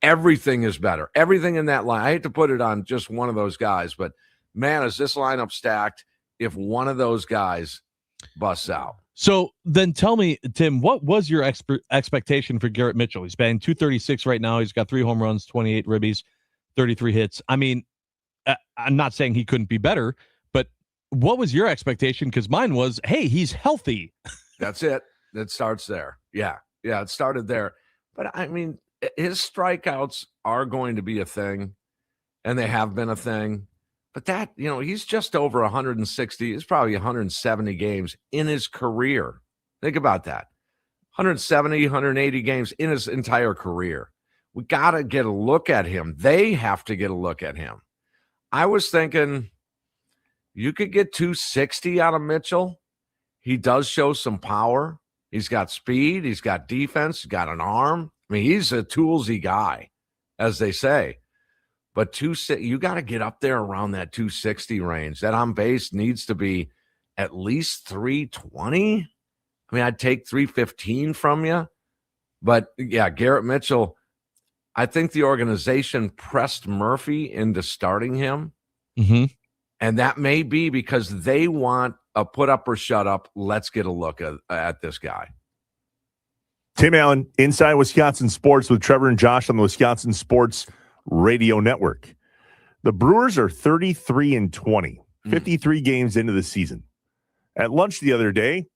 everything is better. Everything in that line. I hate to put it on just one of those guys, but man, is this lineup stacked if one of those guys busts out. So then tell me, Tim, what was your expectation for Garrett Mitchell? He's batting .236 right now. He's got 3 home runs, 28 ribbies, 33 hits. I mean, I'm not saying he couldn't be better, but what was your expectation? Because mine was, hey, he's healthy. That's it. That starts there. Yeah, it started there. But, I mean, his strikeouts are going to be a thing, and they have been a thing. But that, he's just over 160. It's probably 170 games in his career. Think about that. 170, 180 games in his entire career. We got to get a look at him. They have to get a look at him. I was thinking you could get 260 out of Mitchell. He does show some power. He's got speed. He's got defense. He's got an arm. I mean, he's a toolsy guy, as they say. But you got to get up there around that 260 range. That on base needs to be at least 320. I mean, I'd take 315 from you. But, yeah, Garrett Mitchell, I think the organization pressed Murphy into starting him. Mm-hmm. And that may be because they want a put up or shut up. Let's get a look at this guy. Tim Allen, Inside Wisconsin Sports with Trevor and Josh on the Wisconsin Sports Radio Network. The Brewers are 33-20, 53 games into the season. At lunch the other day,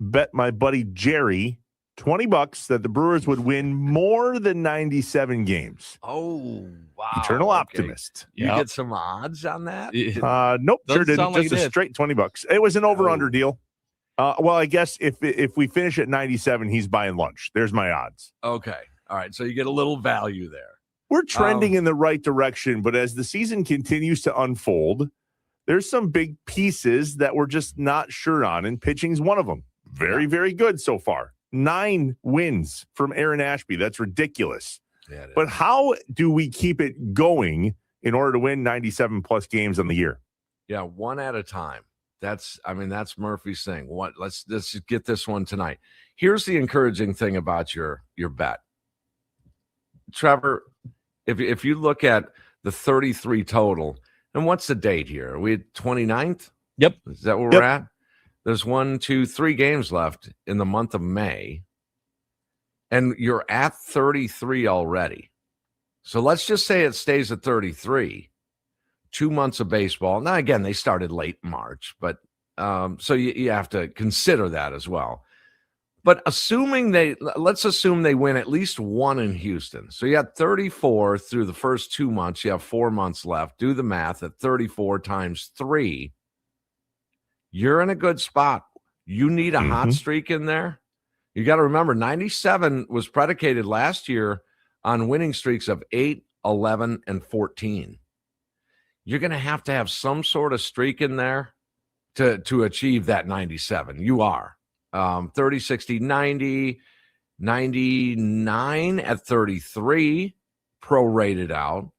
bet my buddy Jerry $20 that the Brewers would win more than 97 games. Oh, wow. Eternal optimist. You get some odds on that? Nope, sure didn't. Just a straight $20. It was an over-under deal. Well, I guess if we finish at 97, he's buying lunch. There's my odds. Okay. All right. So you get a little value there. We're trending in the right direction, but as the season continues to unfold, there's some big pieces that we're just not sure on, and pitching's one of them. Very, very good so far. 9 wins from Aaron Ashby. That's ridiculous. Yeah, but how do we keep it going in order to win 97-plus games on the year? Yeah, one at a time. That's Murphy's thing. Let's get this one tonight. Here's the encouraging thing about your bet. Trevor, if you look at the 33 total, and what's the date here? Are we at 29th? Yep. Is that where we're at? There's 1, 2, 3 games left in the month of May, and you're at 33 already. So let's just say it stays at 33. 2 months of baseball. Now, again, they started late March, but so you have to consider that as well. But let's assume they win at least one in Houston. So you had 34 through the first 2 months. You have 4 months left. Do the math at 34 times 3. You're in a good spot. You need a hot streak in there. You got to remember, 97 was predicated last year on winning streaks of 8, 11, and 14. You're going to have some sort of streak in there to achieve that 97. You are. 30, 60, 90, 99 at 33, prorated out.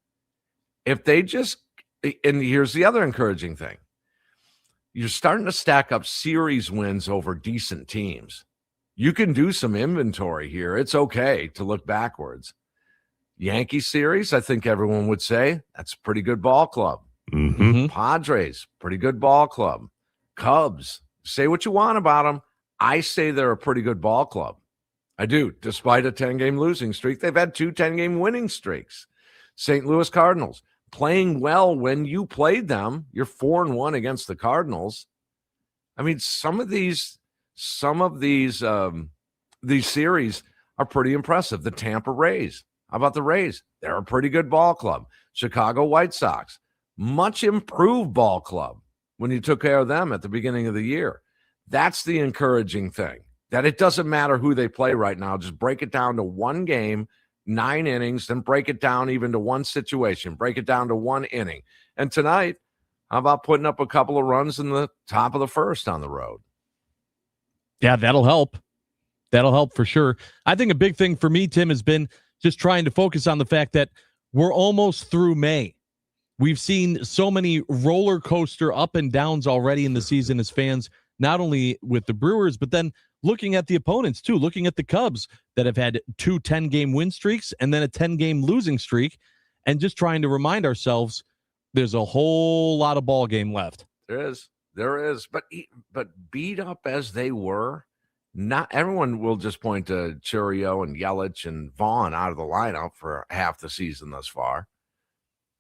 If they just, and here's the other encouraging thing. You're starting to stack up series wins over decent teams. You can do some inventory here. It's okay to look backwards. Yankee series, I think everyone would say that's a pretty good ball club. Padres, pretty good ball club. Cubs, say what you want about them. I say they're a pretty good ball club. I do. Despite a 10-game losing streak, they've had 2 10-game winning streaks. St. Louis Cardinals, playing well when you played them. You're 4-1 against the Cardinals. I mean, some of these series are pretty impressive. The Tampa Rays. How about the Rays? They're a pretty good ball club. Chicago White Sox, much improved ball club when you took care of them at the beginning of the year. That's the encouraging thing, that it doesn't matter who they play right now. Just break it down to one game, 9 innings, then break it down even to one situation, break it down to 1 inning. And tonight, how about putting up a couple of runs in the top of the first on the road? Yeah, that'll help. That'll help for sure. I think a big thing for me, Tim, has been just trying to focus on the fact that we're almost through May. We've seen so many roller coaster up and downs already in the season as fans, not only with the Brewers, but then looking at the opponents too, looking at the Cubs that have had 2 10-game win streaks and then a 10-game losing streak, and just trying to remind ourselves there's a whole lot of ball game left. There is. But beat up as they were, not everyone will just point to Churio and Yelich and Vaughn out of the lineup for half the season thus far.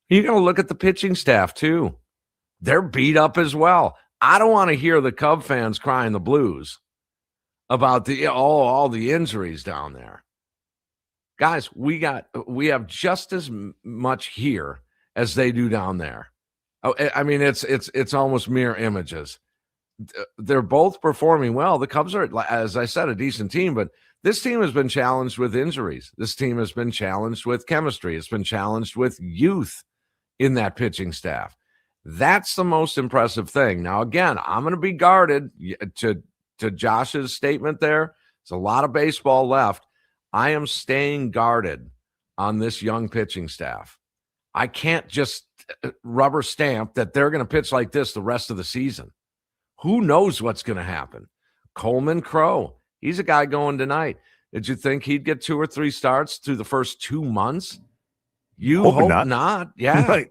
You got to look at the pitching staff too. They're beat up as well. I don't want to hear the Cub fans crying the blues about all the injuries down there. Guys, we have just as much here as they do down there. I mean, it's almost mirror images. They're both performing well. The Cubs are, as I said, a decent team, but this team has been challenged with injuries. This team has been challenged with chemistry. It's been challenged with youth in that pitching staff. That's the most impressive thing. Now, again, I'm going to be guarded to Josh's statement there. There's a lot of baseball left. I am staying guarded on this young pitching staff. I can't just rubber stamp that they're going to pitch like this the rest of the season. Who knows what's going to happen? Coleman Crow, he's a guy going tonight. Did you think he'd get 2 or 3 starts through the first 2 months? You hope not. Yeah. Right.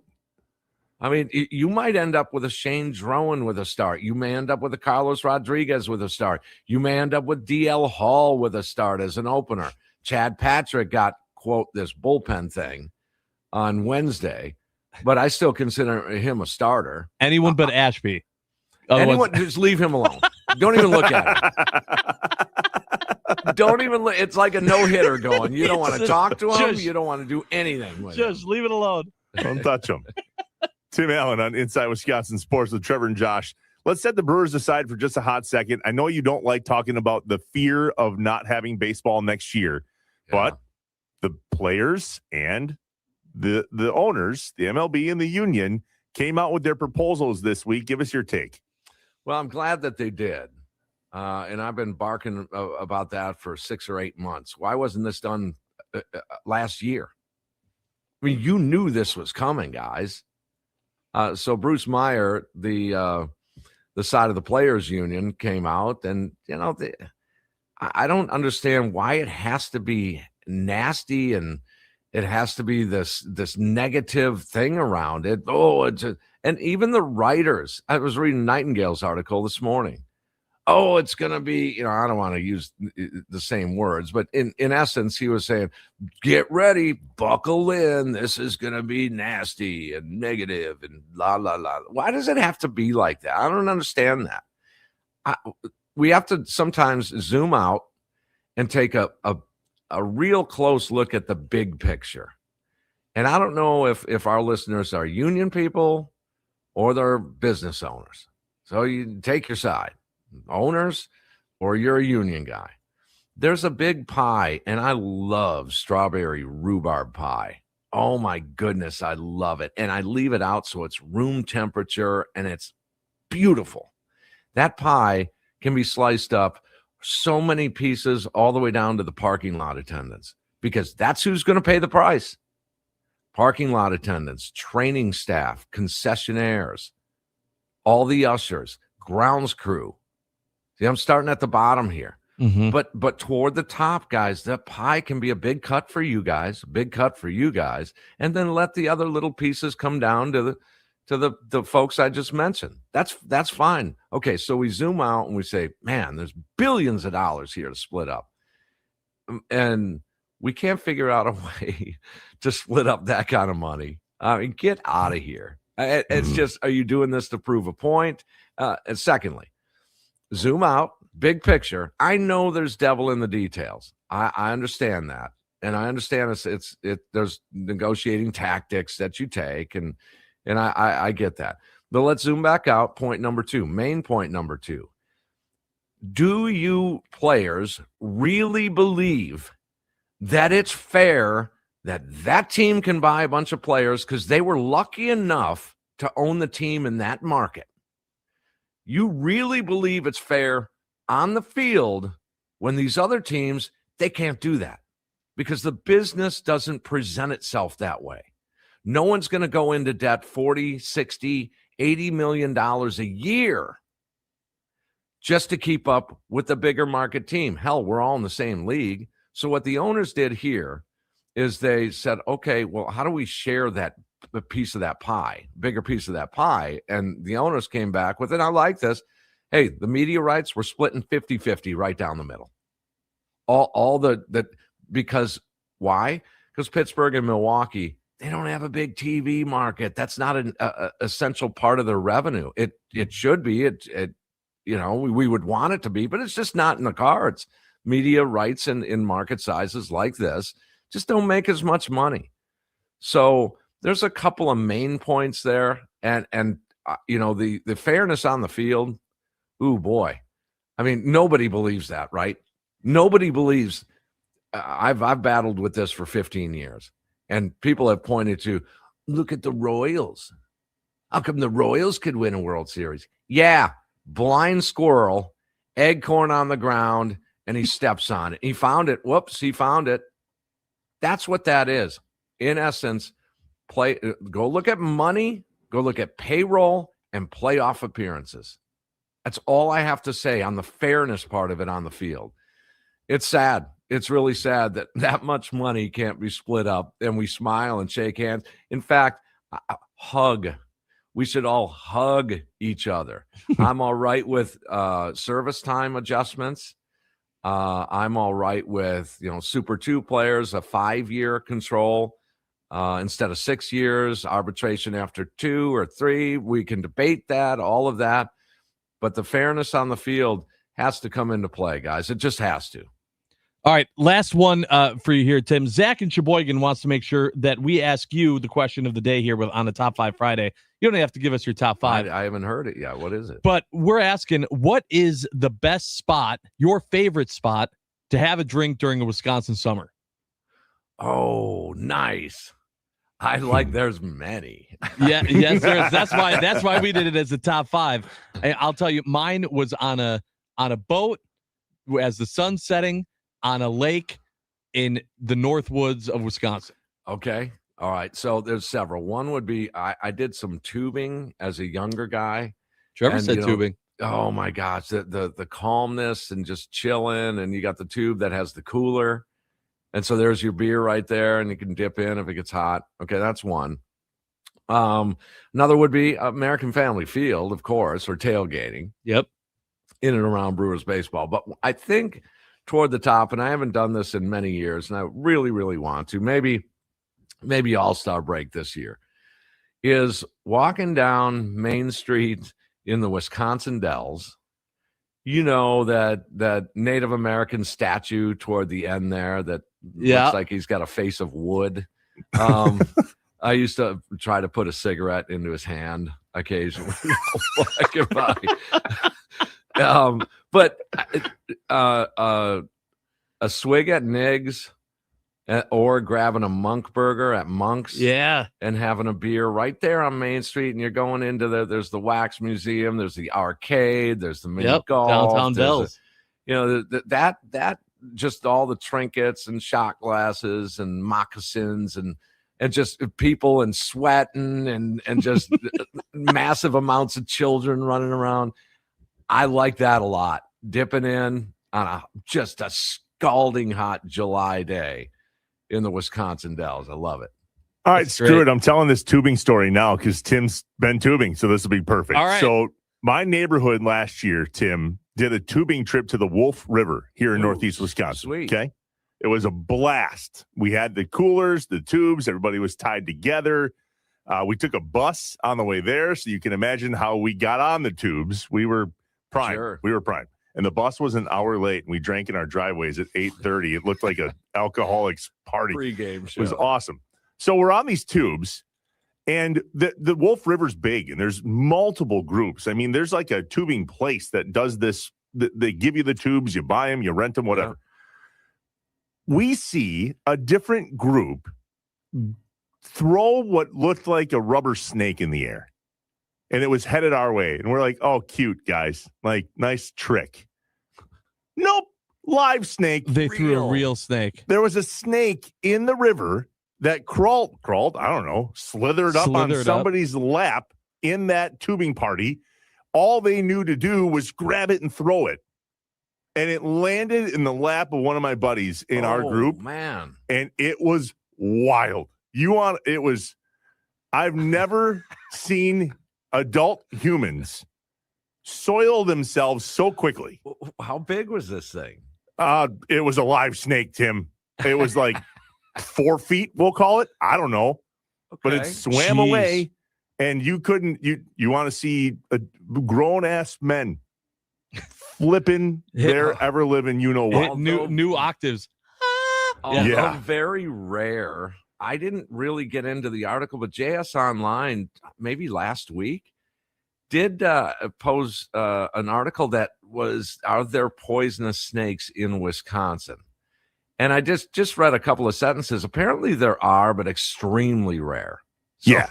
I mean, you might end up with a Shane Drowan with a start. You may end up with a Carlos Rodriguez with a start. You may end up with DL Hall with a start as an opener. Chad Patrick got, quote, this bullpen thing on Wednesday, but I still consider him a starter. Anyone but Ashby. Anyone, just leave him alone. Don't even look at him. Don't even look. It's like a no-hitter going. You don't want to talk to him. You don't want to do anything with him. Just leave it alone. Don't touch him. Tim Allen on Inside Wisconsin Sports with Trevor and Josh. Let's set the Brewers aside for just a hot second. I know you don't like talking about the fear of not having baseball next year, but the players and the owners, the MLB and the union, came out with their proposals this week. Give us your take. Well, I'm glad that they did. And I've been barking about that for 6 or 8 months. Why wasn't this done last year? I mean, you knew this was coming, guys. So Bruce Meyer, the side of the players union, came out, and I don't understand why it has to be nasty and it has to be this negative thing around it. And even the writers. I was reading Nightingale's article this morning. Oh, it's going to be, I don't want to use the same words, but in essence, he was saying, get ready, buckle in. This is going to be nasty and negative and la, la, la. Why does it have to be like that? I don't understand that. We have to sometimes zoom out and take a real close look at the big picture. And I don't know if our listeners are union people or they're business owners. So you take your side. Owners, or you're a union guy. There's a big pie, and I love strawberry rhubarb pie. Oh my goodness, I love it. And I leave it out so it's room temperature and it's beautiful. That pie can be sliced up so many pieces all the way down to the parking lot attendants, because that's who's going to pay the price. Parking lot attendants, training staff, concessionaires, all the ushers, grounds crew. See, I'm starting at the bottom here. Mm-hmm. But toward the top, guys, that pie can be a big cut for you guys, and then let the other little pieces come down to the folks I just mentioned. That's fine. Okay, so we zoom out and we say, man, there's billions of dollars here to split up. And we can't figure out a way to split up that kind of money. I mean, get out of here. It's just, are you doing this to prove a point? And secondly, zoom out, big picture. I know there's devil in the details. I understand that. And I understand there's negotiating tactics that you take, and I get that. But let's zoom back out. Point number 2, main point number 2. Do you players really believe that it's fair that team can buy a bunch of players because they were lucky enough to own the team in that market? You really believe it's fair on the field when these other teams, they can't do that because the business doesn't present itself that way. No one's going to go into debt $40, $60, $80 million a year just to keep up with the bigger market team. Hell, we're all in the same league. So what the owners did here is they said, okay, well, how do we share the piece of that pie, bigger piece of that pie? And the owners came back with it. I like this. Hey, the media rights, we're splitting 50-50 right down the middle. Because why? Because Pittsburgh and Milwaukee, they don't have a big TV market. That's not an essential part of their revenue. It should be. We would want it to be, but it's just not in the cards. Media rights in market sizes like this just don't make as much money. So there's a couple of main points there, and the fairness on the field. Ooh, boy. I mean, nobody believes that, right? Nobody believes. I've battled with this for 15 years, and people have pointed to, look at the Royals. How come the Royals could win a World Series? Yeah, blind squirrel, egg corn on the ground, and he steps on it. He found it. Whoops, he found it. That's what that is. In essence, go look at money, go look at payroll and playoff appearances. That's all I have to say on the fairness part of it on the field. It's sad. It's really sad that much money can't be split up, and we smile and shake hands. In fact, hug. We should all hug each other. I'm all right with service time adjustments. I'm all right with, Super 2 players, a 5-year control instead of 6 years, arbitration after 2 or 3. We can debate that, all of that. But the fairness on the field has to come into play, guys. It just has to. All right, last one for you here, Tim. Zach in Sheboygan wants to make sure that we ask you the question of the day here on the Top 5 Friday. You don't have to give us your top 5. I haven't heard it yet. What is it? But we're asking, what is the best spot, your favorite spot, to have a drink during a Wisconsin summer? Oh, nice. I like there's many. Yes, there is. That's why we did it as the top 5. I'll tell you, mine was on a boat as the sun's setting on a lake in the North Woods of Wisconsin. Okay. All right. So there's several. One would be I did some tubing as a younger guy. Trevor said tubing. Oh my gosh, the calmness and just chilling, and you got the tube that has the cooler. And so there's your beer right there, and you can dip in if it gets hot. Okay, that's one. Another would be American Family Field, of course, or tailgating. Yep. In and around Brewers baseball. But I think toward the top, and I haven't done this in many years, and I really, really want to, maybe All-Star break this year, is walking down Main Street in the Wisconsin Dells. That Native American statue toward the end there that looks like he's got a face of wood. I used to try to put a cigarette into his hand occasionally. But a swig at Nigg's or grabbing a Monk burger at Monk's, and having a beer right there on Main Street, and you're going into there's the Wax Museum, there's the arcade, there's the mini golf, downtown Dells. That just all the trinkets and shot glasses and moccasins and just people and sweating and just massive amounts of children running around. I like that a lot. Dipping in on just a scalding hot July day in the Wisconsin Dells. I love it. All right, screw it. I'm telling this tubing story now because Tim's been tubing, so this will be perfect. All right. So my neighborhood last year, Tim, did a tubing trip to the Wolf River here in Northeast Wisconsin. Sweet. Okay. It was a blast. We had the coolers, the tubes. Everybody was tied together. We took a bus on the way there, so you can imagine how we got on the tubes. We were prime. Sure. We were prime. And the bus was an hour late, and we drank in our driveways at 8:30. It looked like an alcoholics party. Pre-game show. It was awesome. So we're on these tubes, and the Wolf River's big, and there's multiple groups. I mean, there's like a tubing place that does this. They give you the tubes, you buy them, you rent them, whatever. Yeah. We see a different group throw what looked like a rubber snake in the air. And it was headed our way. And we're like, oh, cute, guys. Like, nice trick. Nope. Live snake. They threw a real snake. There was a snake in the river that crawled, I don't know, slithered up on somebody's lap in that tubing party. All they knew to do was grab it and throw it. And it landed in the lap of one of my buddies in our group. Man. And it was wild. I've never seen adult humans soil themselves so quickly. How big was this thing? It was a live snake, Tim. It was like 4 feet, we'll call it. I don't know. Okay. But it swam away, and you want to see grown-ass men flipping their ever-living you-know-what. New octaves. Although very rare. I didn't really get into the article, but JS Online, maybe last week, did pose an article that was, are there poisonous snakes in Wisconsin? And I just read a couple of sentences. Apparently there are, but extremely rare. So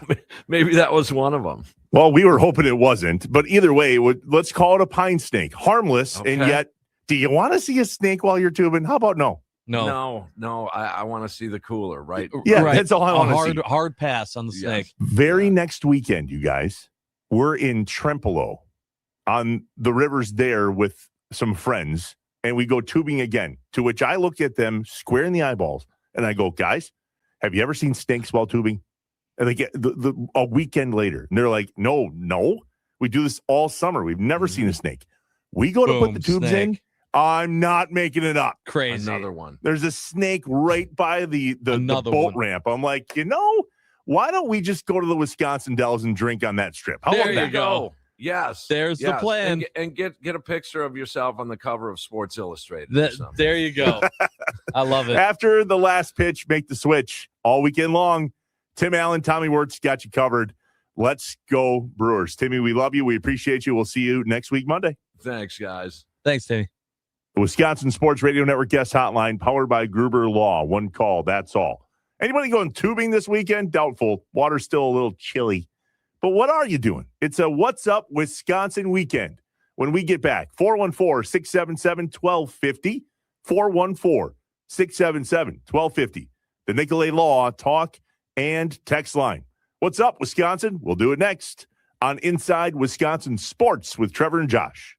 maybe that was one of them. Well, we were hoping it wasn't, but either way, let's call it a pine snake. Harmless, and yet Do you want to see a snake while you're tubing? How about no? No. I want to see the cooler, right? Yeah, Right. that's all I want to see. Hard pass on the snake. Very next weekend, you guys, we're in Trempolo on the rivers there with some friends, and we go tubing again, to which I look at them square in the eyeballs, and I go, guys, have you ever seen snakes while tubing? And they get a weekend later, and they're like, no, we do this all summer. We've never seen a snake. We go to put the tubes in. I'm not making it up. Crazy. Another one. There's a snake right by the boat ramp. I'm like, why don't we just go to the Wisconsin Dells and drink on that strip? How There about you that? go. Yes. There's the plan. And get a picture of yourself on the cover of Sports Illustrated. There you go. I love it. After the last pitch, make the switch all weekend long. Tim Allen, Tommy Wirtz got you covered. Let's go Brewers. Timmy, we love you. We appreciate you. We'll see you next week, Monday. Thanks, guys. Thanks, Timmy. The Wisconsin Sports Radio Network guest hotline powered by Gruber Law. One call, that's all. Anybody going tubing this weekend? Doubtful. Water's still a little chilly. But what are you doing? It's a What's Up Wisconsin weekend. When we get back, 414-677-1250, 414-677-1250. The Nicolay Law talk and text line. What's up, Wisconsin? We'll do it next on Inside Wisconsin Sports with Trevor and Josh.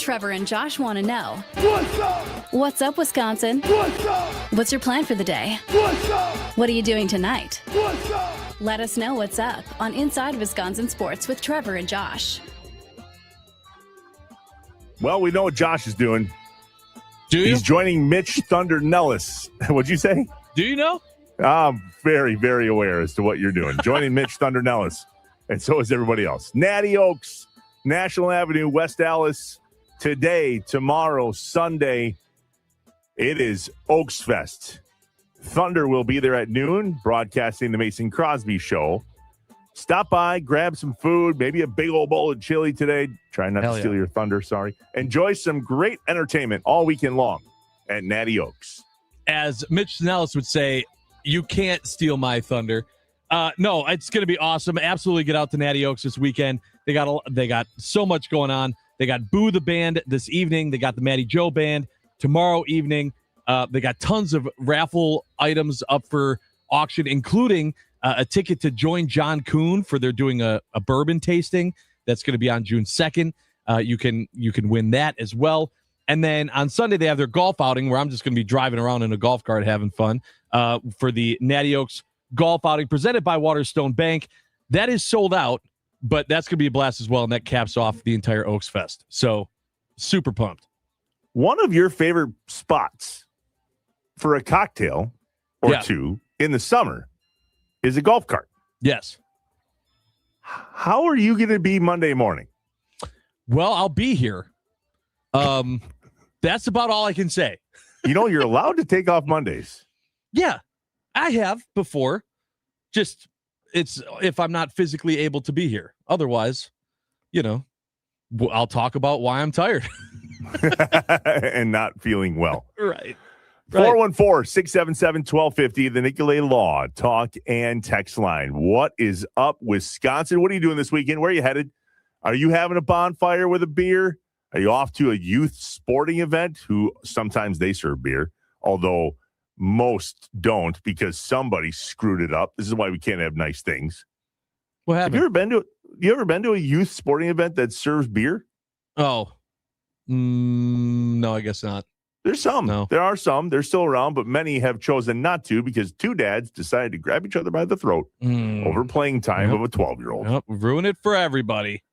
Trevor and Josh want to know. What's up? What's up, Wisconsin? What's up? What's your plan for the day? What's up? What are you doing tonight? What's up? Let us know what's up on Inside Wisconsin Sports with Trevor and Josh. Well, we know what Josh is doing. Do you? He's joining Mitch Thunder Nellis. What'd you say? Do you know? I'm very, very aware as to what you're doing. Joining Mitch Thunder Nellis. And so is everybody else. Natty Oaks, National Avenue, West Allis. Today, tomorrow, Sunday, it is Oaks Fest. Thunder will be there at noon, broadcasting the Mason Crosby Show. Stop by, grab some food, maybe a big old bowl of chili today. Try not to steal your thunder, sorry. Enjoy some great entertainment all weekend long at Natty Oaks. As Mitch Nellis would say, you can't steal my thunder. No, it's going to be awesome. Absolutely get out to Natty Oaks this weekend. They got so much going on. They got Boo the Band this evening. They got the Matty Joe Band tomorrow evening. They got tons of raffle items up for auction, including a ticket to join John Kuhn for they're doing a bourbon tasting. That's going to be on June 2nd. You can win that as well. And then on Sunday, they have their golf outing where I'm just going to be driving around in a golf cart having fun for the Natty Oaks golf outing presented by Waterstone Bank. That is sold out, but that's going to be a blast as well, and that caps off the entire Oaks Fest. So super pumped. One of your favorite spots for a cocktail or two in the summer is a golf cart. Yes. How are you going to be Monday morning? Well, I'll be here. That's about all I can say. You know, you're allowed to take off Mondays. Yeah, I have before. Just it's if I'm not physically able to be here. Otherwise, I'll talk about why I'm tired. And not feeling well. Right. 414-677-1250, the Nicolay Law talk and text line. What is up, Wisconsin? What are you doing this weekend? Where are you headed? Are you having a bonfire with a beer? Are you off to a youth sporting event? Who sometimes they serve beer, although most don't because somebody screwed it up. This is why we can't have nice things. What happened? Have you ever been to a youth sporting event that serves beer? Oh, no, I guess not. There's some. No. There are some. They're still around, but many have chosen not to because two dads decided to grab each other by the throat over playing time of a 12-year-old. Yep. Ruin it for everybody.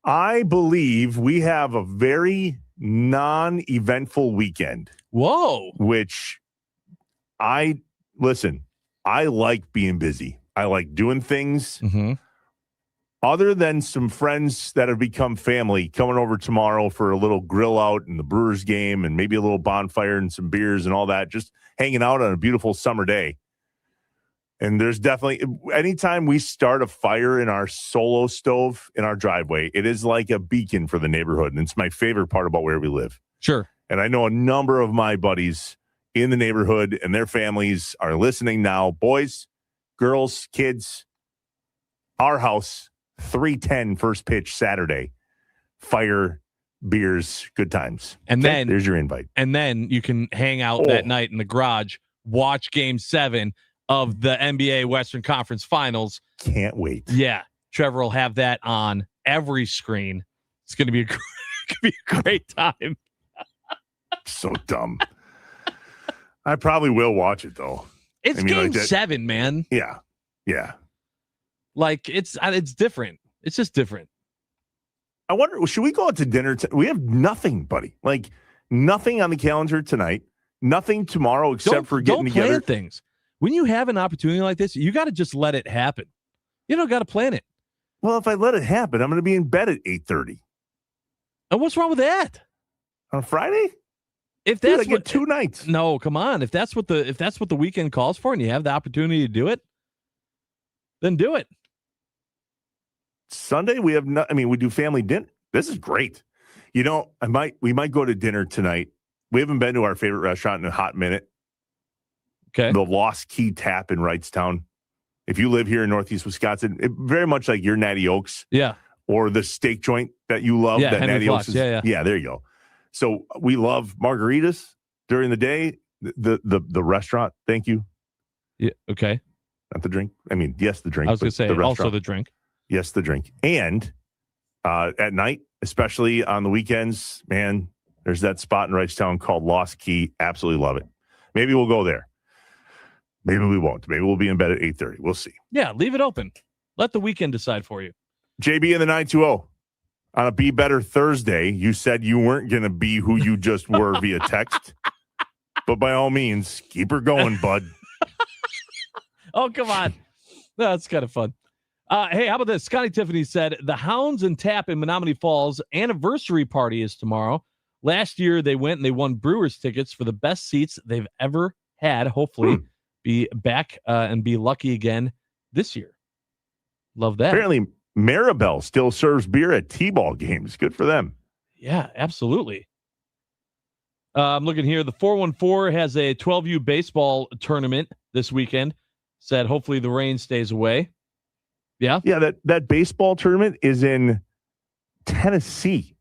I believe we have a very non-eventful weekend. Whoa. Which I like being busy. I like doing things. Mm-hmm. Other than some friends that have become family coming over tomorrow for a little grill out and the Brewers game and maybe a little bonfire and some beers and all that, just hanging out on a beautiful summer day. And there's definitely, anytime we start a fire in our solo stove in our driveway, it is like a beacon for the neighborhood. And it's my favorite part about where we live. Sure. And I know a number of my buddies in the neighborhood and their families are listening now. Boys, girls, kids, our house, 3:10 first pitch Saturday. Fire, beers, good times. And okay, then there's your invite. And then you can hang out that night in the garage, watch Game 7 of the NBA Western Conference Finals. Can't wait. Yeah, Trevor will have that on every screen. It's going to be a great time. So dumb. I probably will watch it though. It's Game 7, man. Yeah. Yeah. Like it's different. It's just different. I wonder, should we go out to dinner? We have nothing, buddy. Like nothing on the calendar tonight. Nothing tomorrow except for getting together. Plan things. When you have an opportunity like this, you got to just let it happen. You don't got to plan it. Well, if I let it happen, I'm going to be in bed at 8:30. And what's wrong with that? On Friday? If that's I get 2 nights. No, come on. If that's what the weekend calls for, and you have the opportunity to do it, then do it. Sunday we have we do family dinner. This is great. We might go to dinner tonight. We haven't been to our favorite restaurant in a hot minute. Okay. The Lost Key Tap in Wrightstown. If you live here in Northeast Wisconsin, very much like your Natty Oaks. Yeah. Or the steak joint that you love. Yeah, that Henry Natty Fox. Oaks is. Yeah, there you go. So we love margaritas during the day. The restaurant. Thank you. Yeah. Okay. Not the drink. I mean, yes, the drink. I was going to say the also the drink. Yes, the drink. And at night, especially on the weekends, man, there's that spot in Wrightstown called Lost Key. Absolutely love it. Maybe we'll go there. Maybe we won't. Maybe we'll be in bed at 8:30. We'll see. Yeah, leave it open. Let the weekend decide for you. JB in the 920 on a Be Better Thursday. You said you weren't going to be who you just were via text. But by all means, keep her going, bud. Oh, come on. That's kind of fun. Hey, how about this? Scotty Tiffany said, the Hounds and Tap in Menominee Falls anniversary party is tomorrow. Last year, they went and they won Brewers tickets for the best seats they've ever had. Hopefully, be back and be lucky again this year. Love that. Apparently, Maribel still serves beer at T-ball games. Good for them. Yeah, absolutely. I'm looking here. The 414 has a 12U baseball tournament this weekend. Said hopefully the rain stays away. Yeah. Yeah, that baseball tournament is in Tennessee.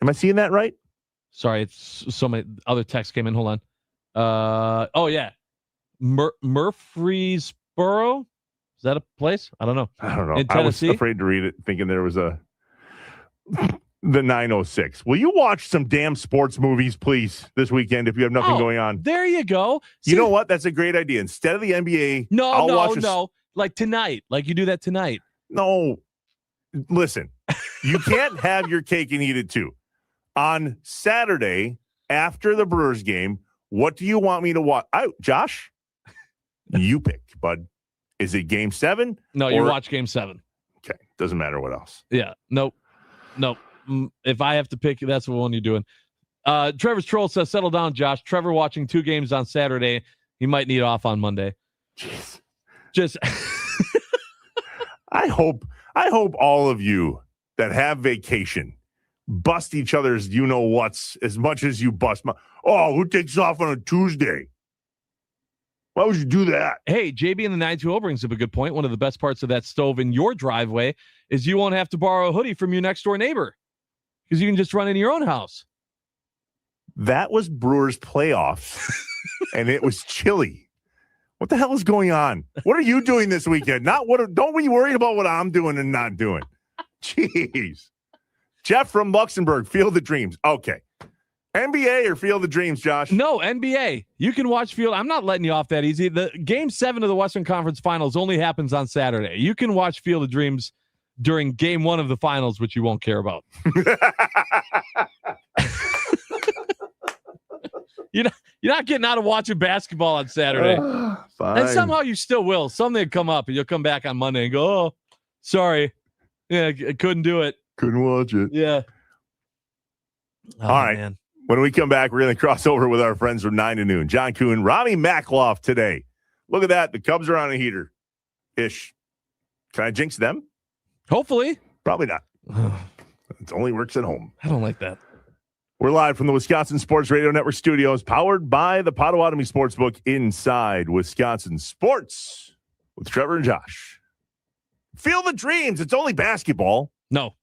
Am I seeing that right? Sorry, it's so many other texts came in. Hold on. Oh, yeah. Murfreesboro? Is that a place? I don't know. I don't know. In I was Tennessee? afraid to read it, thinking there was the 906. Will you watch some damn sports movies, please, this weekend if you have nothing going on? There you go. You know what? That's a great idea. Instead of the NBA, No. watch Like tonight. Like you do that tonight. No. Listen, you can't have your cake and eat it too. On Saturday, after the Brewers game, what do you want me to watch? Josh, you pick, bud. Is it Game 7? No, you watch Game 7. Okay. Doesn't matter what else. Yeah. Nope. If I have to pick, that's the one you're doing. Trevor's Troll says, settle down, Josh. Trevor watching 2 games on Saturday. He might need off on Monday. Jeez. Just I hope all of you that have vacation bust each other's you-know-whats as much as you bust my... Oh, who takes off on a Tuesday? Why would you do that? Hey, JB in the 920 brings up a good point. One of the best parts of that stove in your driveway is you won't have to borrow a hoodie from your next-door neighbor because you can just run in your own house. That was Brewers playoffs, and it was chilly. What the hell is going on? What are you doing this weekend? Don't be worried about what I'm doing and not doing. Jeez. Jeff from Luxembourg, Field of Dreams. Okay. NBA or Field of Dreams, Josh? No, NBA. You can watch Field. I'm not letting you off that easy. The Game 7 of the Western Conference Finals only happens on Saturday. You can watch Field of Dreams during Game 1 of the Finals, which you won't care about. You're not getting out of watching basketball on Saturday. Fine. And somehow you still will. Something will come up and you'll come back on Monday and go, oh, sorry. Yeah, I couldn't do it. Couldn't watch it. Yeah. All right. Man. When we come back, we're going to cross over with our friends from 9 to noon. John Kuhn, Rami Makloff today. Look at that. The Cubs are on a heater-ish. Can I jinx them? Hopefully. Probably not. It only works at home. I don't like that. We're live from the Wisconsin Sports Radio Network studios, powered by the Potawatomi Sportsbook inside Wisconsin Sports with Trevor and Josh. Feel the dreams. It's only basketball. No.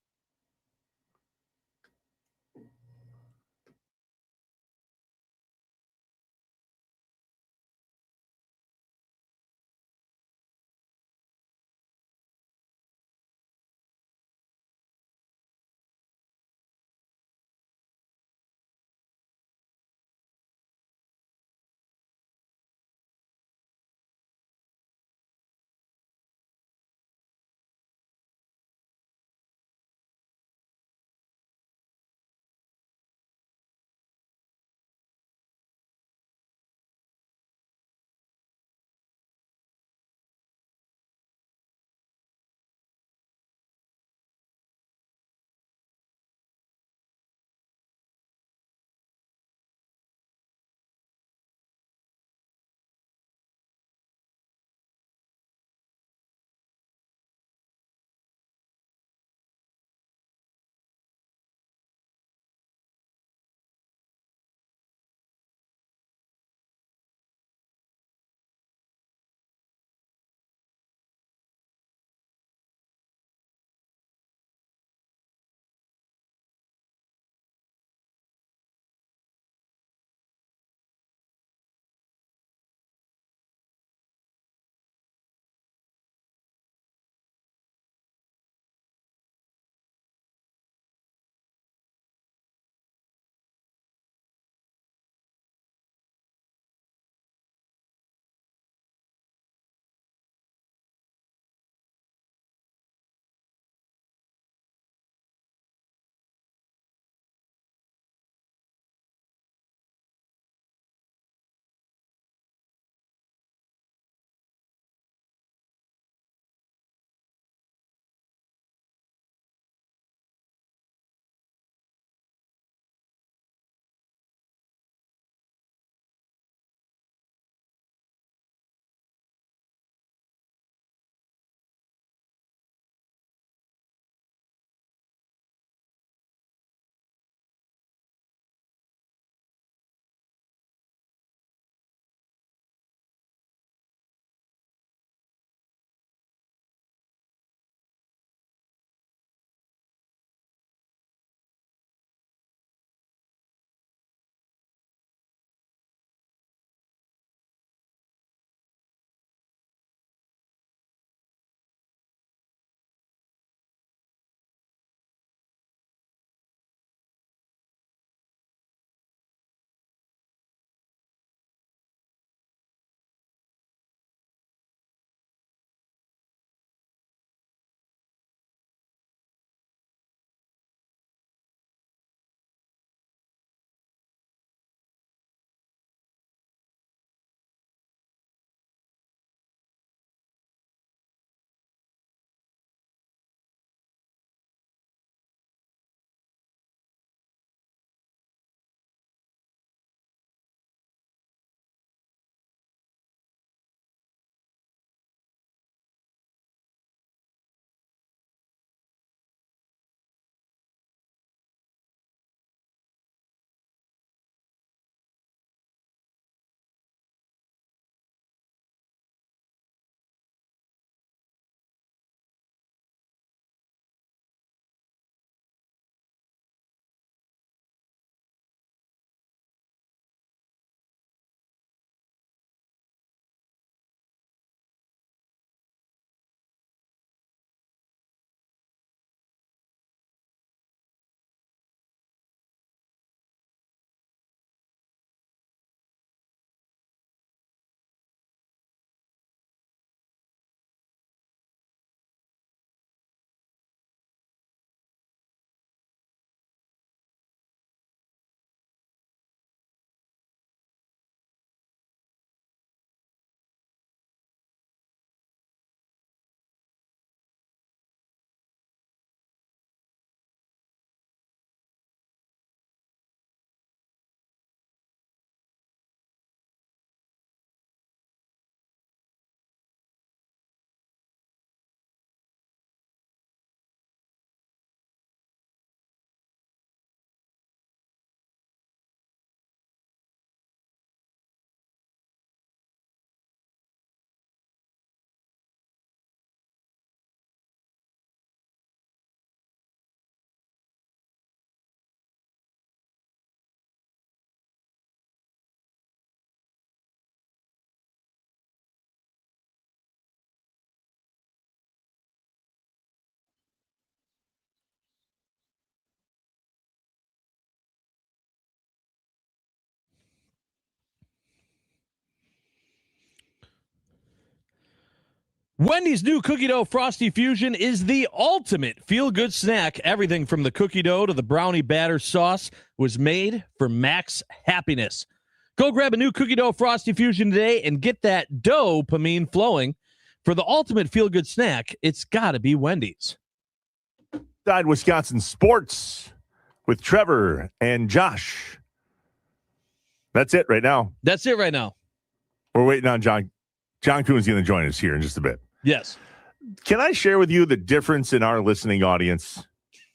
Wendy's new cookie dough Frosty Fusion is the ultimate feel-good snack. Everything from the cookie dough to the brownie batter sauce was made for max happiness. Go grab a new cookie dough Frosty Fusion today and get that dopamine flowing. For the ultimate feel-good snack, it's got to be Wendy's. Inside Wisconsin Sports with Trevor and Josh. That's it right now. That's it right now. We're waiting on John. John Kuhn's going to join us here in just a bit. Yes. Can I share with you the difference in our listening audience?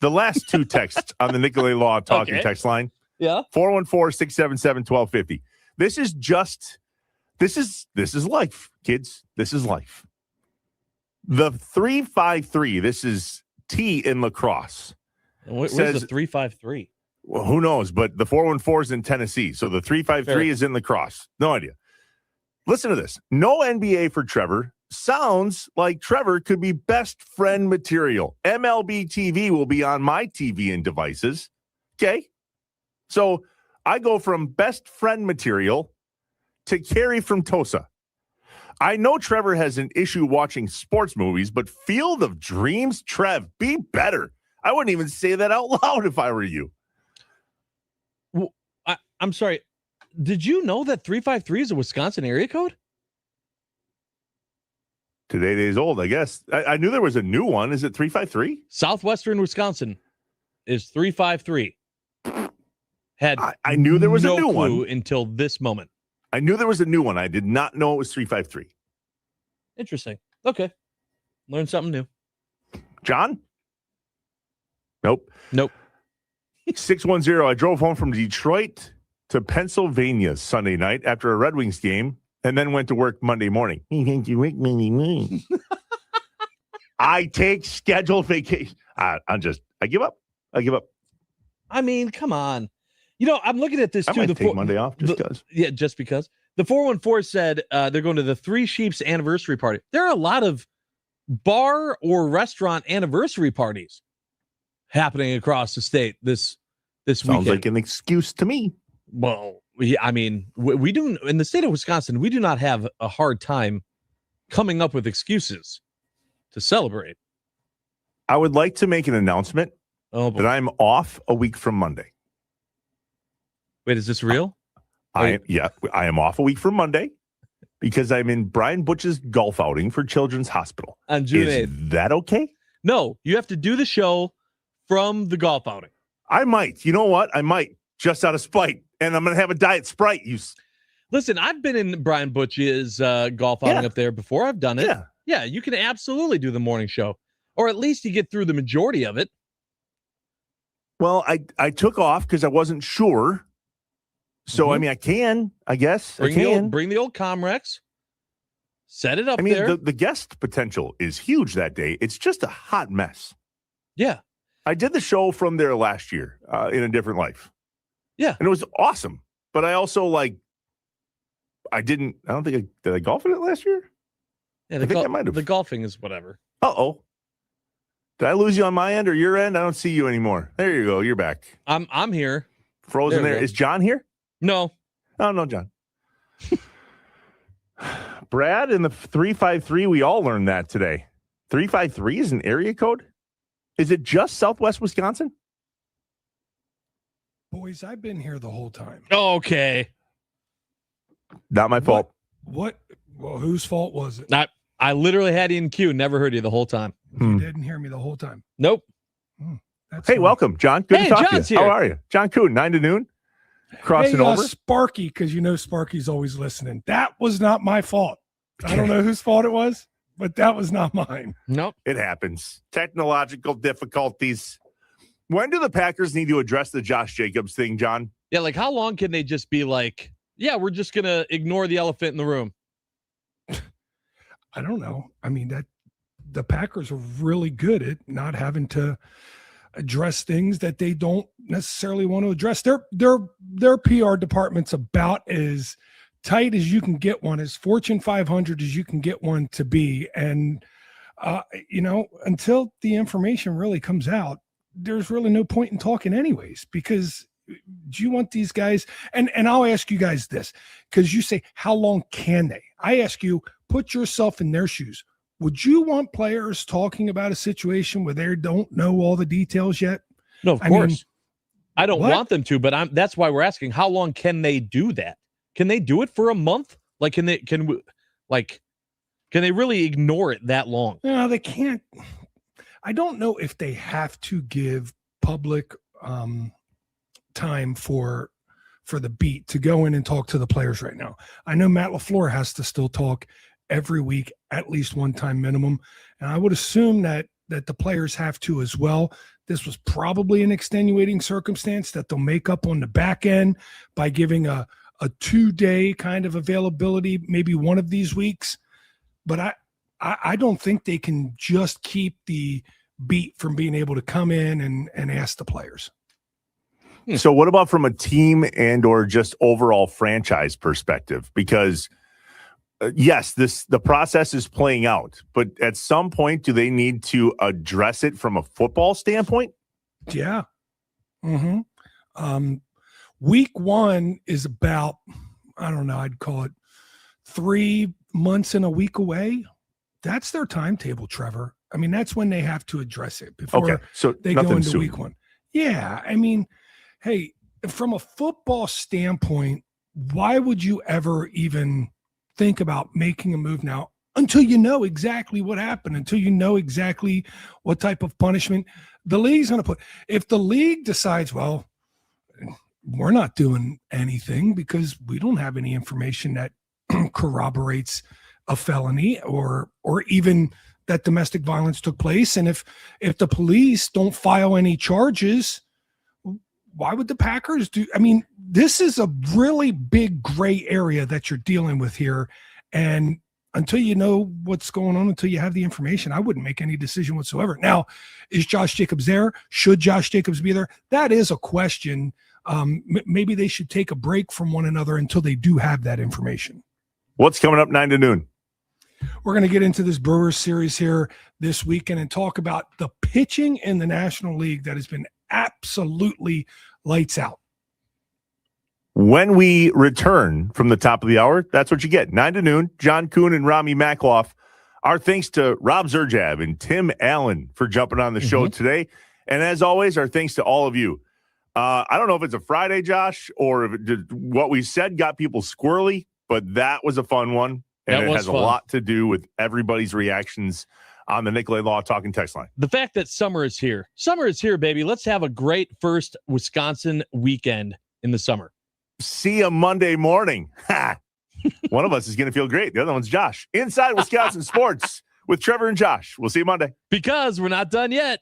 The last two texts on the Nicolay Law talking text line. Yeah. 414-677-1250. This is life, kids. This is life. The 353, this is T in lacrosse. Where's the 353? Well, who knows? But the 414 is in Tennessee. So the 353 is in lacrosse. No idea. Listen to this. No NBA for Trevor. Sounds like Trevor could be best friend material. MLB TV will be on my TV and devices. Okay. So I go from best friend material to Carrie from Tosa. I know Trevor has an issue watching sports movies, but Field of Dreams, Trev, be better. I wouldn't even say that out loud if I were you. Well, I'm sorry. Did you know that 353 is a Wisconsin area code? Today days old, I guess. I knew there was a new one. Is it 353? Southwestern Wisconsin is 353. I knew there was no a new clue one until this moment. I knew there was a new one. I did not know it was 353. Interesting. Okay. Learn something new. John? Nope. 610. I drove home from Detroit to Pennsylvania Sunday night after a Red Wings game and then went to work Monday morning. I take scheduled vacation. I give up. I mean, come on. You know, I'm looking at this too. I might take Monday off just because. Yeah, just because. The 414 said they're going to the Three Sheeps anniversary party. There are a lot of bar or restaurant anniversary parties happening across the state this weekend. Sounds like an excuse to me. Well, I mean, we do in the state of Wisconsin, we do not have a hard time coming up with excuses to celebrate. I would like to make an announcement that I'm off a week from Monday. Wait, is this real? I am off a week from Monday because I'm in Brian Butch's golf outing for Children's Hospital. On June Is 8th. that okay? No, you have to do the show from the golf outing. I might. You know what? I might, just out of spite. And I'm going to have a Diet Sprite. Listen, I've been in Brian Butch's golf outing up there before. I've done it. Yeah, you can absolutely do the morning show. Or at least you get through the majority of it. Well, I took off because I wasn't sure. So, I mean, I can, I guess. Bring the old Comrex. Set it up there. I mean, the guest potential is huge that day. It's just a hot mess. Yeah. I did the show from there last year in a different life. Yeah. And it was awesome. But I also, did I golf in it last year? Yeah, I think I might have. The golfing is whatever. Uh-oh. Did I lose you on my end or your end? I don't see you anymore. There you go. You're back. I'm here. Frozen there. Is John here? No. Oh, no, John. Brad in the 353, we all learned that today. 353 is an area code? Is it just Southwest Wisconsin? Boys, I've been here the whole time. Okay. Not my fault. What? Well, whose fault was it? I literally had you in queue. Never heard you the whole time. You didn't hear me the whole time. Nope. Hey, welcome, John. Good to talk John's to you. here. How are you? John Kuhn, 9 to noon. Crossing over. Sparky, because you know Sparky's always listening. That was not my fault. I don't know whose fault it was, but that was not mine. Nope. It happens. Technological difficulties. When do the Packers need to address the Josh Jacobs thing, John? Yeah, like how long can they just be like, yeah, we're just going to ignore the elephant in the room? I don't know. I mean, that the Packers are really good at not having to address things that they don't necessarily want to address. Their PR department's about as tight as you can get one, as Fortune 500 as you can get one to be. And, until the information really comes out, there's really no point in talking anyways, because do you want these guys? And I'll ask you guys this, because you say, how long can they? I ask you, put yourself in their shoes. would you want players talking about a situation where they don't know all the details yet? No, of I mean, course. I don't what? want them to, but that's why we're asking, how long can they do that? Can they do it for a month? Like, can they really ignore it that long? No, they can't. I don't know if they have to give public time for the beat to go in and talk to the players right now. I know Matt LaFleur has to still talk every week, at least one time minimum. And I would assume that the players have to as well. This was probably an extenuating circumstance that they'll make up on the back end by giving a 2-day kind of availability, maybe one of these weeks. But I don't think they can just keep the beat from being able to come in and ask the players. So what about from a team and or just overall franchise perspective? Because yes, the process is playing out, but at some point, do they need to address it from a football standpoint? Yeah. Week 1 is about, I don't know, I'd call it 3 months and a week away. That's their timetable, Trevor. I mean, that's when they have to address it before so they go into soon. week 1. Yeah. I mean, hey, from a football standpoint, why would you ever even think about making a move now until you know exactly what happened, until you know exactly what type of punishment the league's going to put? If the league decides, well, we're not doing anything because we don't have any information that corroborates a felony or even that domestic violence took place, and if the police don't file any charges, why would the Packers do? I mean, this is a really big gray area that you're dealing with here. And until you know what's going on, until you have the information, I wouldn't make any decision whatsoever. Now, is Josh Jacobs there? Should Josh Jacobs be there? That is a question. Maybe they should take a break from one another until they do have that information. What's coming up 9 to noon? We're going to get into this Brewers series here this weekend and talk about the pitching in the National League that has been absolutely lights out. When we return from the top of the hour, that's what you get. 9 to noon, John Kuhn and Rami Makloff. Our thanks to Rob Zerjab and Tim Allen for jumping on the show today. And as always, our thanks to all of you. I don't know if it's a Friday, Josh, or if what we said got people squirrely, but that was a fun one. And it has a lot to do with everybody's reactions on the Nicolay Law Talking text line. The fact that summer is here. Summer is here, baby. Let's have a great first Wisconsin weekend in the summer. See you Monday morning. One of us is going to feel great. The other one's Josh. Inside Wisconsin Sports with Trevor and Josh. We'll see you Monday. Because we're not done yet.